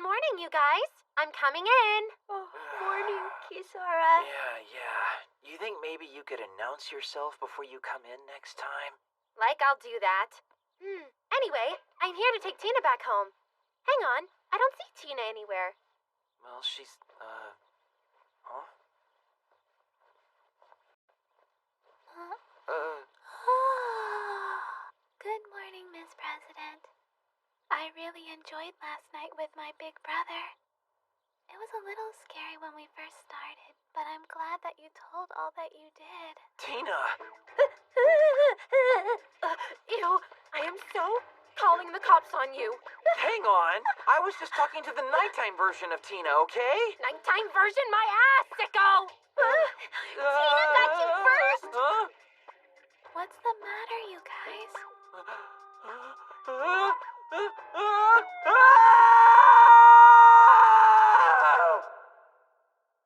morning, you guys. I'm coming in. Oh, morning, Kisara. Yeah. You think maybe you could announce yourself before you come in next time? Like I'll do that. Anyway, I'm here to take Tina back home. Hang on, I don't see Tina anywhere. Well, she's, huh? Good morning, Miss President. I really enjoyed last night with my big brother. It was a little scary when we first started, but I'm glad that you told all that you did. Tina! Ew, I am so calling the cops on you. Hang on! I was just talking to the nighttime version of Tina, okay? Nighttime version my ass, sicko! Tina got you first! Huh? What's the matter, you guys?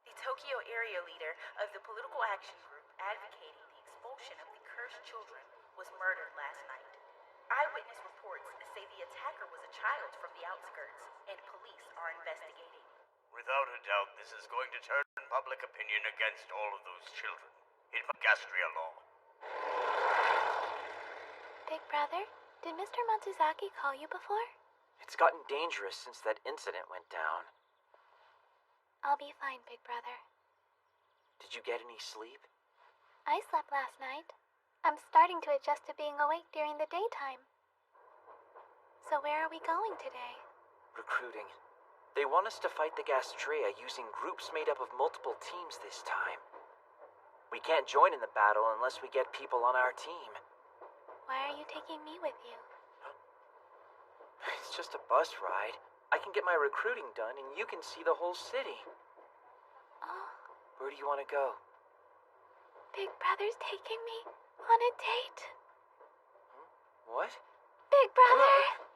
The Tokyo area leader of the political action group advocating the expulsion of the cursed children was murdered last night. Eyewitness reports say the attacker was a child from the outskirts, and police are investigating. Without a doubt, this is going to turn public opinion against all of those children. In Gastria law. Big brother, did Mr. Matsuzaki call you before? It's gotten dangerous since that incident went down. I'll be fine, big brother. Did you get any sleep? I slept last night. I'm starting to adjust to being awake during the daytime. So where are we going today? Recruiting. They want us to fight the Gastrea using groups made up of multiple teams this time. We can't join in the battle unless we get people on our team. Why are you taking me with you? It's just a bus ride. I can get my recruiting done and you can see the whole city. Oh. Where do you want to go? Big brother's taking me on a date. What? Big brother!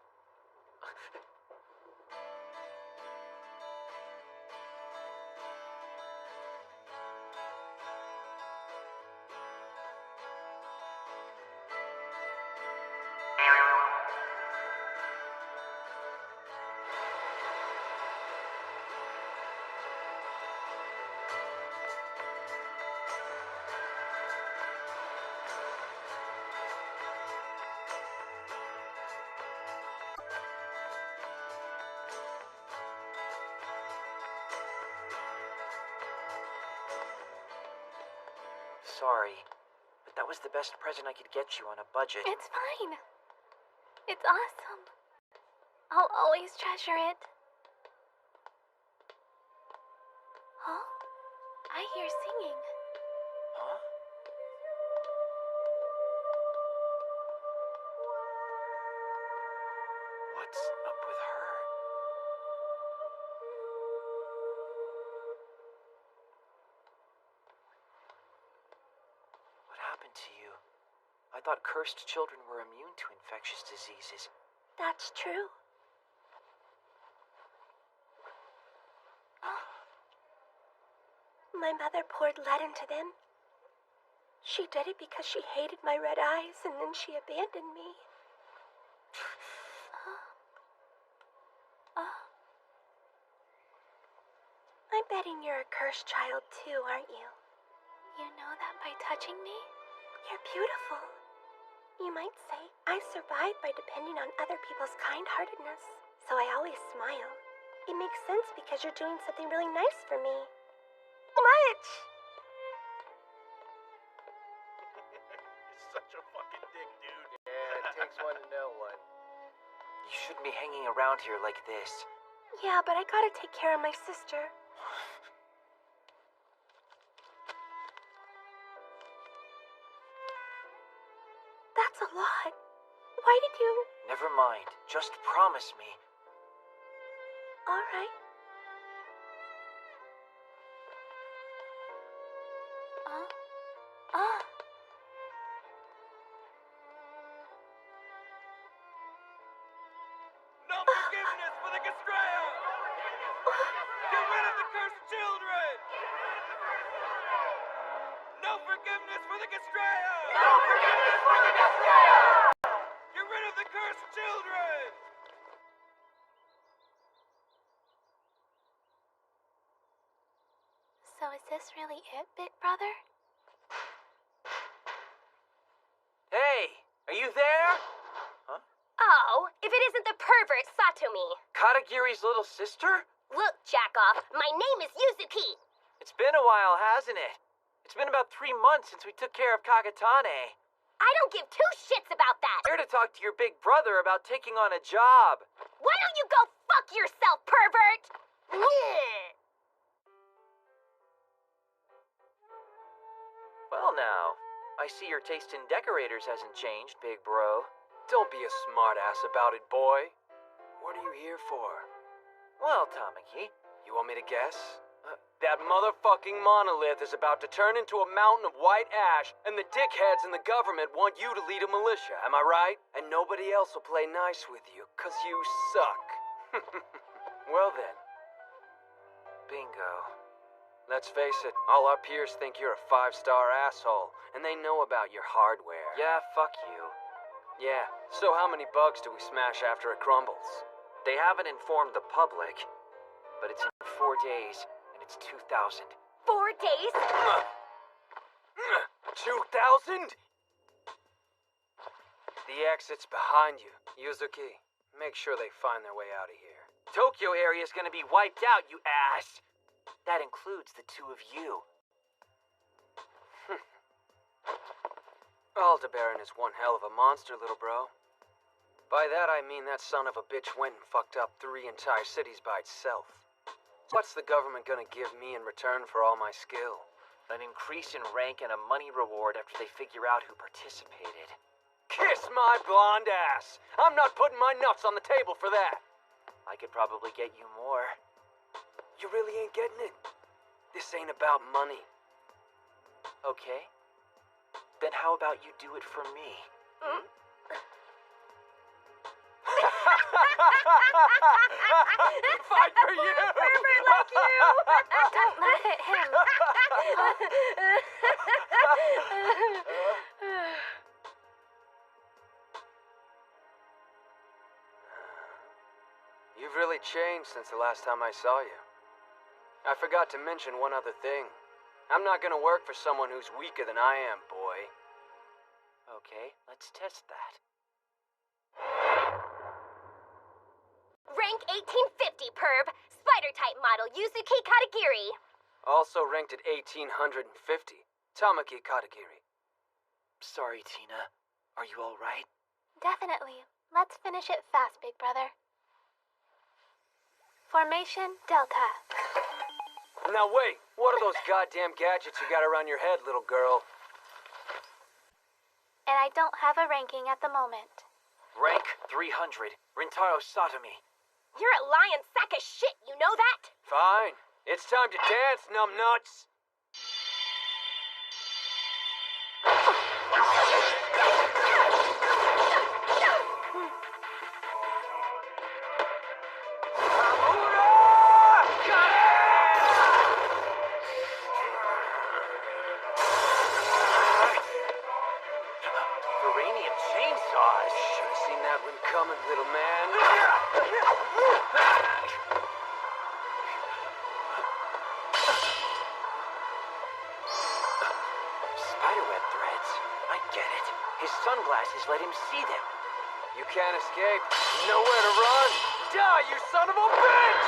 Sorry, but that was the best present I could get you on a budget. It's fine. It's awesome. I'll always treasure it. Huh? I hear singing. Huh? What's up with her? What happened to you? I thought cursed children were immune to infectious diseases. That's true. My mother poured lead into them. She did it because she hated my red eyes, and then she abandoned me. I'm betting you're a cursed child too, aren't you? You know that by touching me? You're beautiful. You might say I survived by depending on other people's kind-heartedness, so I always smile. It makes sense because you're doing something really nice for me. Much! You're such a fucking dick, dude. Yeah, it takes one to know one. You shouldn't be hanging around here like this. Yeah, but I gotta take care of my sister. That's a lot. Why did you... Never mind. Just promise me. All right. No forgiveness for the Gastrea! Get rid of the cursed children! No forgiveness for the Gastrea! No forgiveness for the Gastrea! Get rid of the cursed children! this really it, big brother? Hey, are you there? Oh, if it isn't the pervert Satomi. Katagiri's little sister? Look, Jackoff, my name is Yuzuki. It's been a while, hasn't it? It's been about 3 months since we took care of Kagatane. I don't give two shits about that. Here to talk to your big brother about taking on a job. Why don't you go fuck yourself, pervert? Well now, I see your taste in decorators hasn't changed, big bro. Don't be a smartass about it, boy. What are you here for? Well, Tamaki, You want me to guess? That motherfucking monolith is about to turn into a mountain of white ash, and the dickheads in the government want you to lead a militia, am I right? And nobody else will play nice with you, 'cause you suck. Well then. Bingo. Let's face it, all our peers think you're a 5-star asshole, and they know about your hardware. Yeah, fuck you. Yeah, so how many bugs do we smash after it crumbles? They haven't informed the public, but it's in 4 days, and it's 2,000. 4 days? 2,000? The exit's behind you. Yuzuki, make sure they find their way out of here. Tokyo area is gonna be wiped out, you ass! That includes the two of you. Aldebaran is one hell of a monster, little bro. By that I mean that son of a bitch went and fucked up 3 entire cities by itself. What's the government gonna give me in return for all my skill? An increase in rank and a money reward after they figure out who participated. Kiss my blonde ass! I'm not putting my nuts on the table for that! I could probably get you more. You really ain't getting it? This ain't about money. Okay. Then how about you do it for me? Fight for you! Pervert like you! Don't laugh at him. You've really changed since the last time I saw you. I forgot to mention one other thing. I'm not gonna work for someone who's weaker than I am, boy. Okay, let's test that. Rank 1850, perv. Spider-type model Yuzuki Katagiri. Also ranked at 1850, Tamaki Katagiri. Sorry, Tina. Are you alright? Definitely. Let's finish it fast, big brother. Formation Delta. Now wait, what are those goddamn gadgets you got around your head, little girl? And I don't have a ranking at the moment. Rank 300. Rintaro Satomi. You're a lying sack of shit, you know that? Fine. It's time to dance, numbnuts. Uranium chainsaws. Should have seen that one coming, little man. Spiderweb threads. I get it. His sunglasses let him see them. You can't escape. Nowhere to run. Die, you son of a bitch!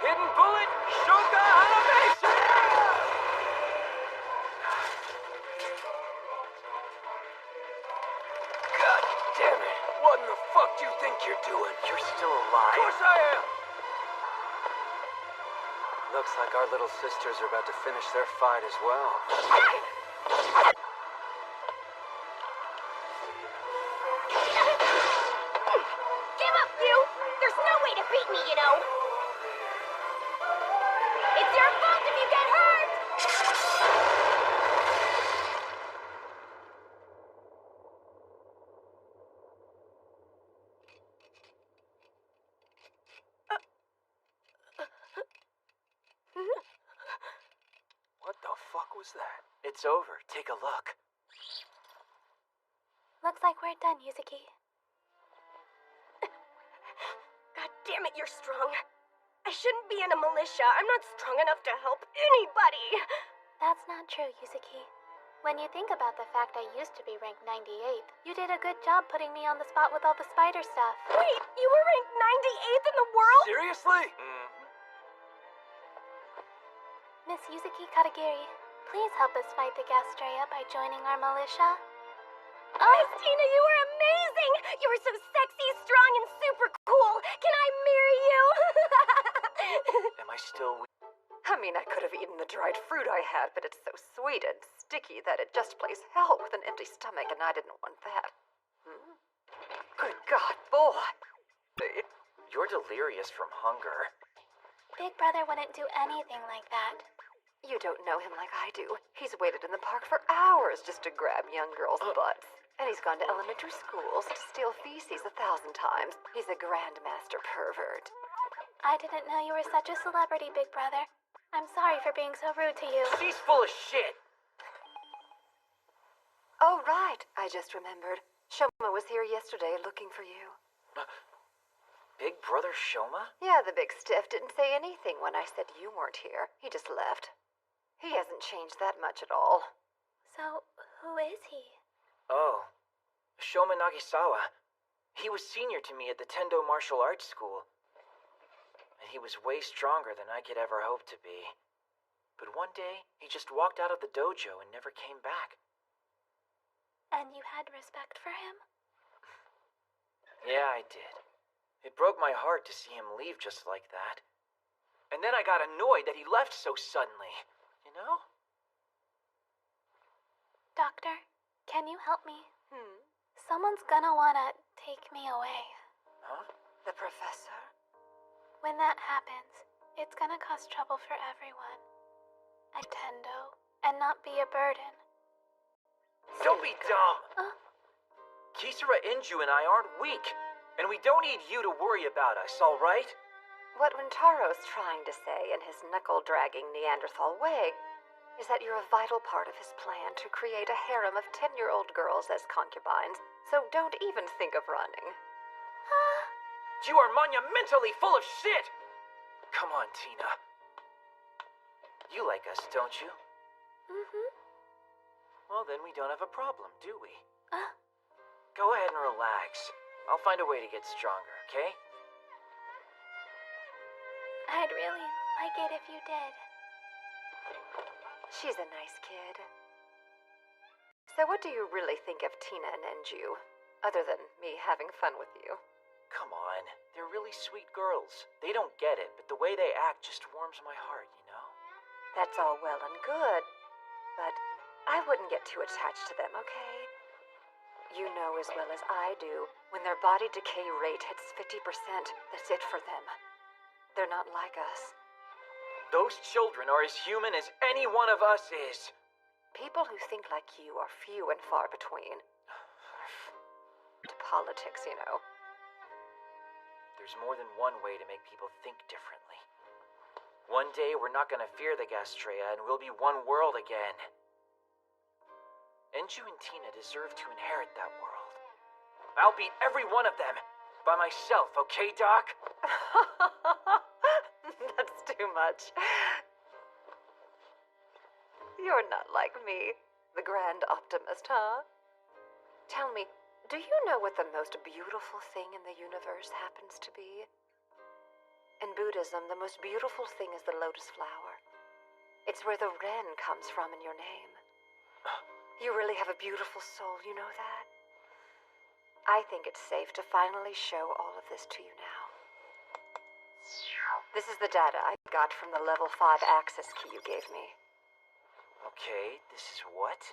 Hidden bullet, Shoka Hanamashi! God damn it! What in the fuck do you think you're doing? You're still alive? Of course I am! Looks like our little sisters are about to finish their fight as well. Give up, you! There's no way to beat me, you know! It's your fault if you get hurt! What the fuck was that? It's over. Take a look. Looks like we're done, Yuzuki. you're strong. I shouldn't be in a militia. I'm not strong enough to help anybody. That's not true, Yuzuki. When you think about the fact I used to be ranked 98th, you did a good job putting me on the spot with all the spider stuff. Wait, you were ranked 98th in the world? Seriously? Miss Yuzuki Katagiri, please help us fight the Gastrea by joining our militia. Miss Tina, you were amazing! You were so sexy, strong, and super cool! Can I marry you? Am I still I mean, I could have eaten the dried fruit I had, but it's so sweet and sticky that it just plays hell with an empty stomach, and I didn't want that. Good God, boy! You're delirious from hunger. Big Brother wouldn't do anything like that. You don't know him like I do. He's waited in the park for hours just to grab young girls' butts. And he's gone to elementary schools to steal feces 1,000 times. He's a grandmaster pervert. I didn't know you were such a celebrity, Big Brother. I'm sorry for being so rude to you. She's full of shit! Oh, right. I just remembered. Shoma was here yesterday looking for you. Big Brother Shoma? Yeah, the big stiff didn't say anything when I said you weren't here. He just left. He hasn't changed that much at all. So, who is he? Oh, Shoma Nagisawa. He was senior to me at the Tendo Martial Arts School. And he was way stronger than I could ever hope to be. But one day, he just walked out of the dojo and never came back. And you had respect for him? Yeah, I did. It broke my heart to see him leave just like that. And then I got annoyed that he left so suddenly, you know? Doctor, can you help me? Someone's gonna wanna take me away. Huh? The professor? When that happens, it's gonna cause trouble for everyone. At Tendo, and not be a burden. Don't be dumb! Kisara Inju and I aren't weak, and we don't need you to worry about us, alright? What Rintaro's trying to say in his knuckle-dragging Neanderthal way is that you're a vital part of his plan to create a harem of 10-year-old girls as concubines, so don't even think of running. You are monumentally full of shit! Come on, Tina. You like us, don't you? Well, then we don't have a problem, do we? Go ahead and relax. I'll find a way to get stronger, okay? I'd really like it if you did. She's a nice kid. So what do you really think of Tina and Enju, other than me having fun with you? Come on, they're really sweet girls. They don't get it, but the way they act just warms my heart, you know? That's all well and good, but I wouldn't get too attached to them, okay? You know as well as I do, when their body decay rate hits 50%, that's it for them. They're not like us. Those children are as human as any one of us is. People who think like you are few and far between. To politics, you know. There's more than one way to make people think differently. One day we're not gonna fear the Gastrea and we'll be one world again. Enju and Tina deserve to inherit that world. I'll beat every one of them by myself, okay, Doc? That's too much. You're not like me, the grand optimist, huh? Tell me, do you know what the most beautiful thing in the universe happens to be? In Buddhism, the most beautiful thing is the lotus flower. It's where the Ren comes from in your name. You really have a beautiful soul, you know that? I think it's safe to finally show all of this to you now. This is the data I got from the level 5 access key you gave me. Okay, this is what?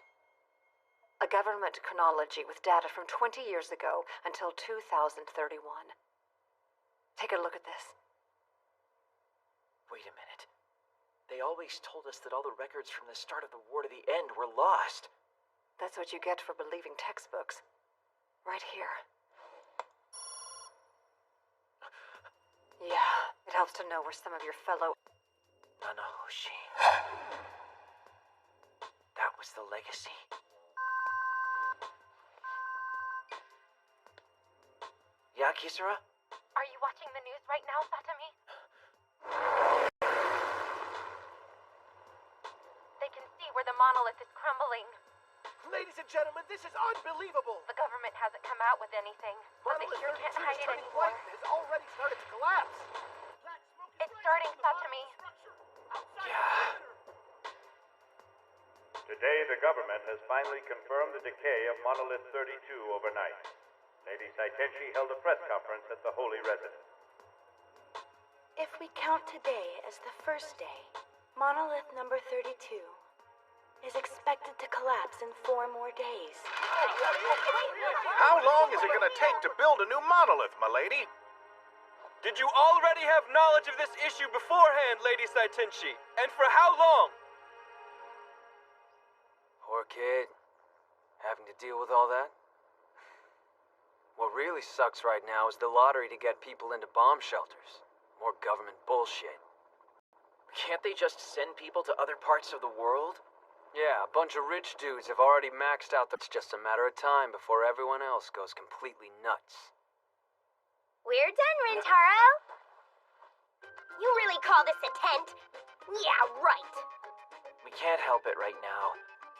A government chronology with data from 20 years ago until 2031. Take a look at this. Wait a minute. They always told us that all the records from the start of the war to the end were lost. That's what you get for believing textbooks. Right here. Yeah, it helps to know where some of your fellow... Nanahoshi. That was the legacy. Yeah, Kisara? Are you watching the news right now, Satami? They can see where the monolith is crumbling. Ladies and gentlemen, this is unbelievable. The government hasn't come out with anything, but they sure can't hide it anymore. Has already started to collapse. It's starting, Satami. Today, the government has finally confirmed the decay of Monolith 32 overnight. Lady Saitenshi held a press conference at the Holy Residence. If we count today as the first day, monolith number 32 is expected to collapse in 4 more days. How long is it gonna take to build a new monolith, my lady? Did you already have knowledge of this issue beforehand, Lady Saitenshi? And for how long? Poor kid. Having to deal with all that? What really sucks right now is the lottery to get people into bomb shelters. More government bullshit. Can't they just send people to other parts of the world? Yeah, a bunch of rich dudes have already maxed out. It's just a matter of time before everyone else goes completely nuts. We're done, Rintaro. You really call this a tent? Yeah, right. We can't help it right now.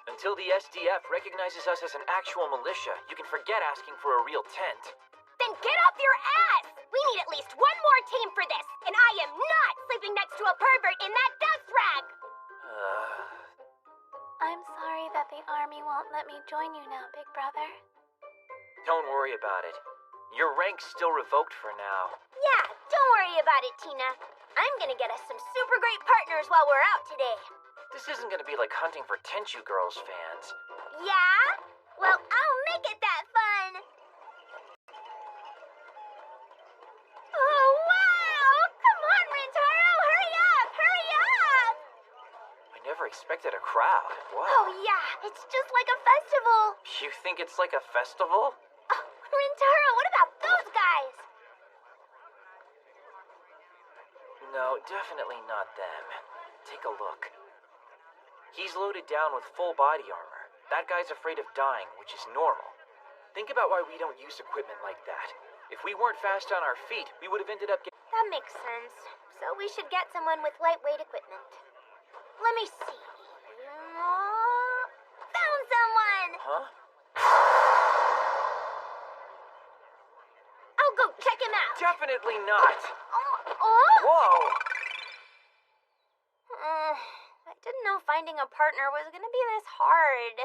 Until the SDF recognizes us as an actual militia, you can forget asking for a real tent. Then get off your ass! We need at least one more team for this, and I am not sleeping next to a pervert in that death rag! I'm sorry that the army won't let me join you now, big brother. Don't worry about it. Your rank's still revoked for now. Yeah, don't worry about it, Tina. I'm gonna get us some super great partners while we're out today. This isn't gonna be like hunting for Tenchu Girls fans. Yeah? Well, I'll make it that fun! Oh, wow! Come on, Rintaro! Hurry up! Hurry up! I never expected a crowd. Whoa. Oh, yeah. It's just like a festival. You think it's like a festival? Oh, Rintaro, what about those guys? No, definitely not them. Take a look. He's loaded down with full body armor. That guy's afraid of dying, which is normal. Think about why we don't use equipment like that. If we weren't fast on our feet, we would have ended up getting... That makes sense. So we should get someone with lightweight equipment. Let me see. Found someone! Huh? I'll go check him out. Definitely not. Whoa! I didn't know finding a partner was gonna be this hard.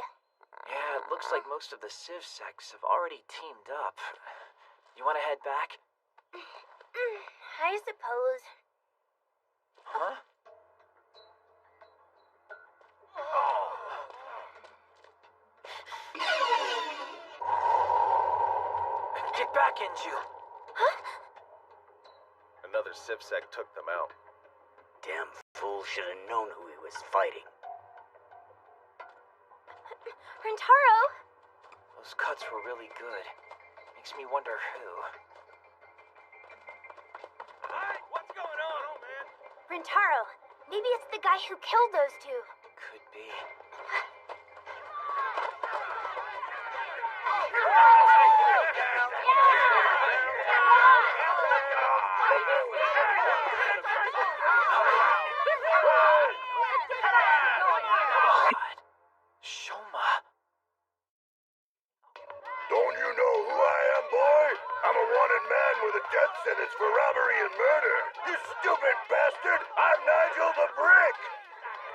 Yeah, it looks like most of the Civ sects have already teamed up. You want to head back? I suppose. Huh? Get back, Inju! Another CivSec took them out. Damn fool should have known who he was fighting. Rintaro! Those cuts were really good. Makes me wonder who. Hey, what's going on, old man? Rintaro, maybe it's the guy who killed those two. Could be. Shoma. Don't you know who I am, boy? I'm a wanted man with a death sentence for robbery and murder. You stupid bastard! I'm Nigel the Brick!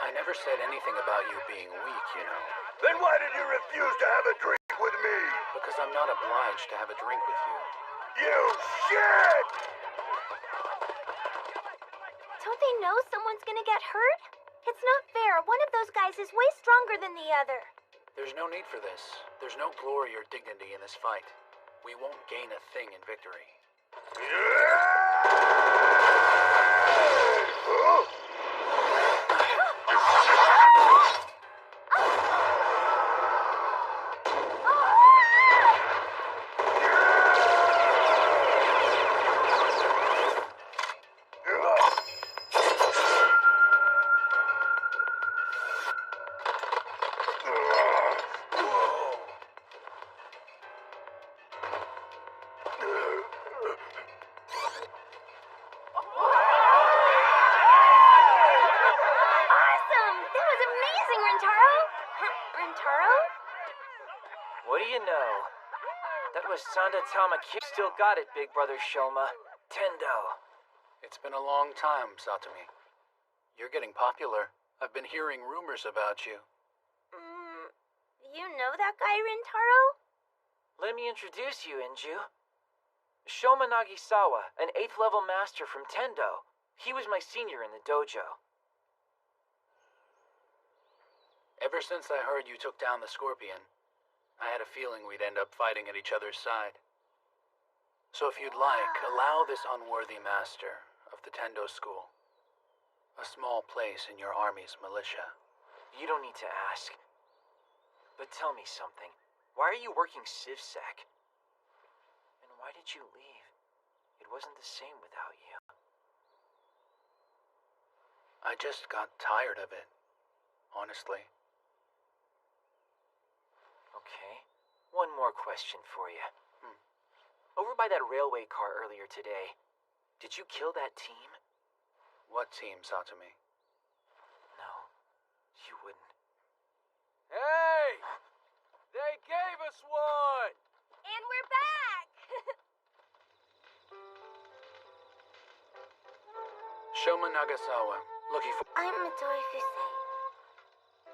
I never said anything about you being weak, you know. Then why did you refuse to have a drink with me? Because I'm not obliged to have a drink with you. You shit! Don't they know someone's gonna get hurt? It's not fair. One of those guys is way stronger than the other. There's no need for this. There's no glory or dignity in this fight. We won't gain a thing in victory. Sanda Tamaki. Still got it, big brother Shoma. Tendo. It's been a long time, Satomi. You're getting popular. I've been hearing rumors about you. You know that guy, Rintaro? Let me introduce you, Inju. Shoma Nagisawa, an 8th level master from Tendo. He was my senior in the dojo. Ever since I heard you took down the Scorpion, I had a feeling we'd end up fighting at each other's side. So if you'd like, allow this unworthy master of the Tendo school a small place in your army's militia. You don't need to ask. But tell me something. Why are you working CivSec? And why did you leave? It wasn't the same without you. I just got tired of it, honestly. Okay. One more question for you. Over by that railway car earlier today, did you kill that team? What team, Satomi? No, you wouldn't. Hey! They gave us one! And we're back! Shoma Nagasawa, looking for... I'm Midori Fusei.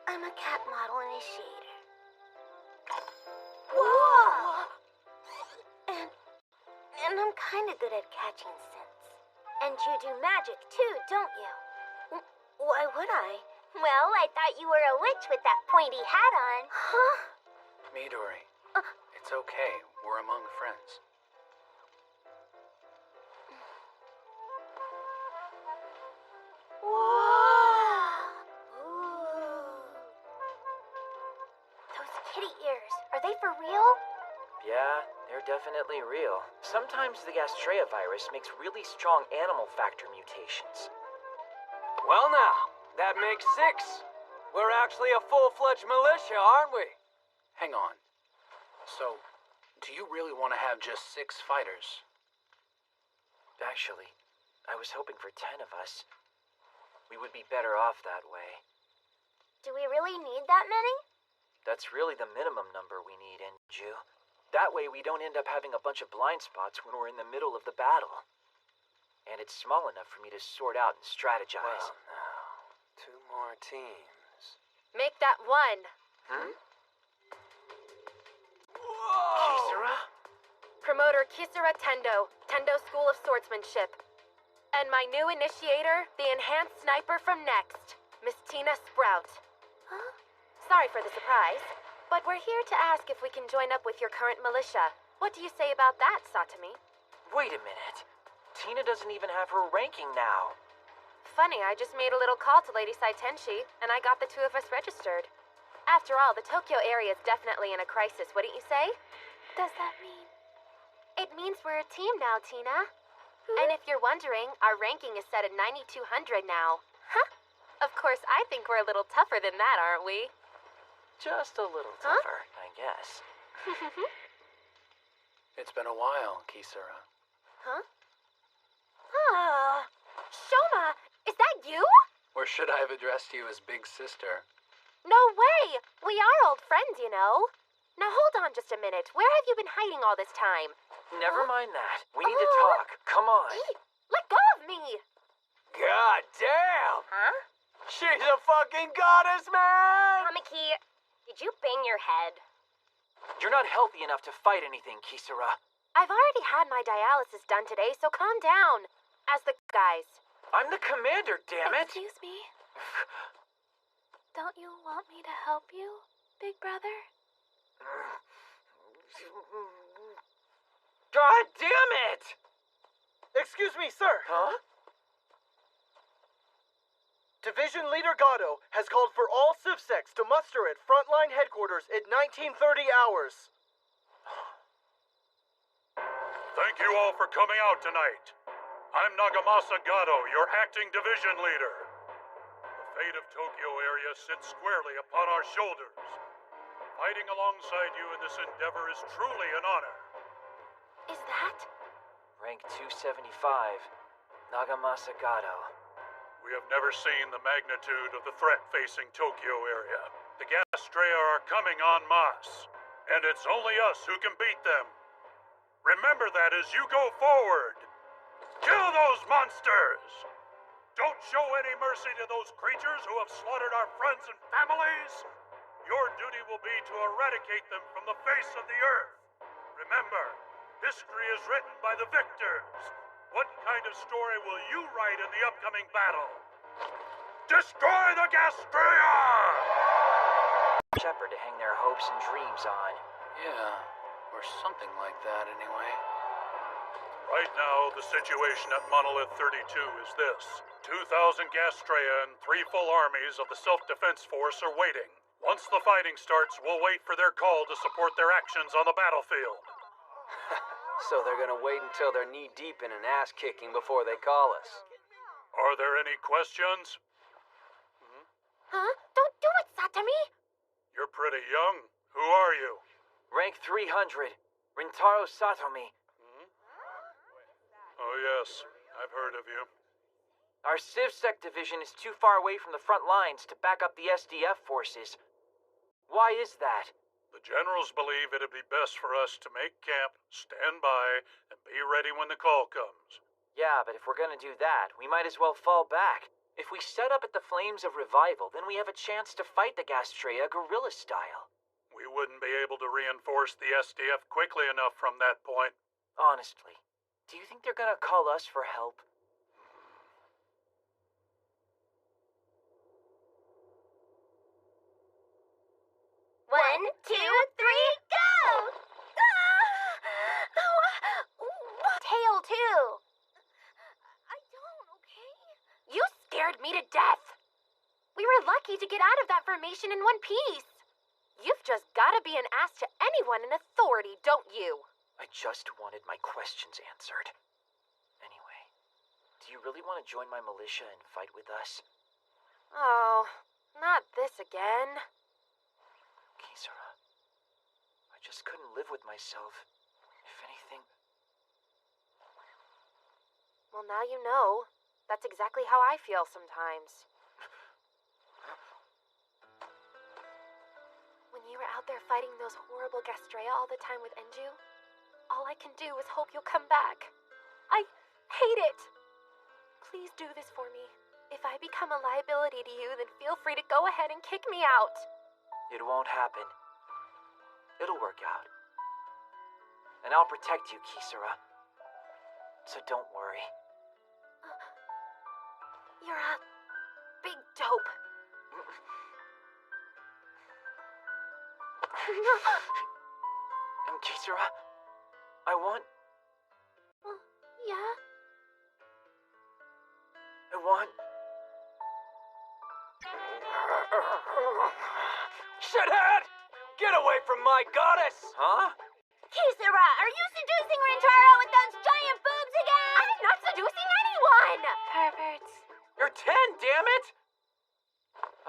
I'm a cat model initiator. Whoa! And I'm kinda good at catching scents. And you do magic too, don't you? Why would I? Well, I thought you were a witch with that pointy hat on. Huh? Midori, it's okay. We're among friends. Those kitty ears, are they for real? Yeah, they're definitely real. Sometimes the Gastrea virus makes really strong animal factor mutations. Well now, that makes 6. We're actually a full-fledged militia, aren't we? Hang on. So, do you really want to have just 6 fighters? Actually, I was hoping for 10 of us. We would be better off that way. Do we really need that many? That's really the minimum number we need, Inju. That way we don't end up having a bunch of blind spots when we're in the middle of the battle. And it's small enough for me to sort out and strategize. Well, now, 2 more teams. Make that 1. Kisara? Promoter Kisara Tendo, Tendo School of Swordsmanship. And my new initiator, the enhanced sniper from Next, Miss Tina Sprout. Huh? Sorry for the surprise, but we're here to ask if we can join up with your current militia. What do you say about that, Satomi? Wait a minute. Tina doesn't even have her ranking now. Funny, I just made a little call to Lady Saitenshi, and I got the 2 of us registered. After all, the Tokyo area is definitely in a crisis, wouldn't you say? Does that mean? It means we're a team now, Tina. And if you're wondering, our ranking is set at 9200 now. Huh? Of course, I think we're a little tougher than that, aren't we? Just a little tougher, I guess. It's been a while, Kisara. Huh? Shoma, is that you? Or should I have addressed you as Big Sister? No way! We are old friends, you know. Now hold on just a minute. Where have you been hiding all this time? Never mind that. We need to talk. Come on. Let go of me! God damn! Huh? She's a fucking goddess, man! Tamaki, did you bang your head? You're not healthy enough to fight anything, Kisara. I've already had my dialysis done today, so calm down. As the guys. I'm the commander, damn it! Excuse me? Don't you want me to help you, big brother? God damn it! Excuse me, sir. Huh? Division Leader Gatto has called for all CivSecs to muster at frontline headquarters at 1930 hours. Thank you all for coming out tonight. I'm Nagamasa Gatto, your acting division leader. The fate of Tokyo area sits squarely upon our shoulders. Fighting alongside you in this endeavor is truly an honor. Is that? Rank 275, Nagamasa Gatto. We have never seen the magnitude of the threat facing Tokyo area. The Gastrea are coming en masse, and it's only us who can beat them. Remember that as you go forward. Kill those monsters! Don't show any mercy to those creatures who have slaughtered our friends and families. Your duty will be to eradicate them from the face of the earth. Remember, history is written by the victors. What kind of story will you write in the upcoming battle? Destroy the Gastrea! Shepherd to hang their hopes and dreams on. Yeah, or something like that anyway. Right now, the situation at Monolith 32 is this. 2,000 Gastrea and 3 full armies of the Self-Defense Force are waiting. Once the fighting starts, we'll wait for their call to support their actions on the battlefield. So they're gonna wait until they're knee-deep in an ass-kicking before they call us. Are there any questions? Huh? Don't do it, Satomi! You're pretty young. Who are you? Rank 300, Rintaro Satomi. Oh yes, I've heard of you. Our CivSec division is too far away from the front lines to back up the SDF forces. Why is that? The generals believe it'd be best for us to make camp, stand by, and be ready when the call comes. Yeah, but if we're gonna do that, we might as well fall back. If we set up at the Flames of Revival, then we have a chance to fight the Gastrea guerrilla style. We wouldn't be able to reinforce the SDF quickly enough from that point. Honestly, do you think they're gonna call us for help? One, two, three, go! Tail, too. I don't, okay? You scared me to death! We were lucky to get out of that formation in one piece. You've just gotta be an ass to anyone in authority, don't you? I just wanted my questions answered. Anyway, do you really want to join my militia and fight with us? Oh, not this again. Kisara, I just couldn't live with myself. If anything... Well, now you know. That's exactly how I feel sometimes. When you were out there fighting those horrible Gastrea all the time with Enju, all I can do is hope you'll come back. I hate it. Please do this for me. If I become a liability to you, then feel free to go ahead and kick me out. It won't happen. It'll work out. And I'll protect you, Kisara. So don't worry. You're a big dope. And Kisara, I want... Yeah? I want... Shithead! Get away from my goddess! Huh? Kisara, are you seducing Rintaro with those giant boobs again? I'm not seducing anyone! Perverts. You're 10, damn it!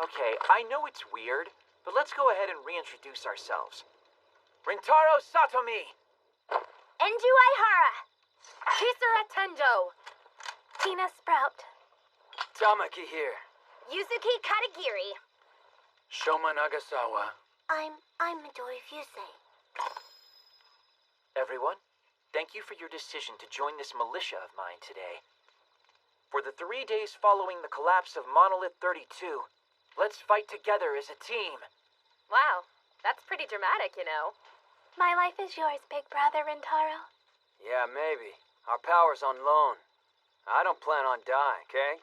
Okay, I know it's weird, but let's go ahead and reintroduce ourselves. Rintaro Satomi! Enju Aihara! Kisara Tendo! Tina Sprout. Tamaki here. Yuzuki Katagiri. Shoma Nagasawa. I'm Midori Fusei. Everyone, thank you for your decision to join this militia of mine today. For the 3 days following the collapse of Monolith 32, let's fight together as a team. Wow, that's pretty dramatic, you know. My life is yours, big brother Rintaro. Yeah, maybe. Our power's on loan. I don't plan on dying, okay?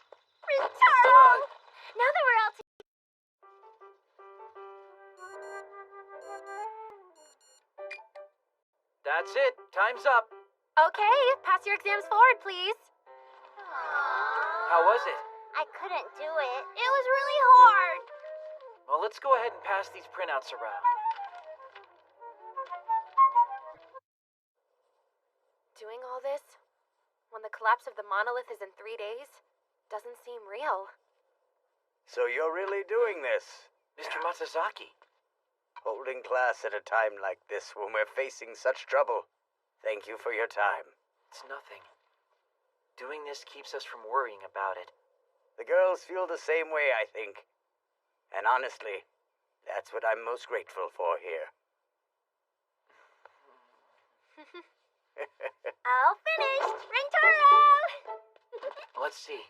Rintaro! Now that we're all together... That's it. Time's up. Okay, pass your exams forward, please. How was it? I couldn't do it. It was really hard. Well, let's go ahead and pass these printouts around. Doing all this, when the collapse of the monolith is in 3 days, doesn't seem real. So you're really doing this? Mr. Matsuzaki. Holding class at a time like this when we're facing such trouble. Thank you for your time. It's nothing. Doing this keeps us from worrying about it. The girls feel the same way, I think. And honestly, that's what I'm most grateful for here. All finished! Rintaro! Let's see.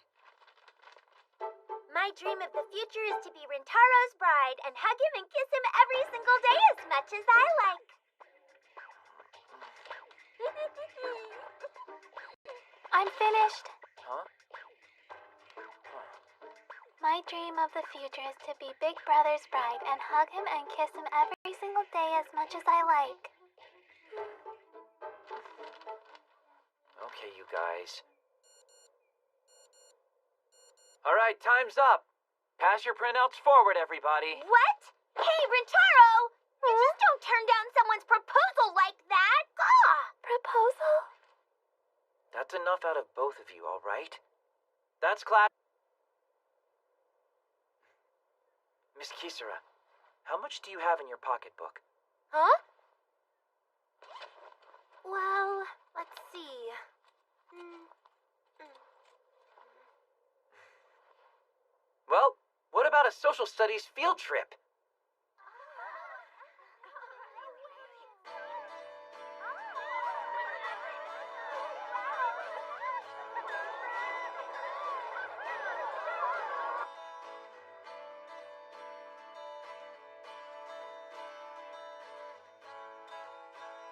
My dream of the future is to be Rintaro's bride and hug him and kiss him every single day as much as I like. I'm finished. Huh? My dream of the future is to be Big Brother's bride and hug him and kiss him every single day as much as I like. Okay, you guys. All right, time's up. Pass your printouts forward, everybody. What? Hey, Rintaro! You just don't turn down someone's proposal like that! Gah! Proposal? That's enough out of both of you, all right? That's class. Miss Kisara, how much do you have in your pocketbook? Huh? Well, let's see. Well, what about a social studies field trip?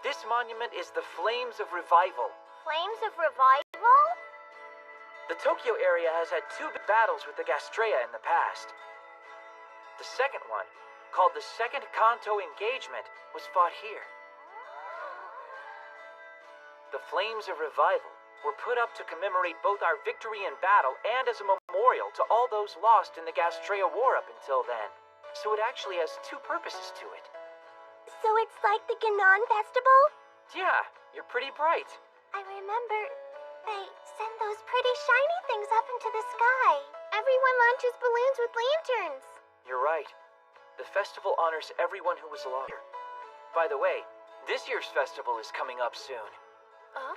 This monument is the Flames of Revival. Flames of Revival? The Tokyo area has had 2 battles with the Gastrea in the past. The second one, called the Second Kanto Engagement, was fought here. The Flames of Revival were put up to commemorate both our victory in battle and as a memorial to all those lost in the Gastrea War up until then. So it actually has 2 purposes to it. So it's like the Ganon Festival? Yeah, you're pretty bright. I remember they send those pretty shiny things up into the sky. Everyone launches balloons with lanterns. You're right. The festival honors everyone who was lost. By the way, this year's festival is coming up soon. Huh?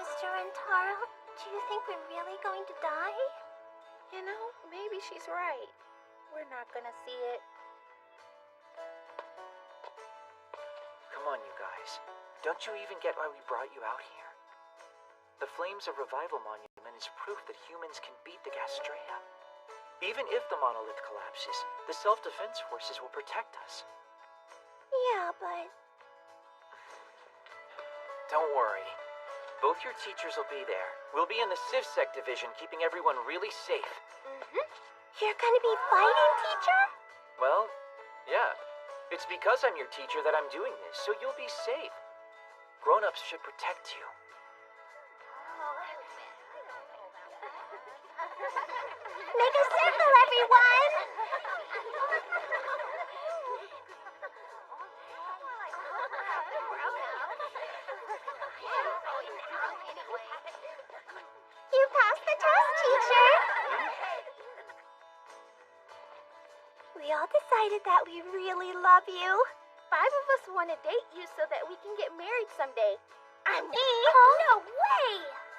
Mr. Rintaro, do you think we're really going to die? You know, maybe she's right. We're not gonna see it. Come on, you guys. Don't you even get why we brought you out here? The Flames of Revival Monument is proof that humans can beat the Gastrea. Even if the monolith collapses, the self-defense forces will protect us. Yeah, but... Don't worry. Both your teachers will be there. We'll be in the CivSec division, keeping everyone really safe. You're gonna be fighting, teacher? Well, yeah. It's because I'm your teacher that I'm doing this, so you'll be safe. Grown-ups should protect you. Make a circle, everyone! You passed the test, teacher! We all decided that we really love you. 5 of us want to date you so that we can get married someday. Me? No way!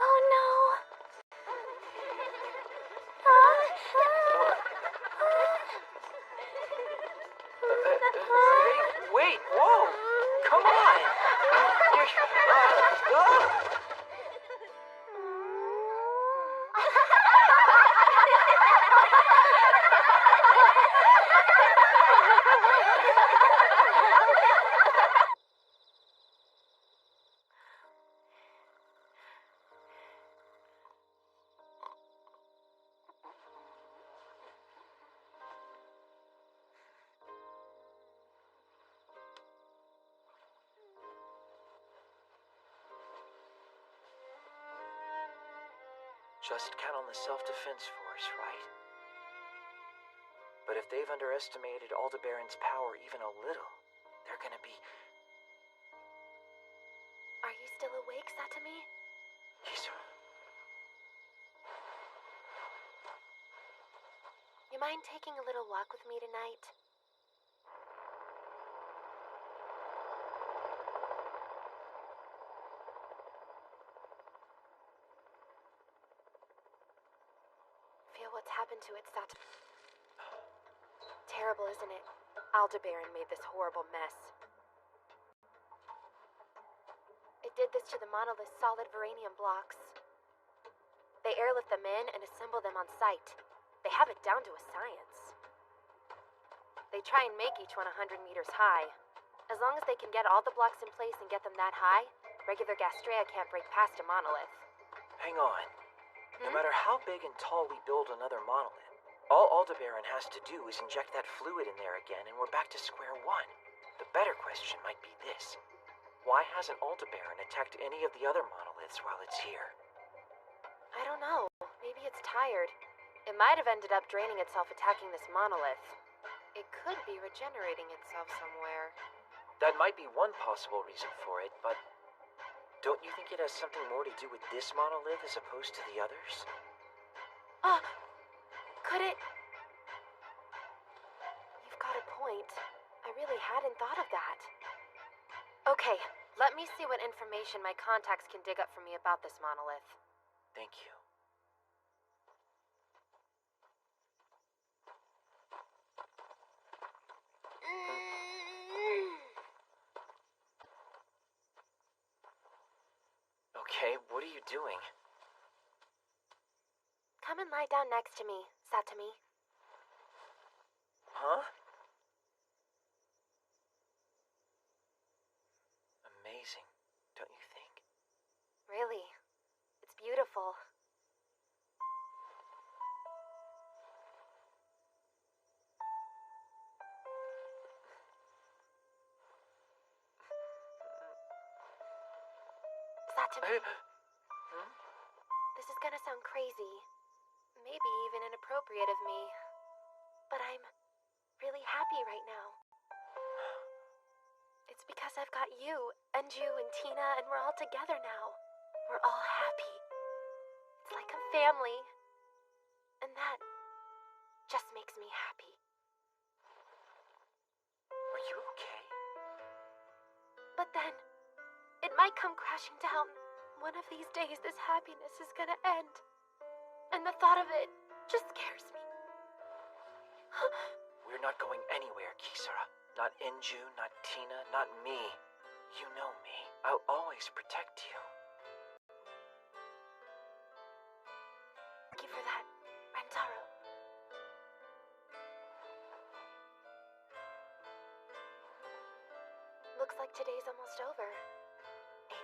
Oh no! Hey, wait, whoa! Come on! Just count on the self-defense force, right? But if they've underestimated Aldebaran's power even a little, they're gonna be... Are you still awake, Satomi? Kisara. You mind taking a little walk with me tonight? Feel what's happened to it, Satomi. Terrible, isn't it? Aldebaran made this horrible mess. did this to the monolith's solid Veranium blocks. They airlift them in and assemble them on site. They have it down to a science. They try and make each one 100 meters high. As long as they can get all the blocks in place and get them that high, regular Gastrea can't break past a monolith. Hang on. No matter how big and tall we build another monolith, all Aldebaran has to do is inject that fluid in there again and we're back to square one. The better question might be this. Why hasn't Aldebaran attacked any of the other monoliths while it's here? I don't know. Maybe it's tired. It might have ended up draining itself attacking this monolith. It could be regenerating itself somewhere. That might be one possible reason for it, but don't you think it has something more to do with this monolith as opposed to the others? Could it? You've got a point. I really hadn't thought of that. Okay, let me see what information my contacts can dig up for me about this monolith. Thank you. Okay, what are you doing? Come and lie down next to me, Satomi. Huh? Amazing, don't you think? Really, it's beautiful. Satomi. This is gonna sound crazy. Maybe even inappropriate of me. But I'm really happy right now. It's because I've got you, Enju, and Tina, and we're all together now. We're all happy. It's like a family. And that just makes me happy. Are you okay? But then, it might come crashing down. One of these days, this happiness is gonna end. And the thought of it just scares me. We're not going anywhere, Kisara. Not Enju, not Tina, not me. You know me. I'll always protect you. Thank you for that, Rentaro. Looks like today's almost over. 8,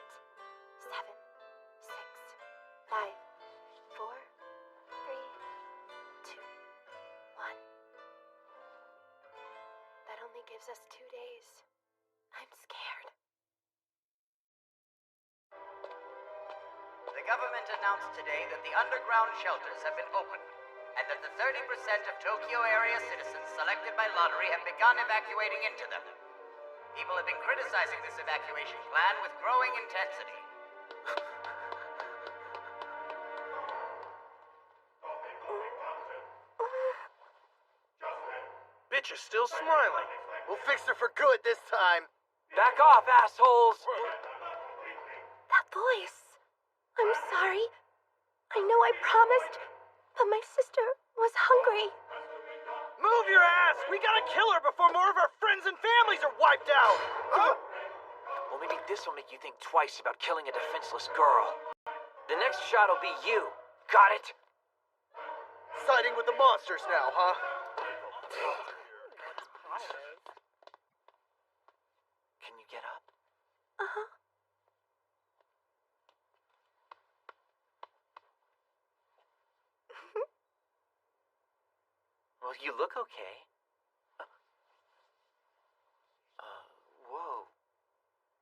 7, 6, 5, 4, 3, 2, 1. That only gives us 2 days. I'm scared. The government announced today that the underground shelters have been opened, and that the 30% of Tokyo area citizens selected by lottery have begun evacuating into them. People have been criticizing this evacuation plan with growing intensity. Bitch is still smiling. We'll fix her for good this time. Back off, assholes! That voice. I'm sorry. I know I promised, but my sister was hungry. Move your ass! We gotta kill her before more of our friends and families are wiped out! Well, maybe this will make you think twice about killing a defenseless girl. The next shot will be you. Got it? Siding with the monsters now, huh? Can you get up? Uh-huh. Well, you look okay. Whoa.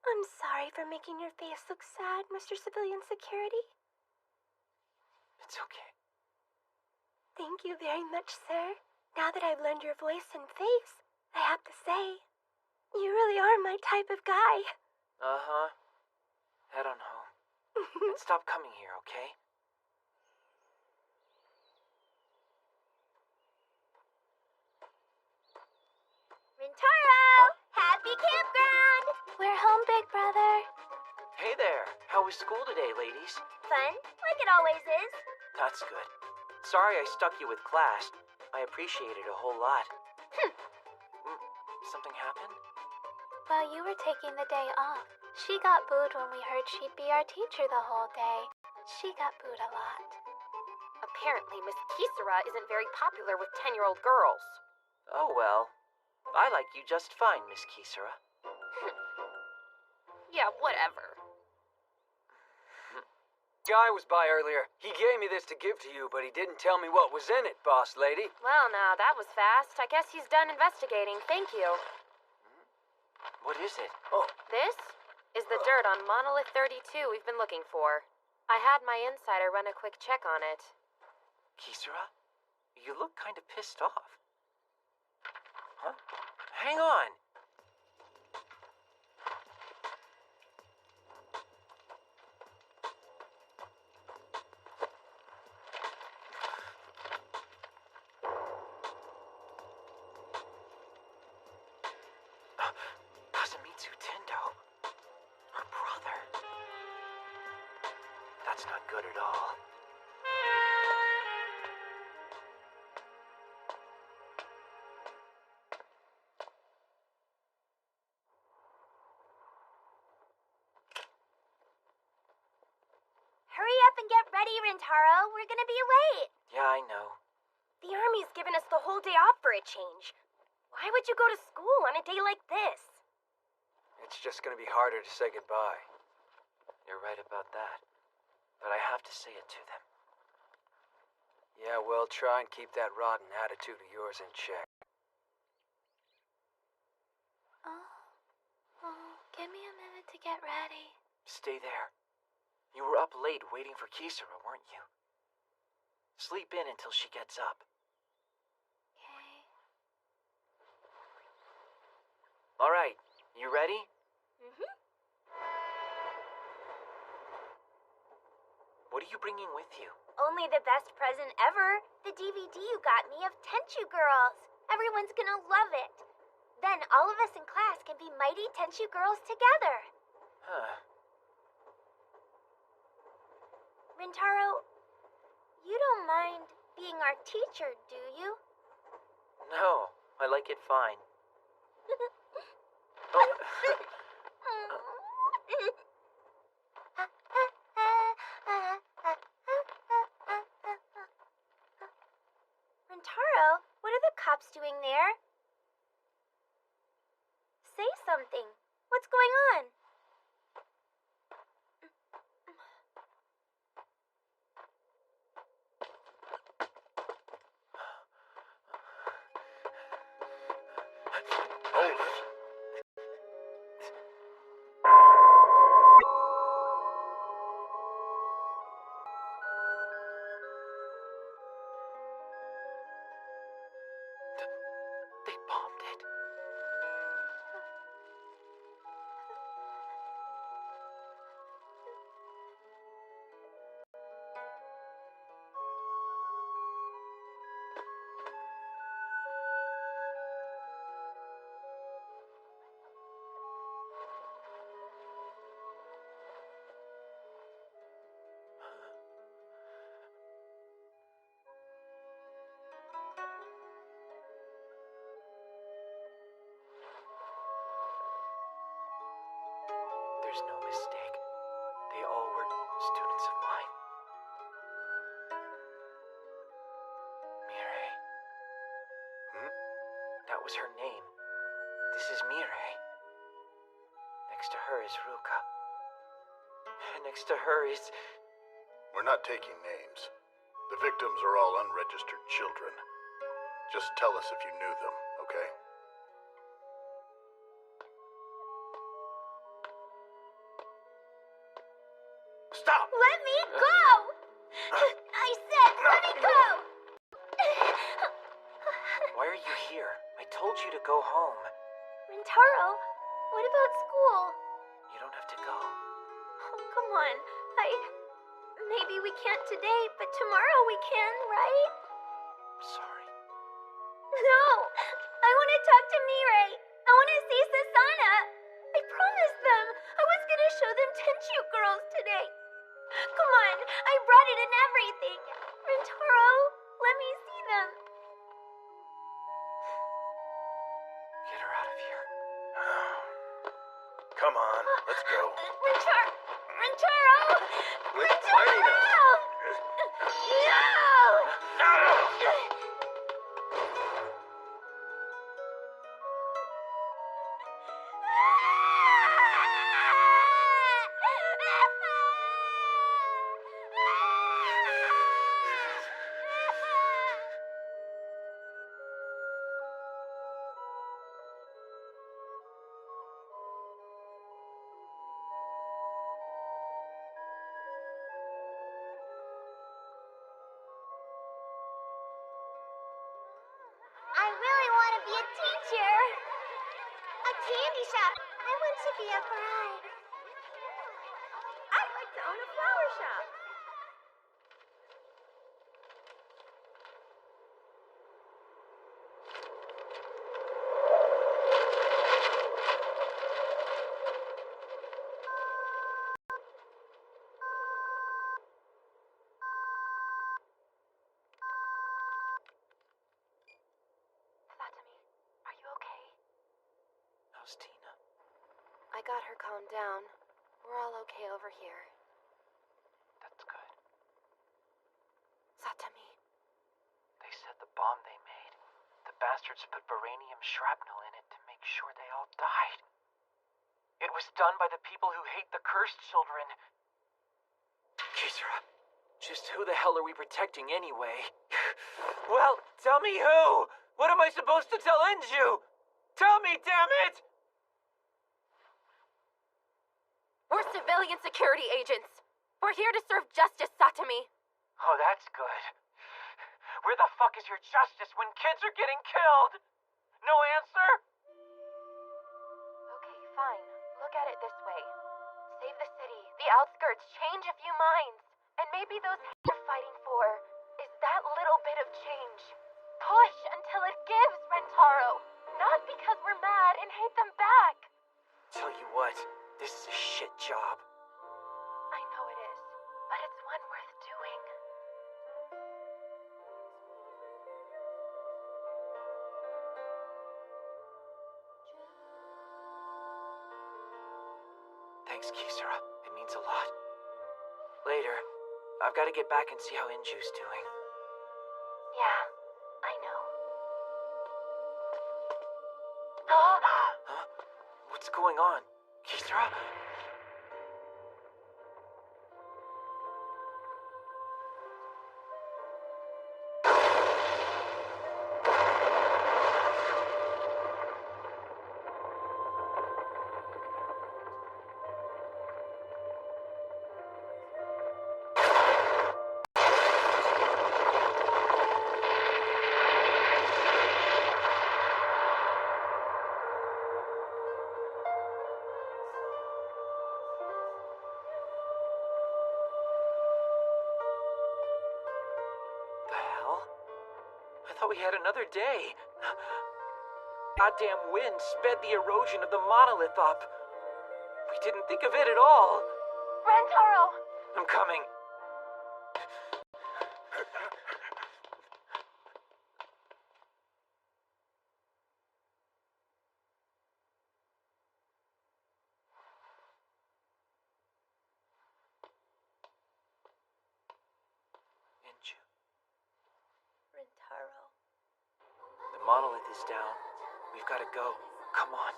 I'm sorry for making your face look sad, Mr. Civilian Security. It's okay. Thank you very much, sir. Now that I've learned your voice and face, I have to say, you really are my type of guy. Uh-huh. Head on home. And stop coming here, okay? Rintaro! Happy campground! We're home, big brother. Hey there. How was school today, ladies? Fun, like it always is. That's good. Sorry I stuck you with class. I appreciate it a whole lot. Something happened? While you were taking the day off, She got booed when we heard she'd be our teacher the whole day. She got booed a lot. Apparently, Miss Kisara isn't very popular with 10-year-old girls. Oh well. I like you just fine, Miss Kisara. Yeah, whatever. Guy was by earlier. He gave me this to give to you, but he didn't tell me what was in it, boss lady. Well, now, that was fast. I guess he's done investigating. Thank you. What is it? Oh. This is the dirt on Monolith 32 we've been looking for. I had my insider run a quick check on it. Kisara, you look kind of pissed off. Huh? Hang on. Kazumitsu Tendo. Her brother. That's not good at all. Hurry up and get ready, Rintaro. We're gonna be late. Yeah, I know. The Army's given us the whole day off for a change. Why would you go to school on a day like this? It's just gonna be harder to say goodbye. You're right about that. But I have to say it to them. Yeah, well, try and keep that rotten attitude of yours in check. Give me a minute to get ready. Stay there. You were up late waiting for Kisara, weren't you? Sleep in until she gets up. Okay. All right, you ready? Mm-hmm. What are you bringing with you? Only the best present ever. The DVD you got me of Tenchu Girls. Everyone's gonna love it. Then all of us in class can be mighty Tenchu Girls together. Huh. Rintaro, you don't mind being our teacher, do you? No, I like it fine. Rintaro, what are the cops doing there? Say something. What's going on? They bombed it. There's no mistake. They all were students of mine. Mirei. That was her name. This is Mirei. Next to her is Ruka. And next to her is... We're not taking names. The victims are all unregistered children. Just tell us if you knew them, okay? Stop! Let me go! I said, let me go! Why are you here? I told you to go home. Rintaro, what about school? You don't have to go. Oh, come on. Maybe we can't today, but tomorrow we can, right? I'm sorry. No! I want to talk to Mirei. I want to see Sasana. I promised them. I was going to show them Tenchu Girls today. Come on, I brought it and everything. Rintaro, let me see them. Get her out of here. Come on, let's go. Rentaro! Quit fighting us. I really want to be a teacher. A candy shop. I want to be a bride. I'd like to own a flower shop. Are you okay? How's Tina? I got her calmed down. We're all okay over here. That's good. Satami. They said the bomb they made, the bastards put beranium shrapnel in it to make sure they all died. It was done by the people who hate the cursed children. Kisara, just who the hell are we protecting anyway? Well, tell me who! What am I supposed to tell Enju? Tell me, damn it! We're civilian security agents. We're here to serve justice, Satami. Oh, that's good. Where the fuck is your justice when kids are getting killed? No answer? Okay, fine. Look at it this way. Save the city, the outskirts, change a few minds. And maybe those you're fighting for is that little bit of change. Push until it gives, Rentaro. Not because we're mad and hate them back. Tell you what, this is a shit job. I know it is, but it's one worth doing. Thanks, Kisara. It means a lot. Later, I've got to get back and see how Enju's doing. Yeah, I know. Huh? What's going on? Kisara? I thought we had another day. Goddamn wind sped the erosion of the monolith up. We didn't think of it at all. Rentaro! I'm coming. Rentaro. The monolith is down. We've got to go. Come on.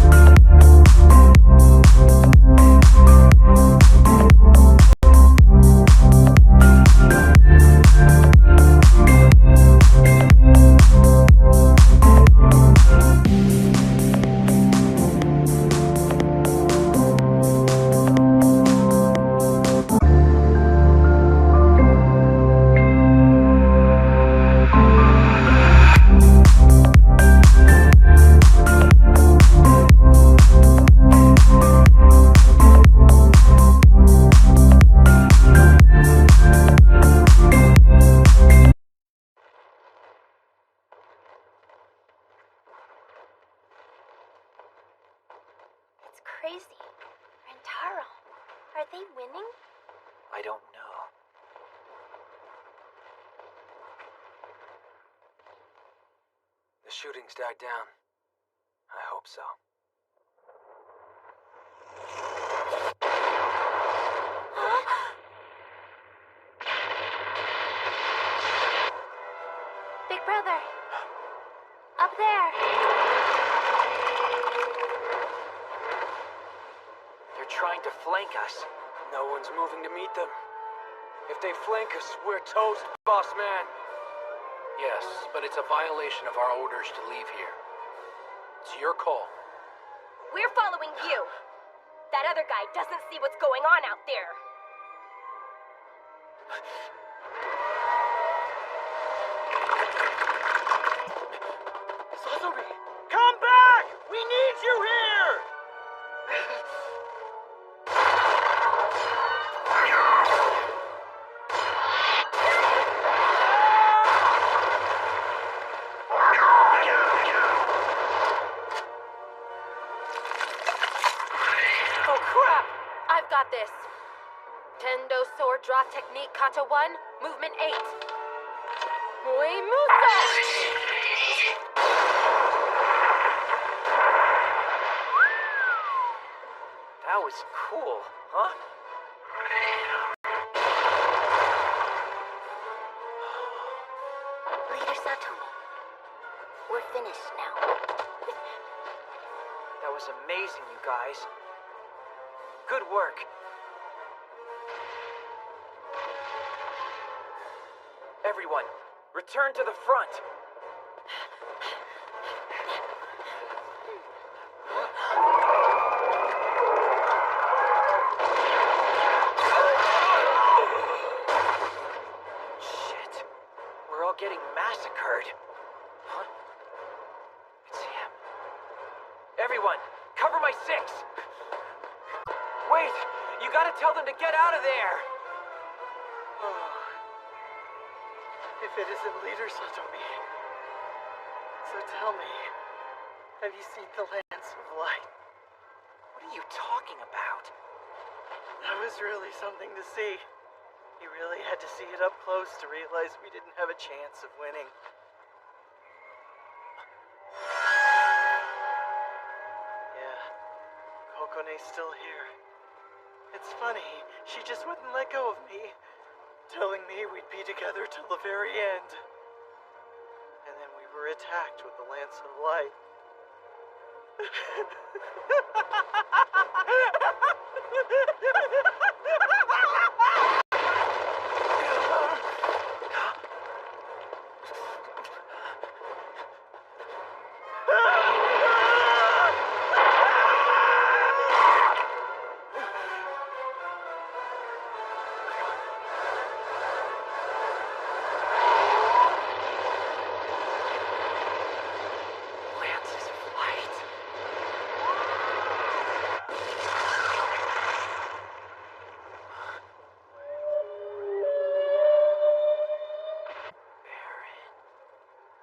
You Are they winning? I don't know. The shooting's died down. I hope so. Big brother. Up there. They're trying to flank us. No one's moving to meet them. If they flank us, we're toast, boss man. Yes, but it's a violation of our orders to leave here. It's your call. We're following you. That other guy doesn't see what's going on out there. Sasori! Come back! We need you here! Oh crap! I've got this. Tendo sword draw technique kata 1, movement 8. Musa! That was cool, huh? Leader Satomi, we're finished now. That was amazing, you guys. Good work. Everyone, return to the front. Shit. We're all getting massacred. Huh? It's him. Everyone, cover my 6. Wait, you gotta tell them to get out of there. Oh. If it isn't Leader Satomi. So tell me, have you seen the Lance of Light? What are you talking about? That was really something to see. You really had to see it up close to realize we didn't have a chance of winning. Yeah, Kokone's still here. It's funny, she just wouldn't let go of me, telling me we'd be together till the very end. And then we were attacked with the Lance of Light. Lances of Light.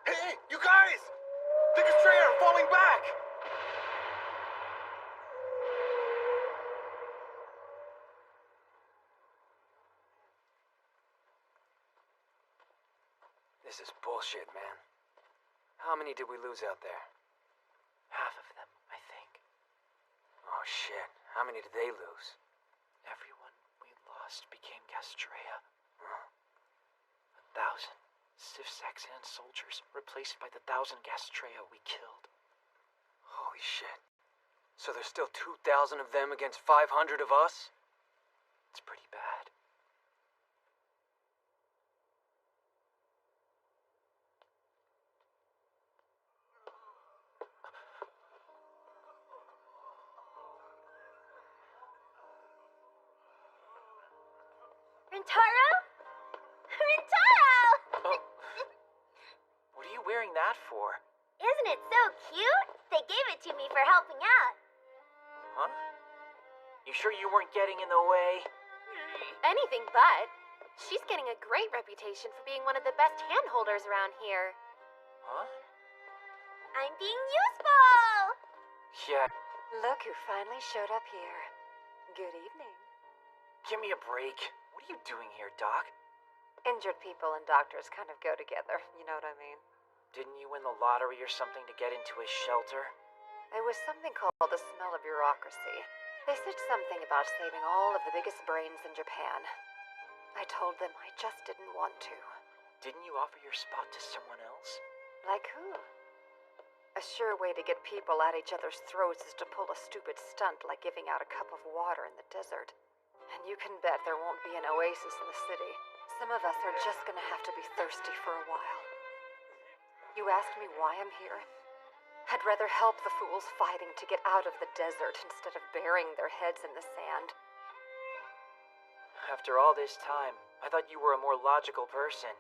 Hey, you guys! The Gastrea are falling back! This is bullshit, man. How many did we lose out there? Half of them, I think. Oh shit. How many did they lose? Everyone we lost became Gastrea. 1,000 Civsex and soldiers, replaced by the 1,000 Gastrea we killed. Holy shit. So there's still 2,000 of them against 500 of us? It's pretty bad. Rintaro? Rintaro! Oh. What are you wearing that for? Isn't it so cute? They gave it to me for helping out. Huh? You sure you weren't getting in the way? Anything but. She's getting a great reputation for being one of the best handholders around here. Huh? I'm being useful! Yeah. Look who finally showed up here. Good evening. Give me a break. What are you doing here, Doc? Injured people and doctors kind of go together, you know what I mean? Didn't you win the lottery or something to get into a shelter? It was something called the smell of bureaucracy. They said something about saving all of the biggest brains in Japan. I told them I just didn't want to. Didn't you offer your spot to someone else? Like who? A sure way to get people at each other's throats is to pull a stupid stunt like giving out a cup of water in the desert. And you can bet there won't be an oasis in the city. Some of us are just gonna have to be thirsty for a while. You asked me why I'm here? I'd rather help the fools fighting to get out of the desert instead of burying their heads in the sand. After all this time, I thought you were a more logical person.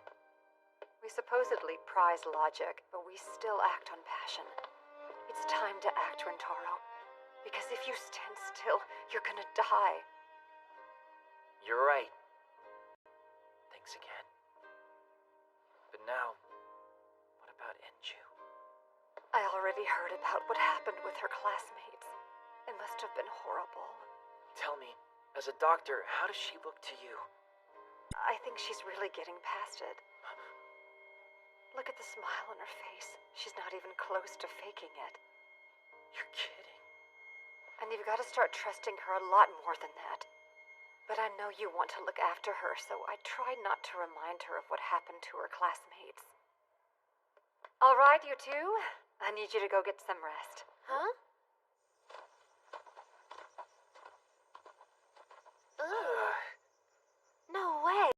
We supposedly prize logic, but we still act on passion. It's time to act, Rintaro. Because if you stand still, you're gonna die. You're right. Thanks again. But now, what about Enju? I already heard about what happened with her classmates. It must have been horrible. Tell me, as a doctor, how does she look to you? I think she's really getting past it. Look at the smile on her face. She's not even close to faking it. You're kidding. And you've got to start trusting her a lot more than that. But I know you want to look after her, so I try not to remind her of what happened to her classmates. All right, you two. I need you to go get some rest. Huh? Ugh. No way.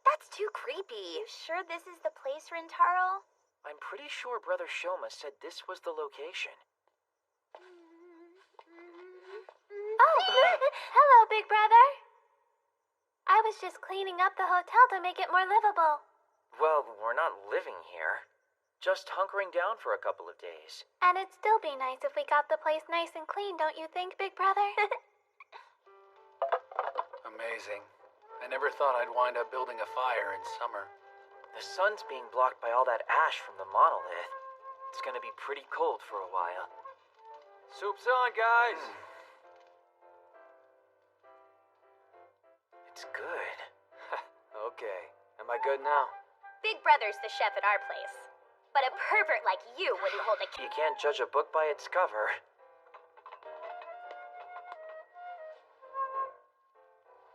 That's too creepy. You sure this is the place, Rintaro? I'm pretty sure Brother Shoma said this was the location. Oh, hello, big brother. I was just cleaning up the hotel to make it more livable. Well, we're not living here. Just hunkering down for a couple of days. And it'd still be nice if we got the place nice and clean, don't you think, big brother? Amazing. I never thought I'd wind up building a fire in summer. The sun's being blocked by all that ash from the monolith. It's gonna be pretty cold for a while. Soup's on, guys! It's good. Okay. Am I good now? Big Brother's the chef at our place. But a pervert like you wouldn't hold a... You can't judge a book by its cover.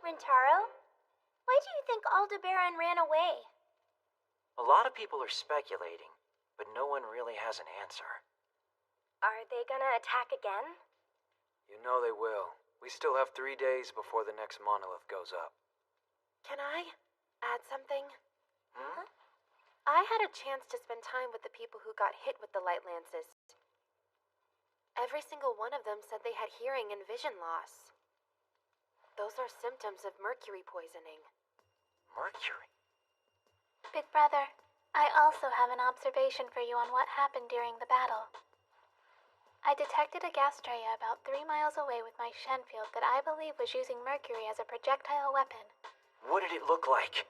Rintaro? Why do you think Aldebaran ran away? A lot of people are speculating, but no one really has an answer. Are they gonna attack again? You know they will. We still have 3 days before the next monolith goes up. Can I add something? Hmm? I had a chance to spend time with the people who got hit with the light lances. Every single one of them said they had hearing and vision loss. Those are symptoms of mercury poisoning. Mercury? Big brother, I also have an observation for you on what happened during the battle. I detected a Gastrea about 3 miles away with my Shenfield that I believe was using mercury as a projectile weapon. What did it look like?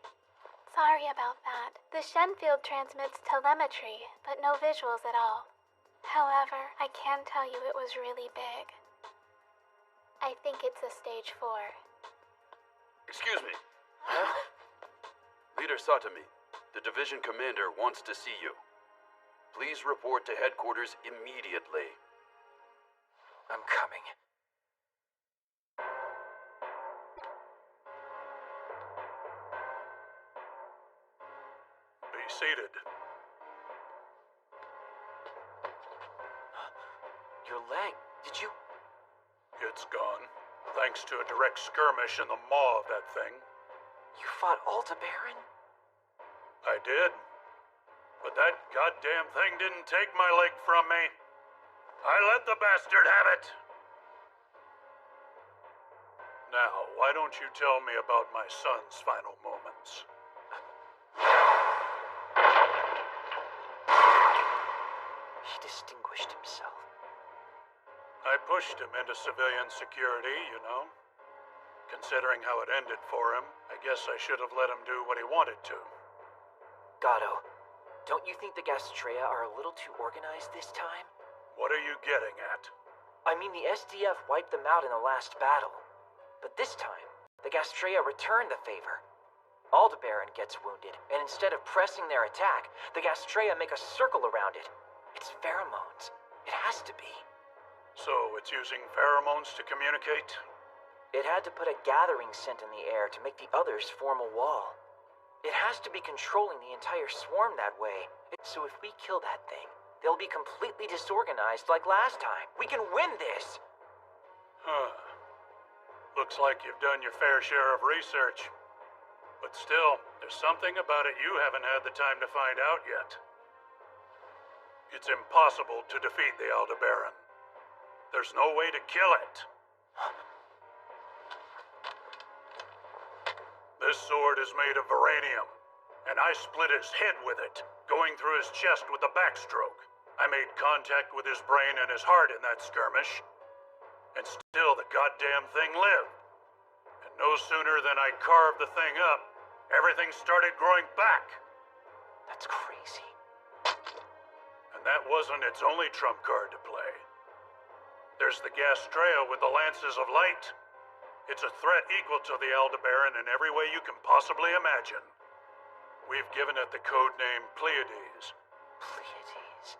Sorry about that. The Shenfield transmits telemetry, but no visuals at all. However, I can tell you it was really big. I think it's a stage 4. Excuse me. Leader Satami, the division commander wants to see you. Please report to headquarters immediately. I'm coming. Be seated. Your leg, did you... It's gone. Thanks to a direct skirmish in the maw of that thing. You fought Aldebaran? I did. But that goddamn thing didn't take my leg from me. I let the bastard have it. Now, why don't you tell me about my son's final moments? He distinguished himself. I pushed him into civilian security, you know. Considering how it ended for him, I guess I should have let him do what he wanted to. Gato, don't you think the Gastrea are a little too organized this time? What are you getting at? I mean, the SDF wiped them out in the last battle. But this time, the Gastrea return the favor. Aldebaran gets wounded, and instead of pressing their attack, the Gastrea make a circle around it. It's pheromones. It has to be. So it's using pheromones to communicate? It had to put a gathering scent in the air to make the others form a wall. It has to be controlling the entire swarm that way. So if we kill that thing, they'll be completely disorganized like last time. We can win this! Huh. Looks like you've done your fair share of research. But still, there's something about it you haven't had the time to find out yet. It's impossible to defeat the Aldebaran. There's no way to kill it. This sword is made of veranium, and I split his head with it, going through his chest with a backstroke. I made contact with his brain and his heart in that skirmish, and still the goddamn thing lived. And no sooner than I carved the thing up, everything started growing back. That's crazy. And that wasn't its only trump card to play. There's the Gastrea with the Lances of Light. It's a threat equal to the Aldebaran in every way you can possibly imagine. We've given it the code name Pleiades. Pleiades?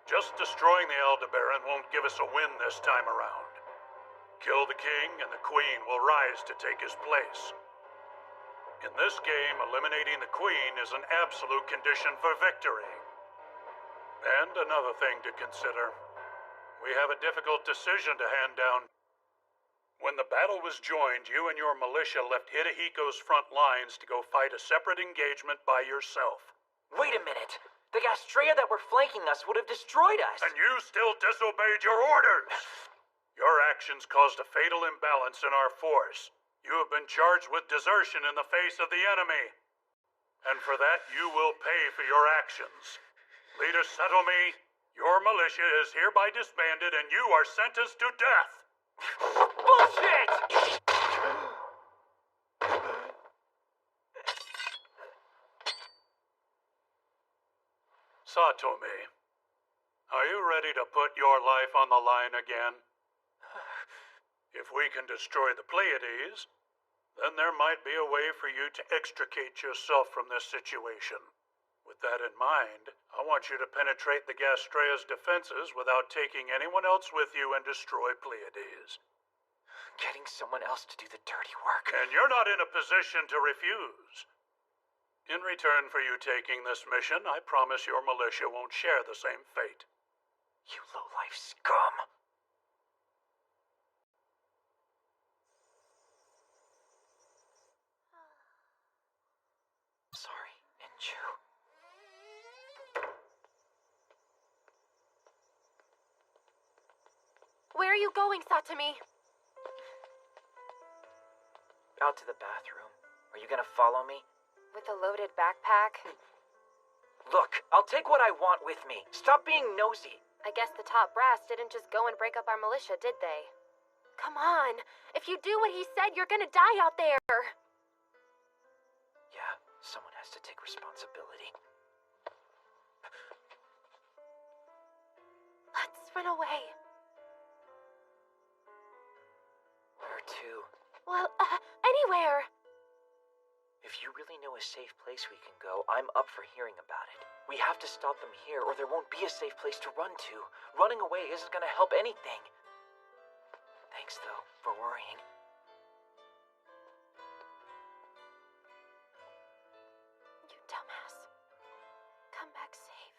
Just destroying the Aldebaran won't give us a win this time around. Kill the king and the queen will rise to take his place. In this game, eliminating the queen is an absolute condition for victory. And another thing to consider. We have a difficult decision to hand down. When the battle was joined, you and your militia left Hidehiko's front lines to go fight a separate engagement by yourself. Wait a minute! The Gastrea that were flanking us would have destroyed us! And you still disobeyed your orders! Your actions caused a fatal imbalance in our force. You have been charged with desertion in the face of the enemy. And for that, you will pay for your actions. Leader Settleme, your militia is hereby disbanded and you are sentenced to death! Bullshit! Satome, are you ready to put your life on the line again? If we can destroy the Pleiades, then there might be a way for you to extricate yourself from this situation. With that in mind, I want you to penetrate the Gastrea's defenses without taking anyone else with you and destroy Pleiades. Getting someone else to do the dirty work. And you're not in a position to refuse. In return for you taking this mission, I promise your militia won't share the same fate. You low-life scum. Sorry, Ninju. Where are you going, Satome? Out to the bathroom. Are you gonna follow me? With a loaded backpack? Look, I'll take what I want with me. Stop being nosy. I guess the top brass didn't just go and break up our militia, did they? Come on. If you do what he said, you're gonna die out there. Yeah, someone has to take responsibility. Let's run away. Where to? Well, anywhere. If you really know a safe place we can go, I'm up for hearing about it. We have to stop them here, or there won't be a safe place to run to. Running away isn't gonna help anything. Thanks, though, for worrying. You dumbass. Come back safe.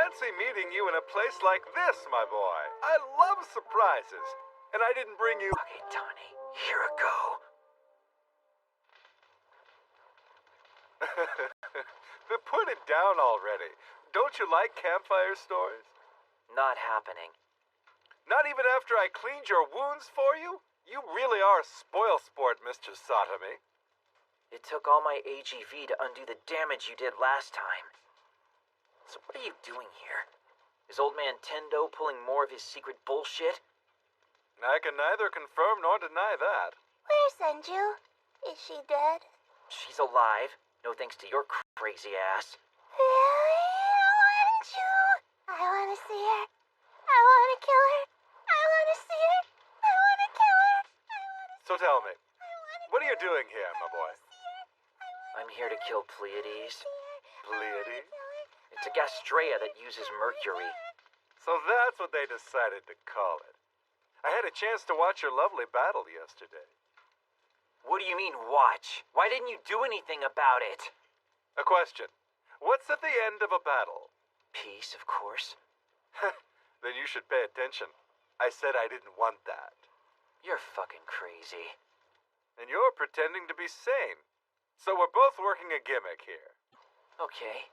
fancy meeting you in a place like this, my boy. I love surprises. And I didn't bring you... Okay, Donnie. Here it go. But put it down already. Don't you like campfire stories? Not happening. Not even after I cleaned your wounds for you? You really are a spoil sport, Mr. Sotomy. It took all my AGV to undo the damage you did last time. So what are you doing here? Is old man Tendo pulling more of his secret bullshit? I can neither confirm nor deny that. Where's Senju? Is she dead? She's alive. No thanks to your crazy ass. Really? Senju? I want to see her. I want to kill her. I want to see her. I want to kill her. So tell me, what are you doing here, my boy? I'm here to kill Pleiades. Pleiades? It's a Gastrea that uses mercury. So that's what they decided to call it. I had a chance to watch your lovely battle yesterday. What do you mean, watch? Why didn't you do anything about it? A question. What's at the end of a battle? Peace, of course. Then you should pay attention. I said I didn't want that. You're fucking crazy. And you're pretending to be sane. So we're both working a gimmick here. Okay.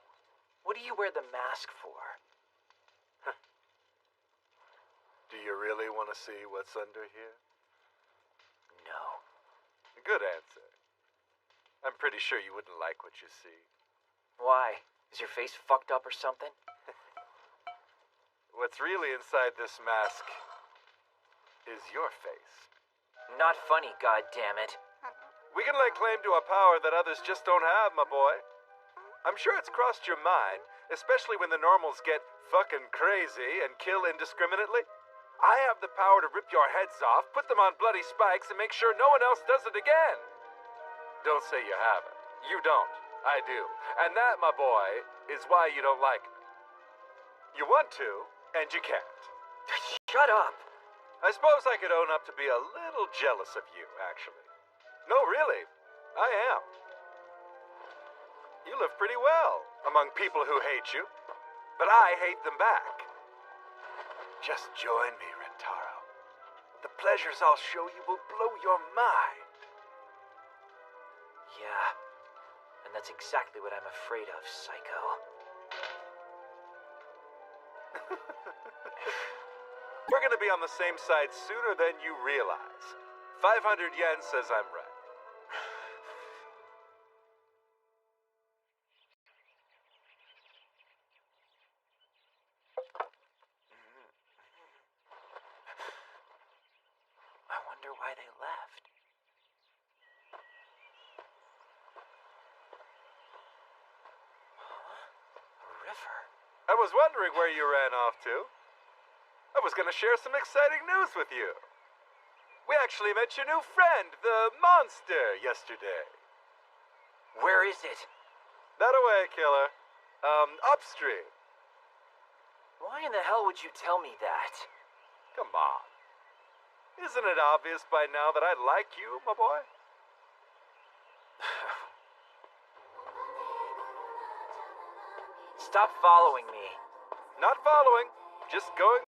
What do you wear the mask for? Do you really want to see what's under here? No. Good answer. I'm pretty sure you wouldn't like what you see. Why? Is your face fucked up or something? What's really inside this mask is your face. Not funny, goddammit. We can lay claim to a power that others just don't have, my boy. I'm sure it's crossed your mind, especially when the normals get fucking crazy and kill indiscriminately. I have the power to rip your heads off, put them on bloody spikes, and make sure no one else does it again. Don't say you haven't. You don't. I do. And that, my boy, is why you don't like me. You want to, and you can't. Shut up. I suppose I could own up to be a little jealous of you, actually. No, really. I am. You live pretty well among people who hate you, but I hate them back. Just join me, Rentaro. The pleasures I'll show you will blow your mind. Yeah, and that's exactly what I'm afraid of, psycho. We're gonna be on the same side sooner than you realize. 500 yen says I'm right. Why they left. Huh? A river? I was wondering where you ran off to. I was gonna share some exciting news with you. We actually met your new friend, the monster, yesterday. Where is it? That away, killer. Upstream. Why in the hell would you tell me that? Come on. Isn't it obvious by now that I like you, my boy? Stop following me. Not following, just going.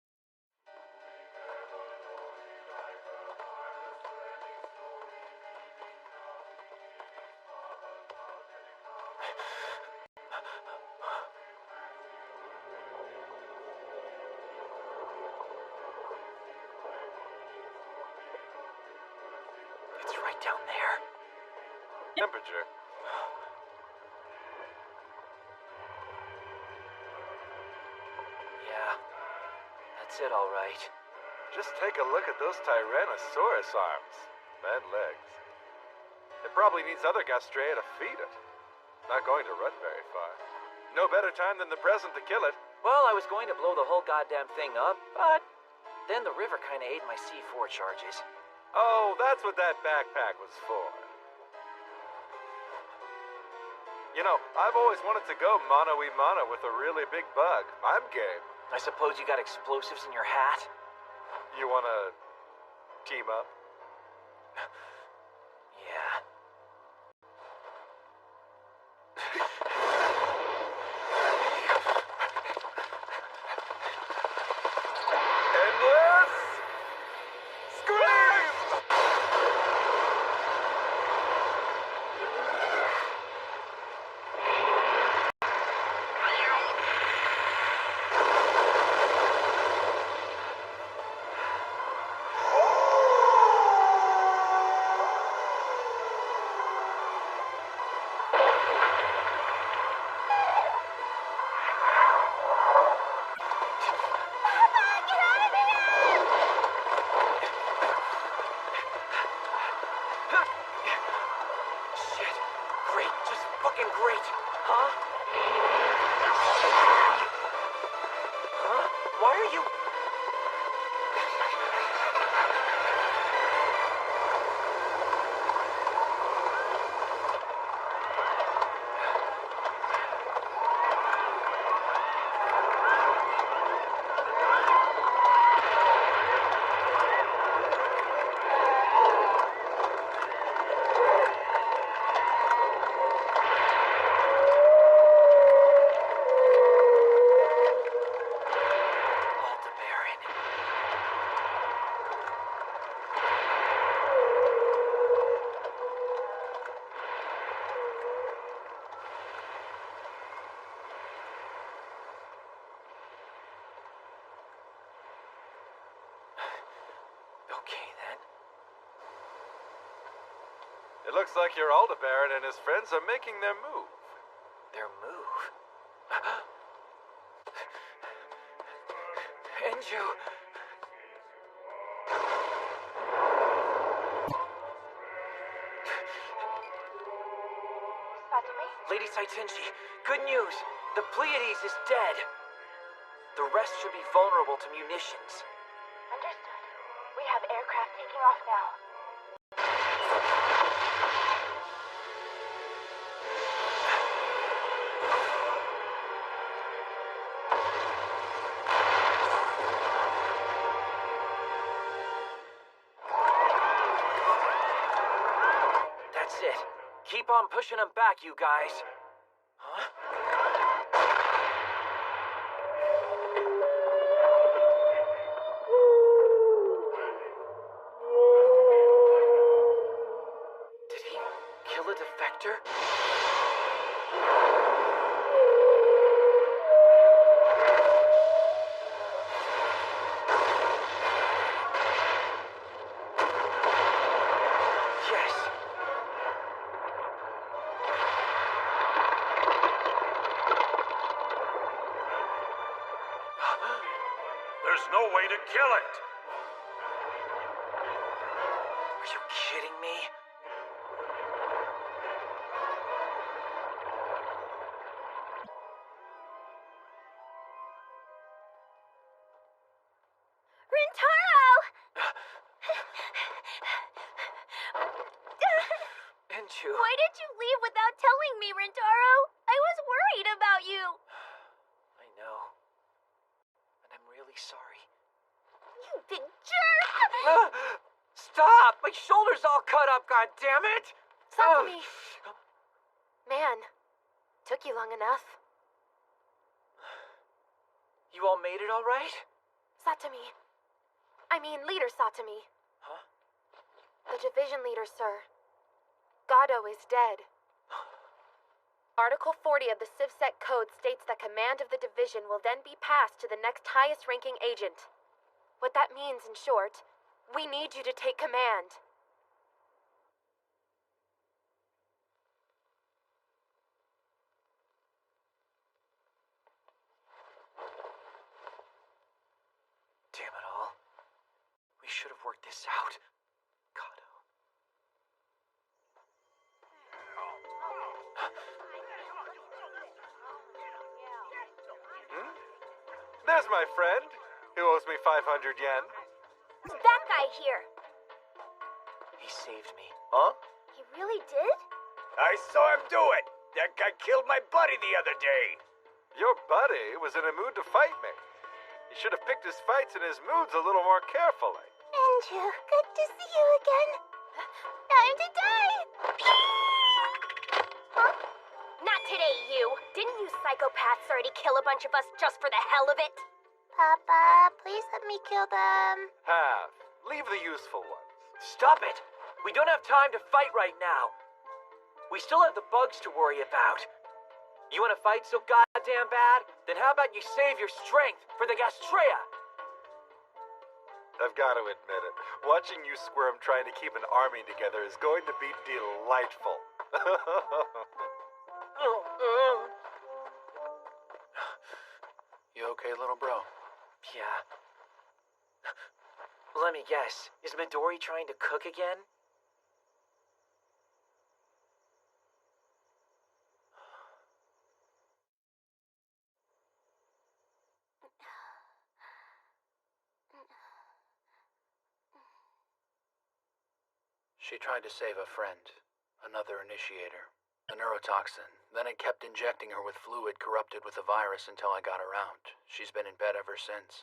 It's right down there. Temperature. Yeah, that's it, all right. Just take a look at those Tyrannosaurus arms and legs. It probably needs other Gastrea to feed it. Not going to run very far. No better time than the present to kill it. Well, I was going to blow the whole goddamn thing up, but then the river kind of ate my C4 charges. Oh, that's what that backpack was for. You know, I've always wanted to go mano-a-mano with a really big bug. I'm game. I suppose you got explosives in your hat? You wanna team up? Yeah. just fucking great, huh? Huh? Why are you... Okay, then. It looks like your Aldebaran and his friends are making their move. Their move? Enju! Lady Saitenshi, good news. The Pleiades is dead. The rest should be vulnerable to munitions. Understood. We have aircraft taking off now. That's it. Keep on pushing them back, you guys. Huh? Did he kill a defector? Yes. There's no way to kill it. Are you kidding me? Rintaro! Enju. Why did you leave without telling me, Rintaro? I was worried about you. I know. And I'm really sorry. You big jerk! Stop! My shoulder's all cut up, goddammit! Satsumi! Man, took you long enough. You all made it all right? Satomi. I mean, Leader Satomi. Huh? The division leader, sir. Gado is dead. Article 40 of the CivSec Code states that command of the division will then be passed to the next highest ranking agent. What that means, in short, we need you to take command. Damn it all. We should have worked this out. Gado. There's my friend, who owes me 500 yen. That guy here. He saved me. Huh? He really did? I saw him do it. That guy killed my buddy the other day. Your buddy was in a mood to fight me. He should have picked his fights and his moods a little more carefully. Enju, good to see you again. Time to die! Huh? Not today, you. Didn't you psychopaths already kill a bunch of us just for the hell of it? Papa, please let me kill them. Have. Leave the useful ones. Stop it! We don't have time to fight right now. We still have the bugs to worry about. You want to fight so goddamn bad? Then how about you save your strength for the Gastrea? I've got to admit it. Watching you squirm trying to keep an army together is going to be delightful. You okay, little bro? Yeah. Let me guess. Is Midori trying to cook again? She tried to save a friend, another initiator, the neurotoxin. Then it kept injecting her with fluid corrupted with the virus until I got her out. She's been in bed ever since.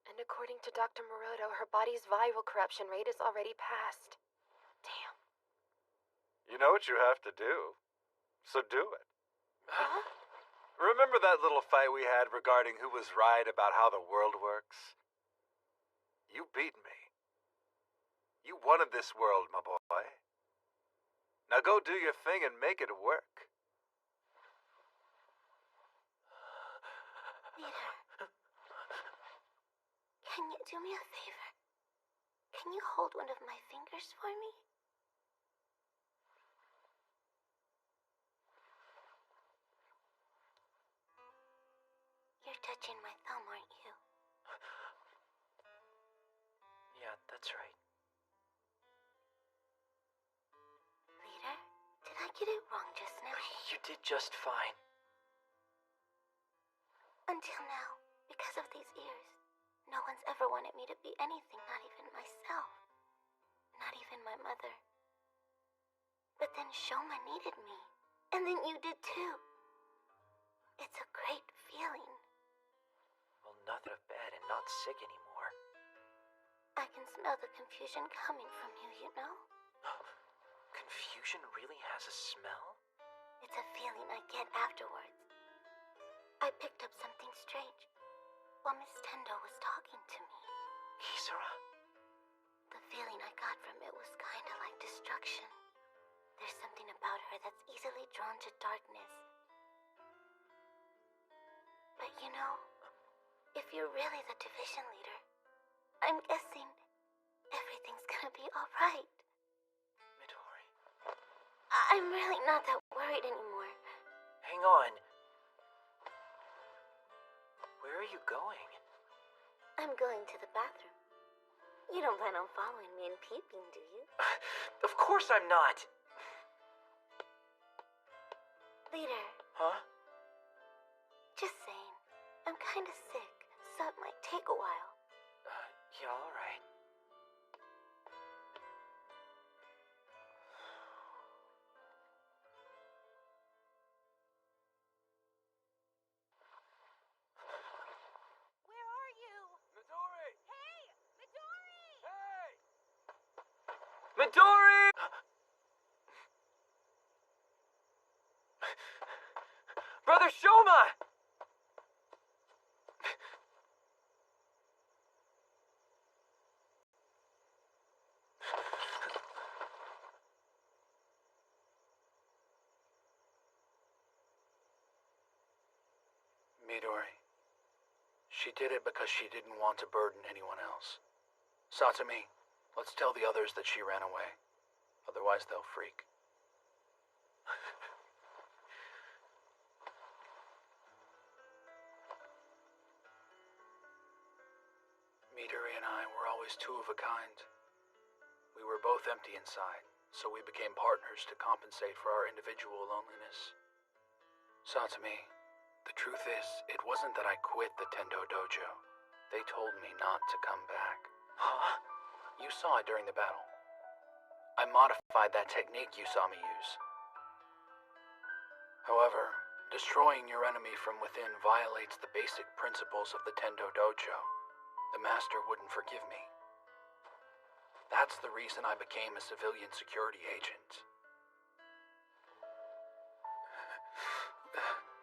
And according to Dr. Morodo, her body's viral corruption rate is already past. Damn. You know what you have to do, so do it. Huh? Remember that little fight we had regarding who was right about how the world works? You beat me. You wanted this world, my boy. Now go do your thing and make it work. Peter, can you do me a favor? Can you hold one of my fingers for me? You're touching my thumb, aren't you? Yeah, that's right. Peter, did I get it wrong just now? You did just fine. Until now, because of these ears, no one's ever wanted me to be anything, not even myself. Not even my mother. But then Shoma needed me. And then you did too. It's a great feeling. Well, nothing of bed and not sick anymore. I can smell the confusion coming from you, you know? Confusion really has a smell? It's a feeling I get afterwards. I picked up something strange while Miss Tendo was talking to me. Kisara? The feeling I got from it was kinda like destruction. There's something about her that's easily drawn to darkness. But you know, if you're really the division leader, I'm guessing everything's gonna be alright. Midori. I'm really not that worried anymore. Hang on. Where are you going? I'm going to the bathroom. You don't plan on following me and peeping, do you? Of course I'm not. Leader. Huh? Just saying. I'm kinda sick, so it might take a while. Yeah, alright. Where are you? Midori! Hey! Midori! Hey! Midori! Brother Shoma! Midori. She did it because she didn't want to burden anyone else. Satsumi, let's tell the others that she ran away. Otherwise they'll freak. Midori and I were always two of a kind. We were both empty inside, so we became partners to compensate for our individual loneliness. Satsumi, the truth is, it wasn't that I quit the Tendo Dojo. They told me not to come back. Huh? You saw it during the battle. I modified that technique you saw me use. However, destroying your enemy from within violates the basic principles of the Tendo Dojo. The master wouldn't forgive me. That's the reason I became a civilian security agent.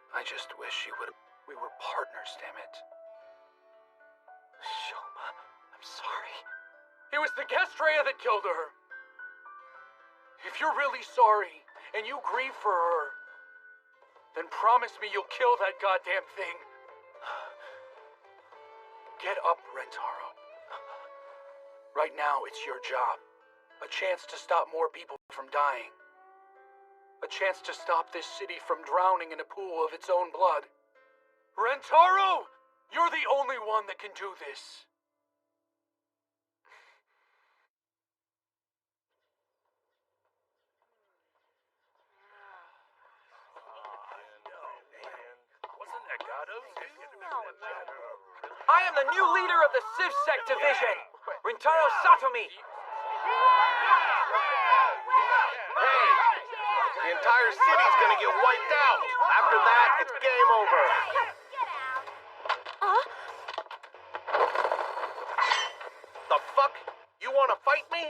I just wish she would. We were partners, damn it. Shoma, I'm sorry. It was the Gastrea that killed her. If you're really sorry and you grieve for her, then promise me you'll kill that goddamn thing. Get up, Rentaro. Right now, it's your job. A chance to stop more people from dying. A chance to stop this city from drowning in a pool of its own blood. Rentaro! You're the only one that can do this. Wasn't Nagato? I am the new leader of the CivSec division, Rintaro Satomi. entire city's gonna get wiped out. After that, it's game over. The fuck? You wanna fight me?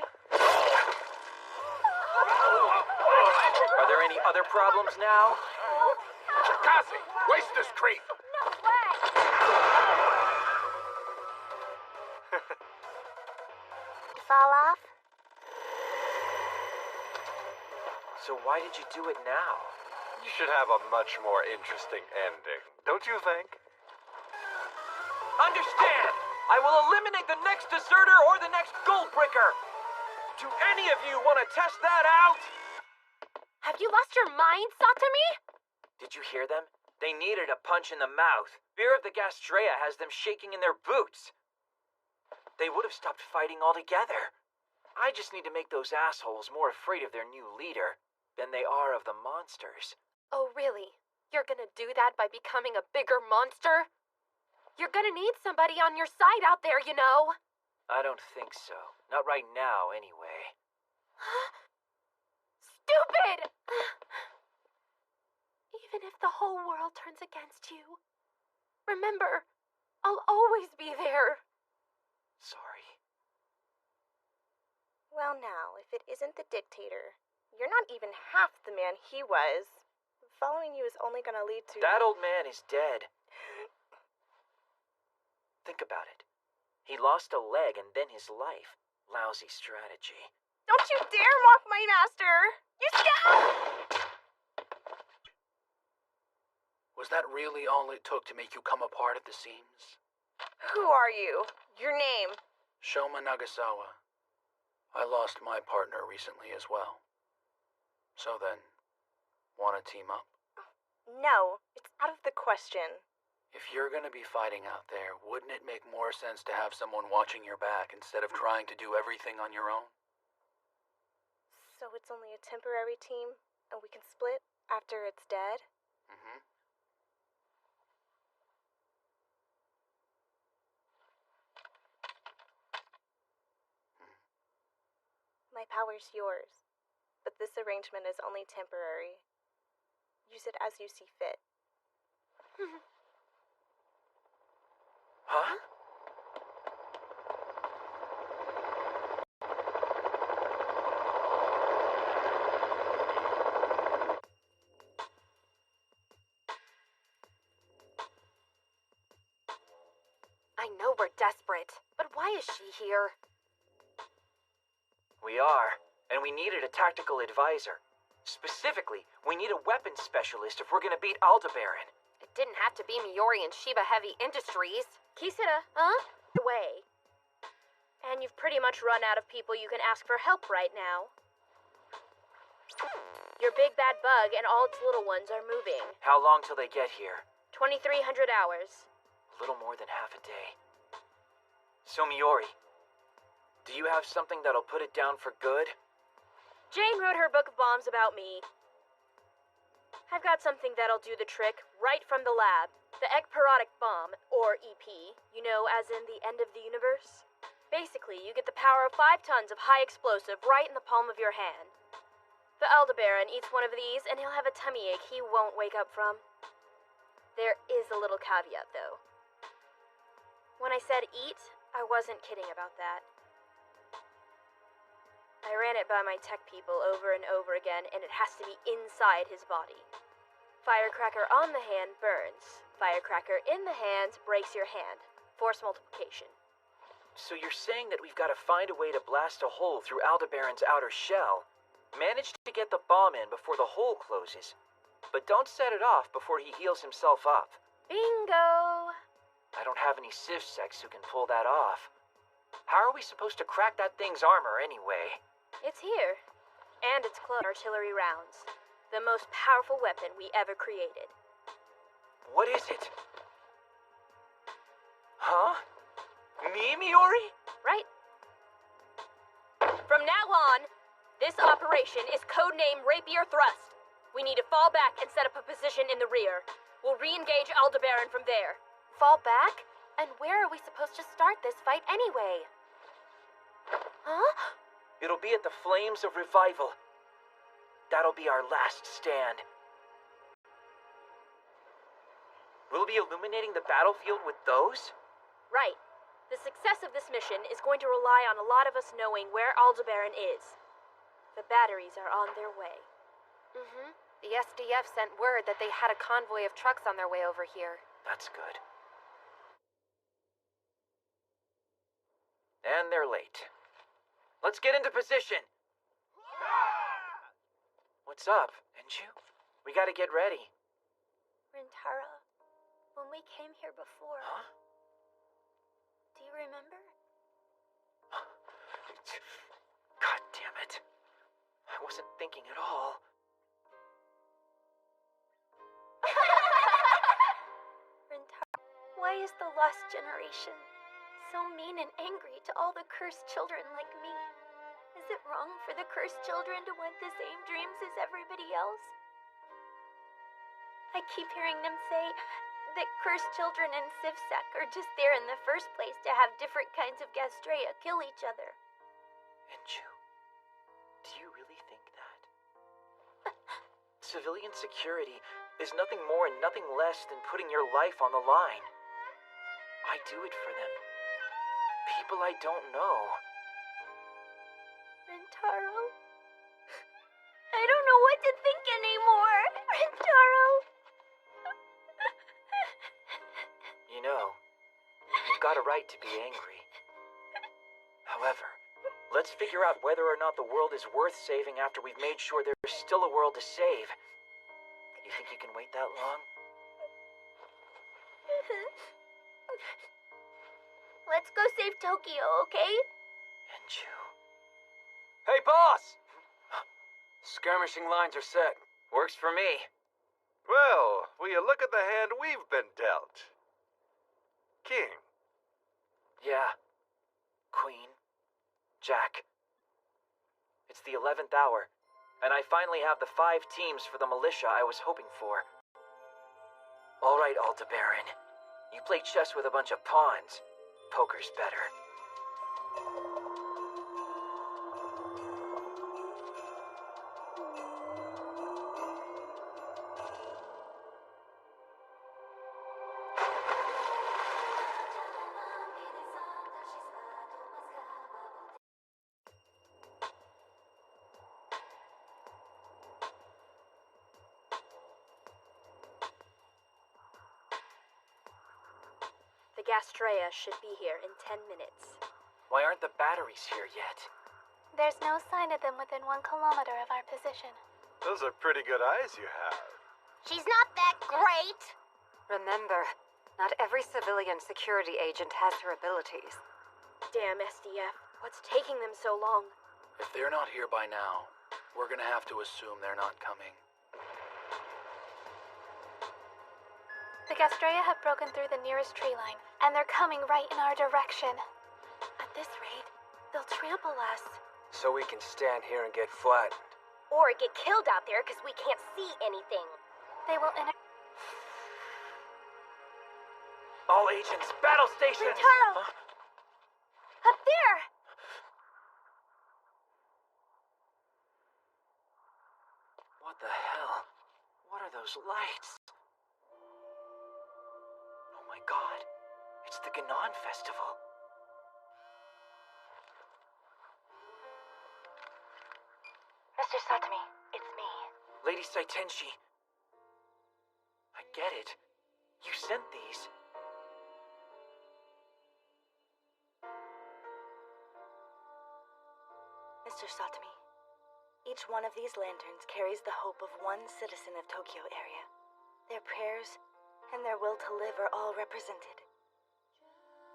Are there any other problems now? Chikaze, waste this creep. Fall off? So why did you do it now? You should have a much more interesting ending, don't you think? Understand! I will eliminate the next deserter or the next gold breaker! Do any of you want to test that out? Have you lost your mind, Satomi? Did you hear them? They needed a punch in the mouth. Fear of the Gastrea has them shaking in their boots. They would have stopped fighting altogether. I just need to make those assholes more afraid of their new leader than they are of the monsters. Oh, really? You're gonna do that by becoming a bigger monster? You're gonna need somebody on your side out there, you know. I don't think so. Not right now, anyway. Stupid! Even if the whole world turns against you, remember, I'll always be there. Sorry. Well now, if it isn't the dictator, you're not even half the man he was. Following you is only gonna lead to... That old man is dead. Think about it. He lost a leg and then his life. Lousy strategy. Don't you dare mock my master! You scout! Was that really all it took to make you come apart at the seams? Who are you? Your name? Shoma Nagasawa. I lost my partner recently as well. So then, want to team up? No, it's out of the question. If you're gonna be fighting out there, wouldn't it make more sense to have someone watching your back instead of trying to do everything on your own? So it's only a temporary team, and we can split after it's dead? Mm-hmm. My power's yours, but this arrangement is only temporary. Use it as you see fit. Huh? I know we're desperate, but why is she here? We are, and we needed a tactical advisor. Specifically, we need a weapons specialist if we're gonna beat Aldebaran. It didn't have to be Miori and Shiba Heavy Industries. Kisara, Huh? away. And you've pretty much run out of people you can ask for help right now. Your big bad bug and all its little ones are moving. How long till they get here? 2,300 hours. A little more than half a day. So, Miori, do you have something that'll put it down for good? Jane wrote her book of bombs about me. I've got something that'll do the trick right from the lab. The Ekpyrotic bomb, or EP, you know, as in the end of the universe. Basically, you get the power of 5 tons of high explosive right in the palm of your hand. The Aldebaran eats one of these, and he'll have a tummy ache he won't wake up from. There is a little caveat, though. When I said eat, I wasn't kidding about that. I ran it by my tech people over and over again, and it has to be inside his body. Firecracker on the hand burns. Firecracker in the hand breaks your hand. Force multiplication. So you're saying that we've got to find a way to blast a hole through Aldebaran's outer shell, manage to get the bomb in before the hole closes, but don't set it off before he heals himself up. Bingo! I don't have any Civ Sex who can pull that off. How are we supposed to crack that thing's armor anyway? It's here. And it's close artillery rounds. The most powerful weapon we ever created. What is it? Huh? Me, Miori? Right. From now on, this operation is codenamed Rapier Thrust. We need to fall back and set up a position in the rear. We'll re-engage Aldebaran from there. Fall back? And where are we supposed to start this fight anyway? Huh? It'll be at the Flames of Revival. That'll be our last stand. We'll be illuminating the battlefield with those? Right. The success of this mission is going to rely on a lot of us knowing where Aldebaran is. The batteries are on their way. Mm-hmm. The SDF sent word that they had a convoy of trucks on their way over here. That's good. And they're late. Let's get into position! What's up, Enju? We gotta get ready. Rintaro, when we came here before... Huh? Do you remember? God damn it. I wasn't thinking at all. Rintaro, why is the Lost Generation so mean and angry to all the cursed children like me? Is it wrong for the cursed children to want the same dreams as everybody else? I keep hearing them say that cursed children in Civsec are just there in the first place to have different kinds of Gastrea kill each other. Enju, do you really think that? Civilian security is nothing more and nothing less than putting your life on the line. I do it for them. People I don't know. Rintaro, I don't know what to think anymore. Rintaro. You know, you've got a right to be angry. However, let's figure out whether or not the world is worth saving after we've made sure there's still a world to save. You think you can wait that long? Let's go save Tokyo, okay? Enju. Hey, boss! Skirmishing lines are set. Works for me. Well, will you look at the hand we've been dealt? King. Yeah. Queen. Jack. It's the 11th hour, and I finally have the 5 teams for the militia I was hoping for. All right, Aldebaran. You play chess with a bunch of pawns. Poker's better. The Gastrea should be here in 10 minutes. Why aren't the batteries here yet? There's no sign of them within 1 kilometer of our position. Those are pretty good eyes you have. She's not that great. Remember, not every civilian security agent has her abilities. Damn SDF, what's taking them so long? If they're not here by now, we're gonna have to assume they're not coming. The Gastrea have broken through the nearest tree line, and they're coming right in our direction. At this rate, they'll trample us. So we can stand here and get flattened. Or get killed out there because we can't see anything. They will All agents, battle stations! Rintaro! Huh? Up there! What the hell? What are those lights? Oh my god, it's the Ganon Festival. Mr. Satami, it's me. Lady Saitenshi. I get it. You sent these. Mr. Satami, each one of these lanterns carries the hope of one citizen of Tokyo area. Their prayers and their will to live are all represented.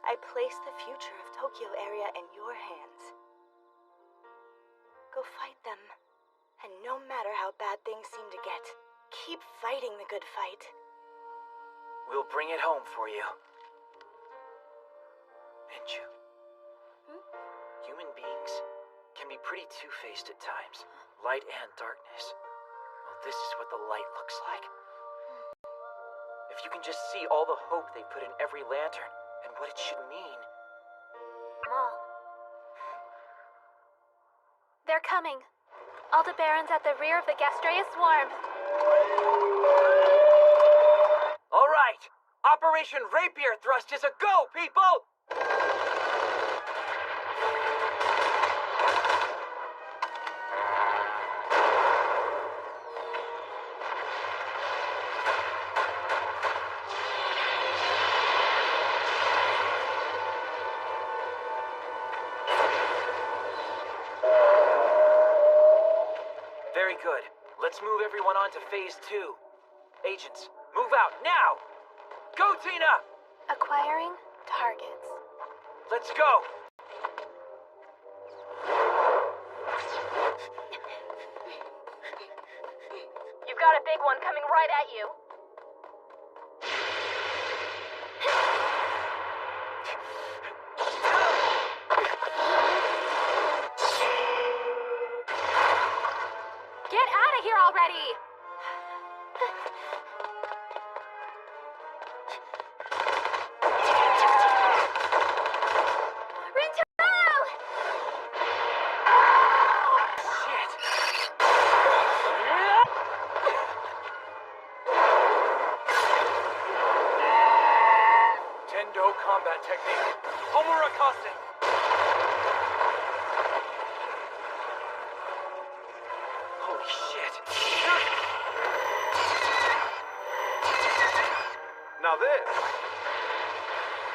I place the future of Tokyo area in your hands. Go fight them, and no matter how bad things seem to get, keep fighting the good fight. We'll bring it home for you. Enju. Human beings can be pretty two-faced at times. Light and darkness. Well, this is what the light looks like. If you can just see all the hope they put in every lantern, and what it should mean. They're coming. Aldebaran's at the rear of the Gastrea swarm. All right. Operation Rapier Thrust is a go, people! Very good. Let's move everyone on to Phase 2. Agents, move out now! Go, Tina! Acquiring targets. Let's go! You've got a big one coming right at you. Get out of here already! Tendo combat technique. Homurakase. Holy shit. Now this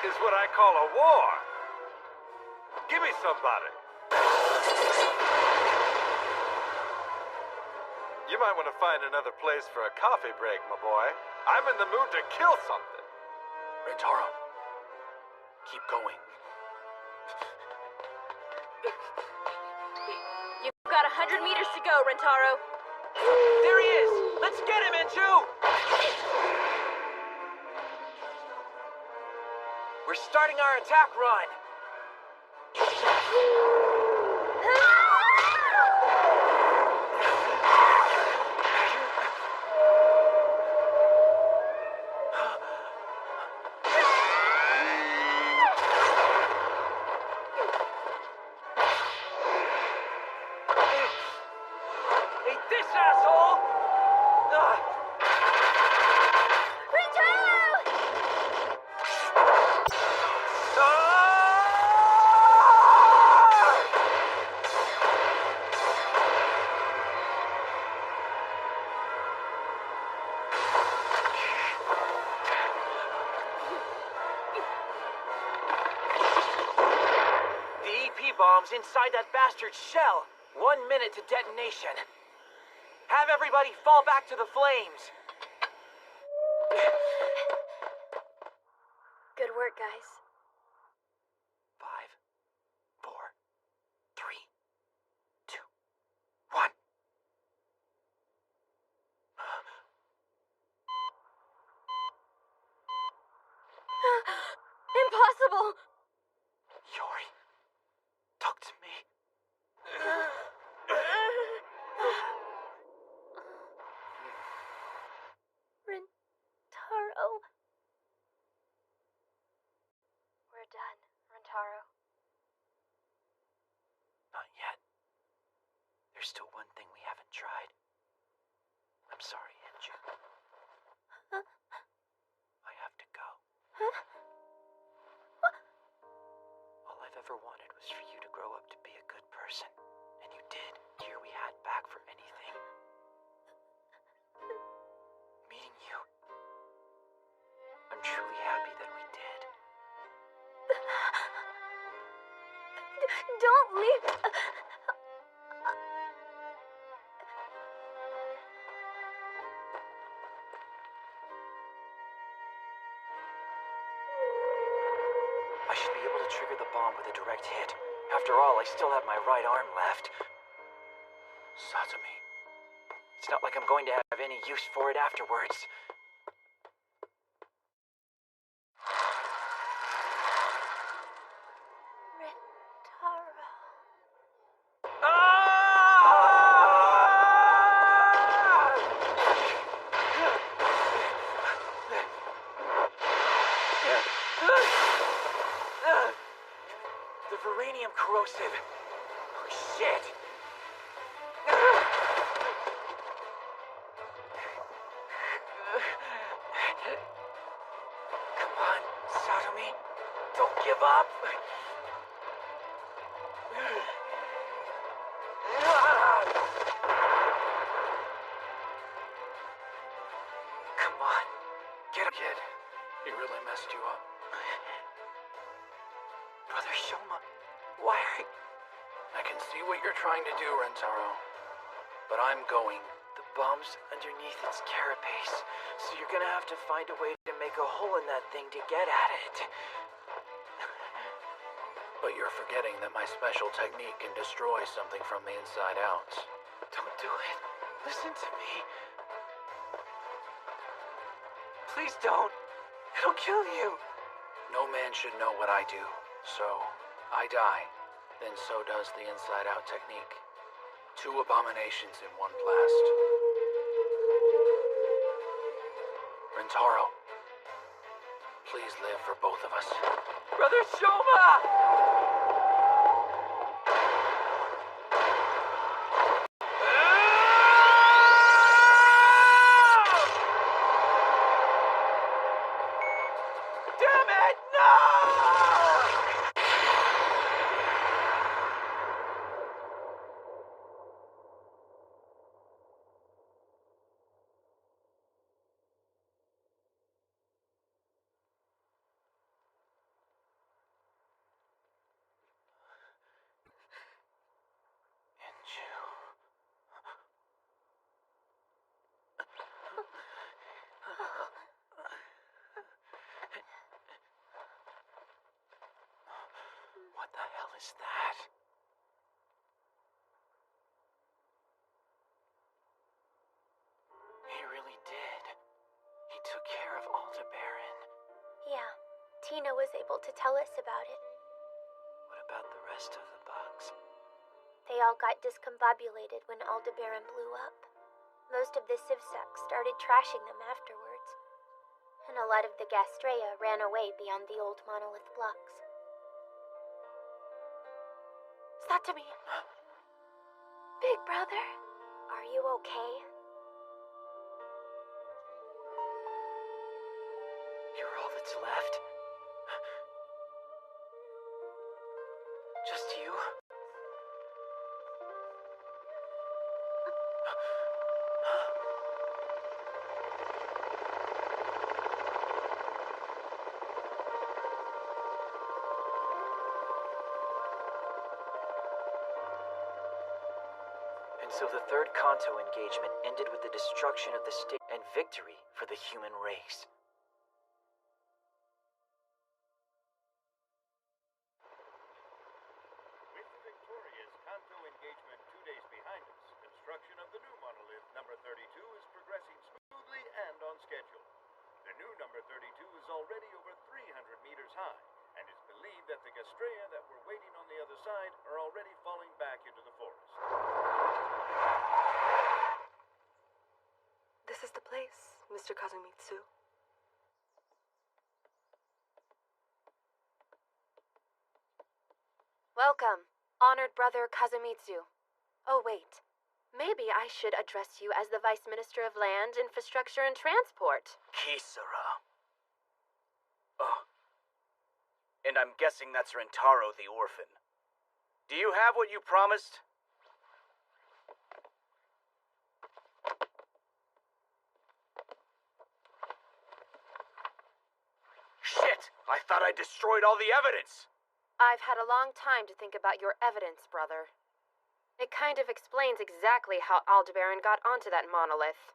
is what I call a war. Give me somebody. You might want to find another place for a coffee break, my boy. I'm in the mood to kill something. Rentaro, keep going. You've got 100 meters to go, Rentaro. There he is! Let's get him, Inju! We're starting our attack run! Hey, this asshole! The EP bomb's inside that bastard's shell. 1 minute to detonation. Have everybody fall back to the flames. Good work, guys. 5, 4, 3, 2, 1. Impossible! Yori, talk to me. Rentaro. We're done, Rentaro. Not yet. There's still one thing we haven't tried. I'm sorry, Inju. I have to go. All I've ever wanted was for you to grow up to be a good person. And you did. Here we had back for anything. Meeting you. I'm truly happy that we did. Don't leave. I should be able to trigger the bomb with a direct hit. After all, I still have my right arm left. Satami. It's not like I'm going to have any use for it afterwards. Rentaro. The Veranium corrosive. Oh, shit. Come on, Satomi. Don't give up. Come on. Get him. Kid, he really messed you up. Brother Shoma, why are you... I can see what you're trying to do, Rentaro. But I'm going. The bomb's underneath its carapace, so you're gonna have to find a way to make a hole in that thing to get at it. But you're forgetting that my special technique can destroy something from the inside out. Don't do it. Listen to me. Please don't. It'll kill you. No man should know what I do. So, I die. Then so does the inside-out technique. 2 abominations in one blast. Rentaro, please live for both of us. Brother Shoma! Damn it! No! What the hell is that? He really did. He took care of Aldebaran. Yeah, Tina was able to tell us about it. What about the rest of the bugs? They all got discombobulated when Aldebaran blew up. Most of the Civsecs started trashing them afterwards. And a lot of the Gastrea ran away beyond the old monolith blocks. Satomi! Big brother, are you okay? You're all that's left? Just you? And so the third Kanto engagement ended with the destruction of the state and victory for the human race. With the victorious Kanto engagement 2 days behind us, construction of the new monolith number 32 is progressing smoothly and on schedule. The new number 32 is already over 300 meters high, and it's believed that the Gastrea that were waiting on the other side are already falling back into the forest. This is the place, Mr. Kazumitsu. Welcome, honored brother Kazumitsu. Oh, wait. Maybe I should address you as the Vice Minister of Land, Infrastructure, and Transport. Kisara. Oh. And I'm guessing that's Rentaro the orphan. Do you have what you promised? Shit! I thought I destroyed all the evidence! I've had a long time to think about your evidence, brother. It kind of explains exactly how Aldebaran got onto that monolith.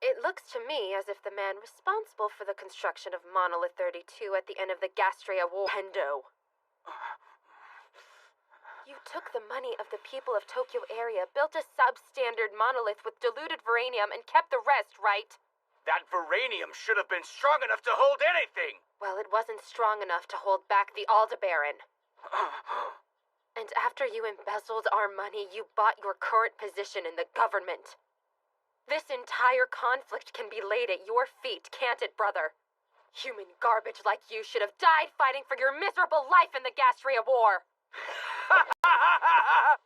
It looks to me as if the man responsible for the construction of Monolith 32 at the end of the Gastrea War, Hendo. You took the money of the people of Tokyo area, built a substandard monolith with diluted Veranium, and kept the rest, right? That Veranium should have been strong enough to hold anything! Well, it wasn't strong enough to hold back the Aldebaran. And after you embezzled our money, you bought your current position in the government. This entire conflict can be laid at your feet, can't it, brother? Human garbage like you should have died fighting for your miserable life in the Gastrea War.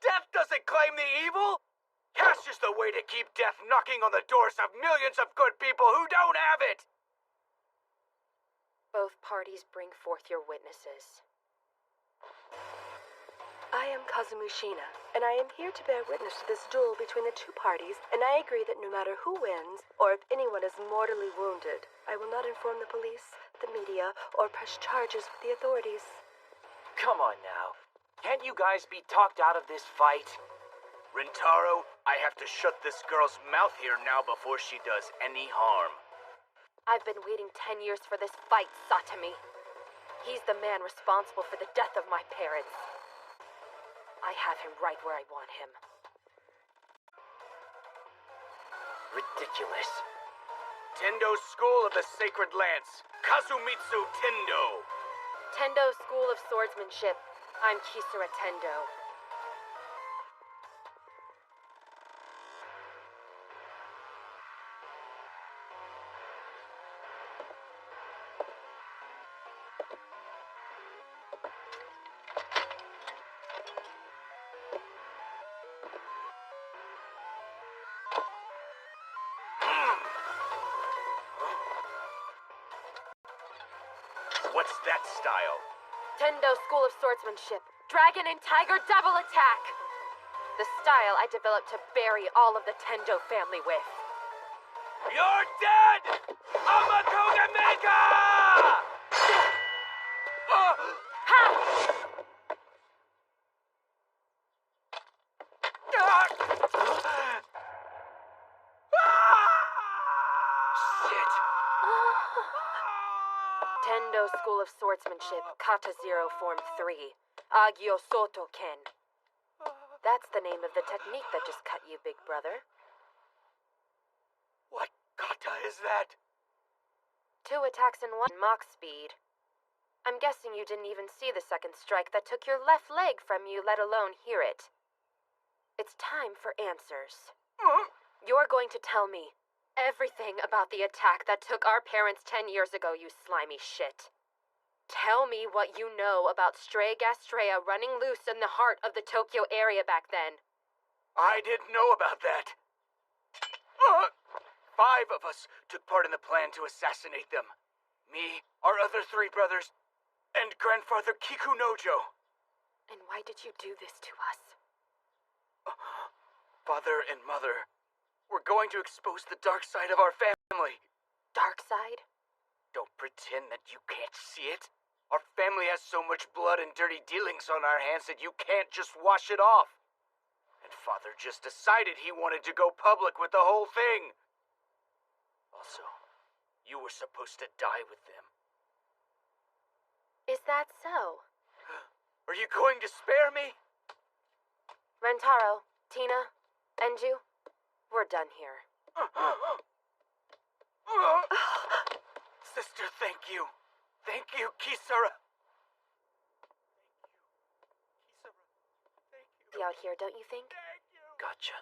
Death doesn't claim the evil! Cash is the way to keep death knocking on the doors of millions of good people who don't have it! Both parties bring forth your witnesses. I am Kazumi Shina, and I am here to bear witness to this duel between the two parties, and I agree that no matter who wins, or if anyone is mortally wounded, I will not inform the police, the media, or press charges with the authorities. Come on now. Can't you guys be talked out of this fight? Rintaro, I have to shut this girl's mouth here now before she does any harm. I've been waiting 10 years for this fight, Satomi. He's the man responsible for the death of my parents. I have him right where I want him. Ridiculous. Tendo School of the Sacred Lance. Kazumitsu Tendo. Tendo School of Swordsmanship. I'm Kisara Tendo. What's that style? Tendo School of Swordsmanship. Dragon and Tiger Double Attack! The style I developed to bury all of the Tendo family with. You're dead! Amakoga Mega! Tendo School of Swordsmanship, Kata Zero Form 3, Agyo Soto Ken. That's the name of the technique that just cut you, big brother. What kata is that? 2 attacks in 1 Mach speed. I'm guessing you didn't even see the second strike that took your left leg from you, let alone hear it. It's time for answers. You're going to tell me everything about the attack that took our parents 10 years ago, you slimy shit. Tell me what you know about Stray Gastrea running loose in the heart of the Tokyo area back then. I didn't know about that. 5 of us took part in the plan to assassinate them. Me, our other 3 brothers, and grandfather Kikunojo. And why did you do this to us? Father and mother, we're going to expose the dark side of our family. Dark side? Don't pretend that you can't see it. Our family has so much blood and dirty dealings on our hands that you can't just wash it off. And Father just decided he wanted to go public with the whole thing. Also, you were supposed to die with them. Is that so? Are you going to spare me? Rentaro, Tina, Enju, we're done here. Sister, thank you. Thank you, Kisara. Be out here, don't you think? Gotcha.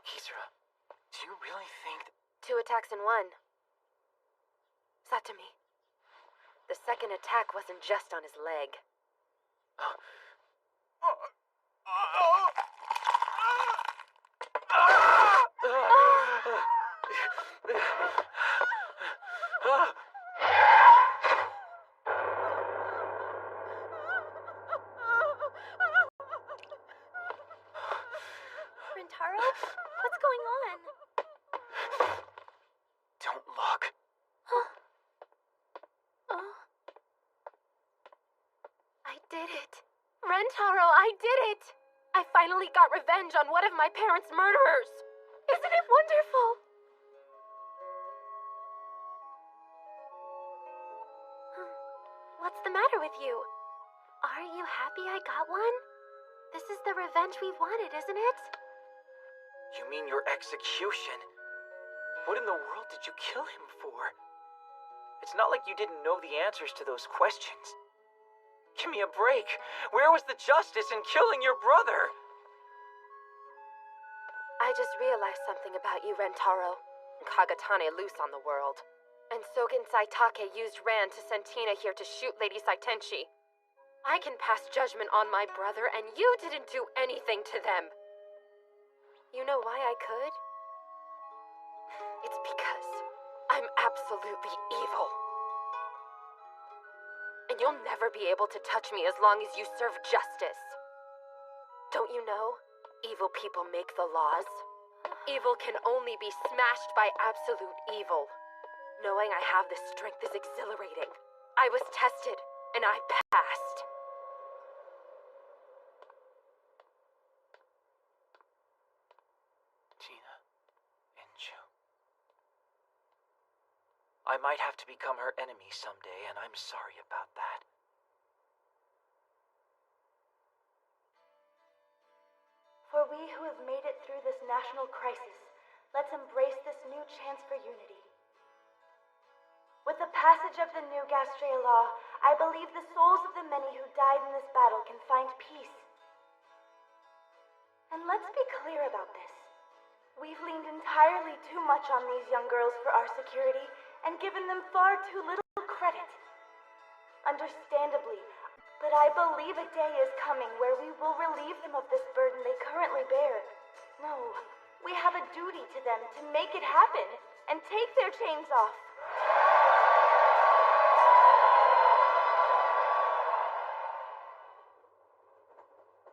Kisara, do you really think 2 attacks in 1. Satomi, the second attack wasn't just on his leg. Rintaro? What's going on? Don't look. I did it. Rentaro, I did it! I finally got revenge on one of my parents' murderers! Isn't it wonderful? What's the matter with you? Aren't you happy I got one? This is the revenge we wanted, isn't it? You mean your execution? What in the world did you kill him for? It's not like you didn't know the answers to those questions. Give me a break. Where was the justice in killing your brother? I just realized something about you, Rentaro. Kagatane loose on the world. And Sogen Saitake used Ran to send Tina here to shoot Lady Saitenshi. I can pass judgment on my brother, and you didn't do anything to them. You know why I could? It's because I'm absolutely evil. And you'll never be able to touch me as long as you serve justice. Don't you know? Evil people make the laws. Evil can only be smashed by absolute evil. Knowing I have this strength is exhilarating. I was tested, and I passed. Tina, Inju. I might have to become her enemy someday, and I'm sorry about that. For we who have made it through this national crisis, let's embrace this new chance for unity. With the passage of the new Gastrea law, I believe the souls of the many who died in this battle can find peace. And let's be clear about this. We've leaned entirely too much on these young girls for our security and given them far too little credit. Understandably, but I believe a day is coming where we will relieve them of this burden they currently bear. No, we have a duty to them to make it happen and take their chains off.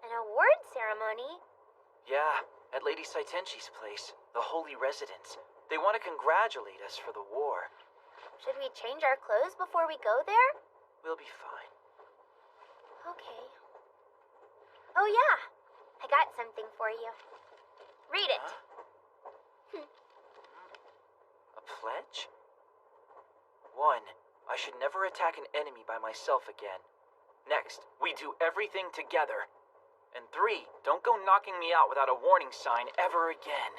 An award ceremony? Yeah, at Lady Saitenshi's place, the Holy Residence. They want to congratulate us for the war. Should we change our clothes before we go there? We'll be fine. Okay. Oh yeah, I got something for you. Read it. A pledge? 1. I should never attack an enemy by myself again. Next, we do everything together. And 3. Don't go knocking me out without a warning sign ever again.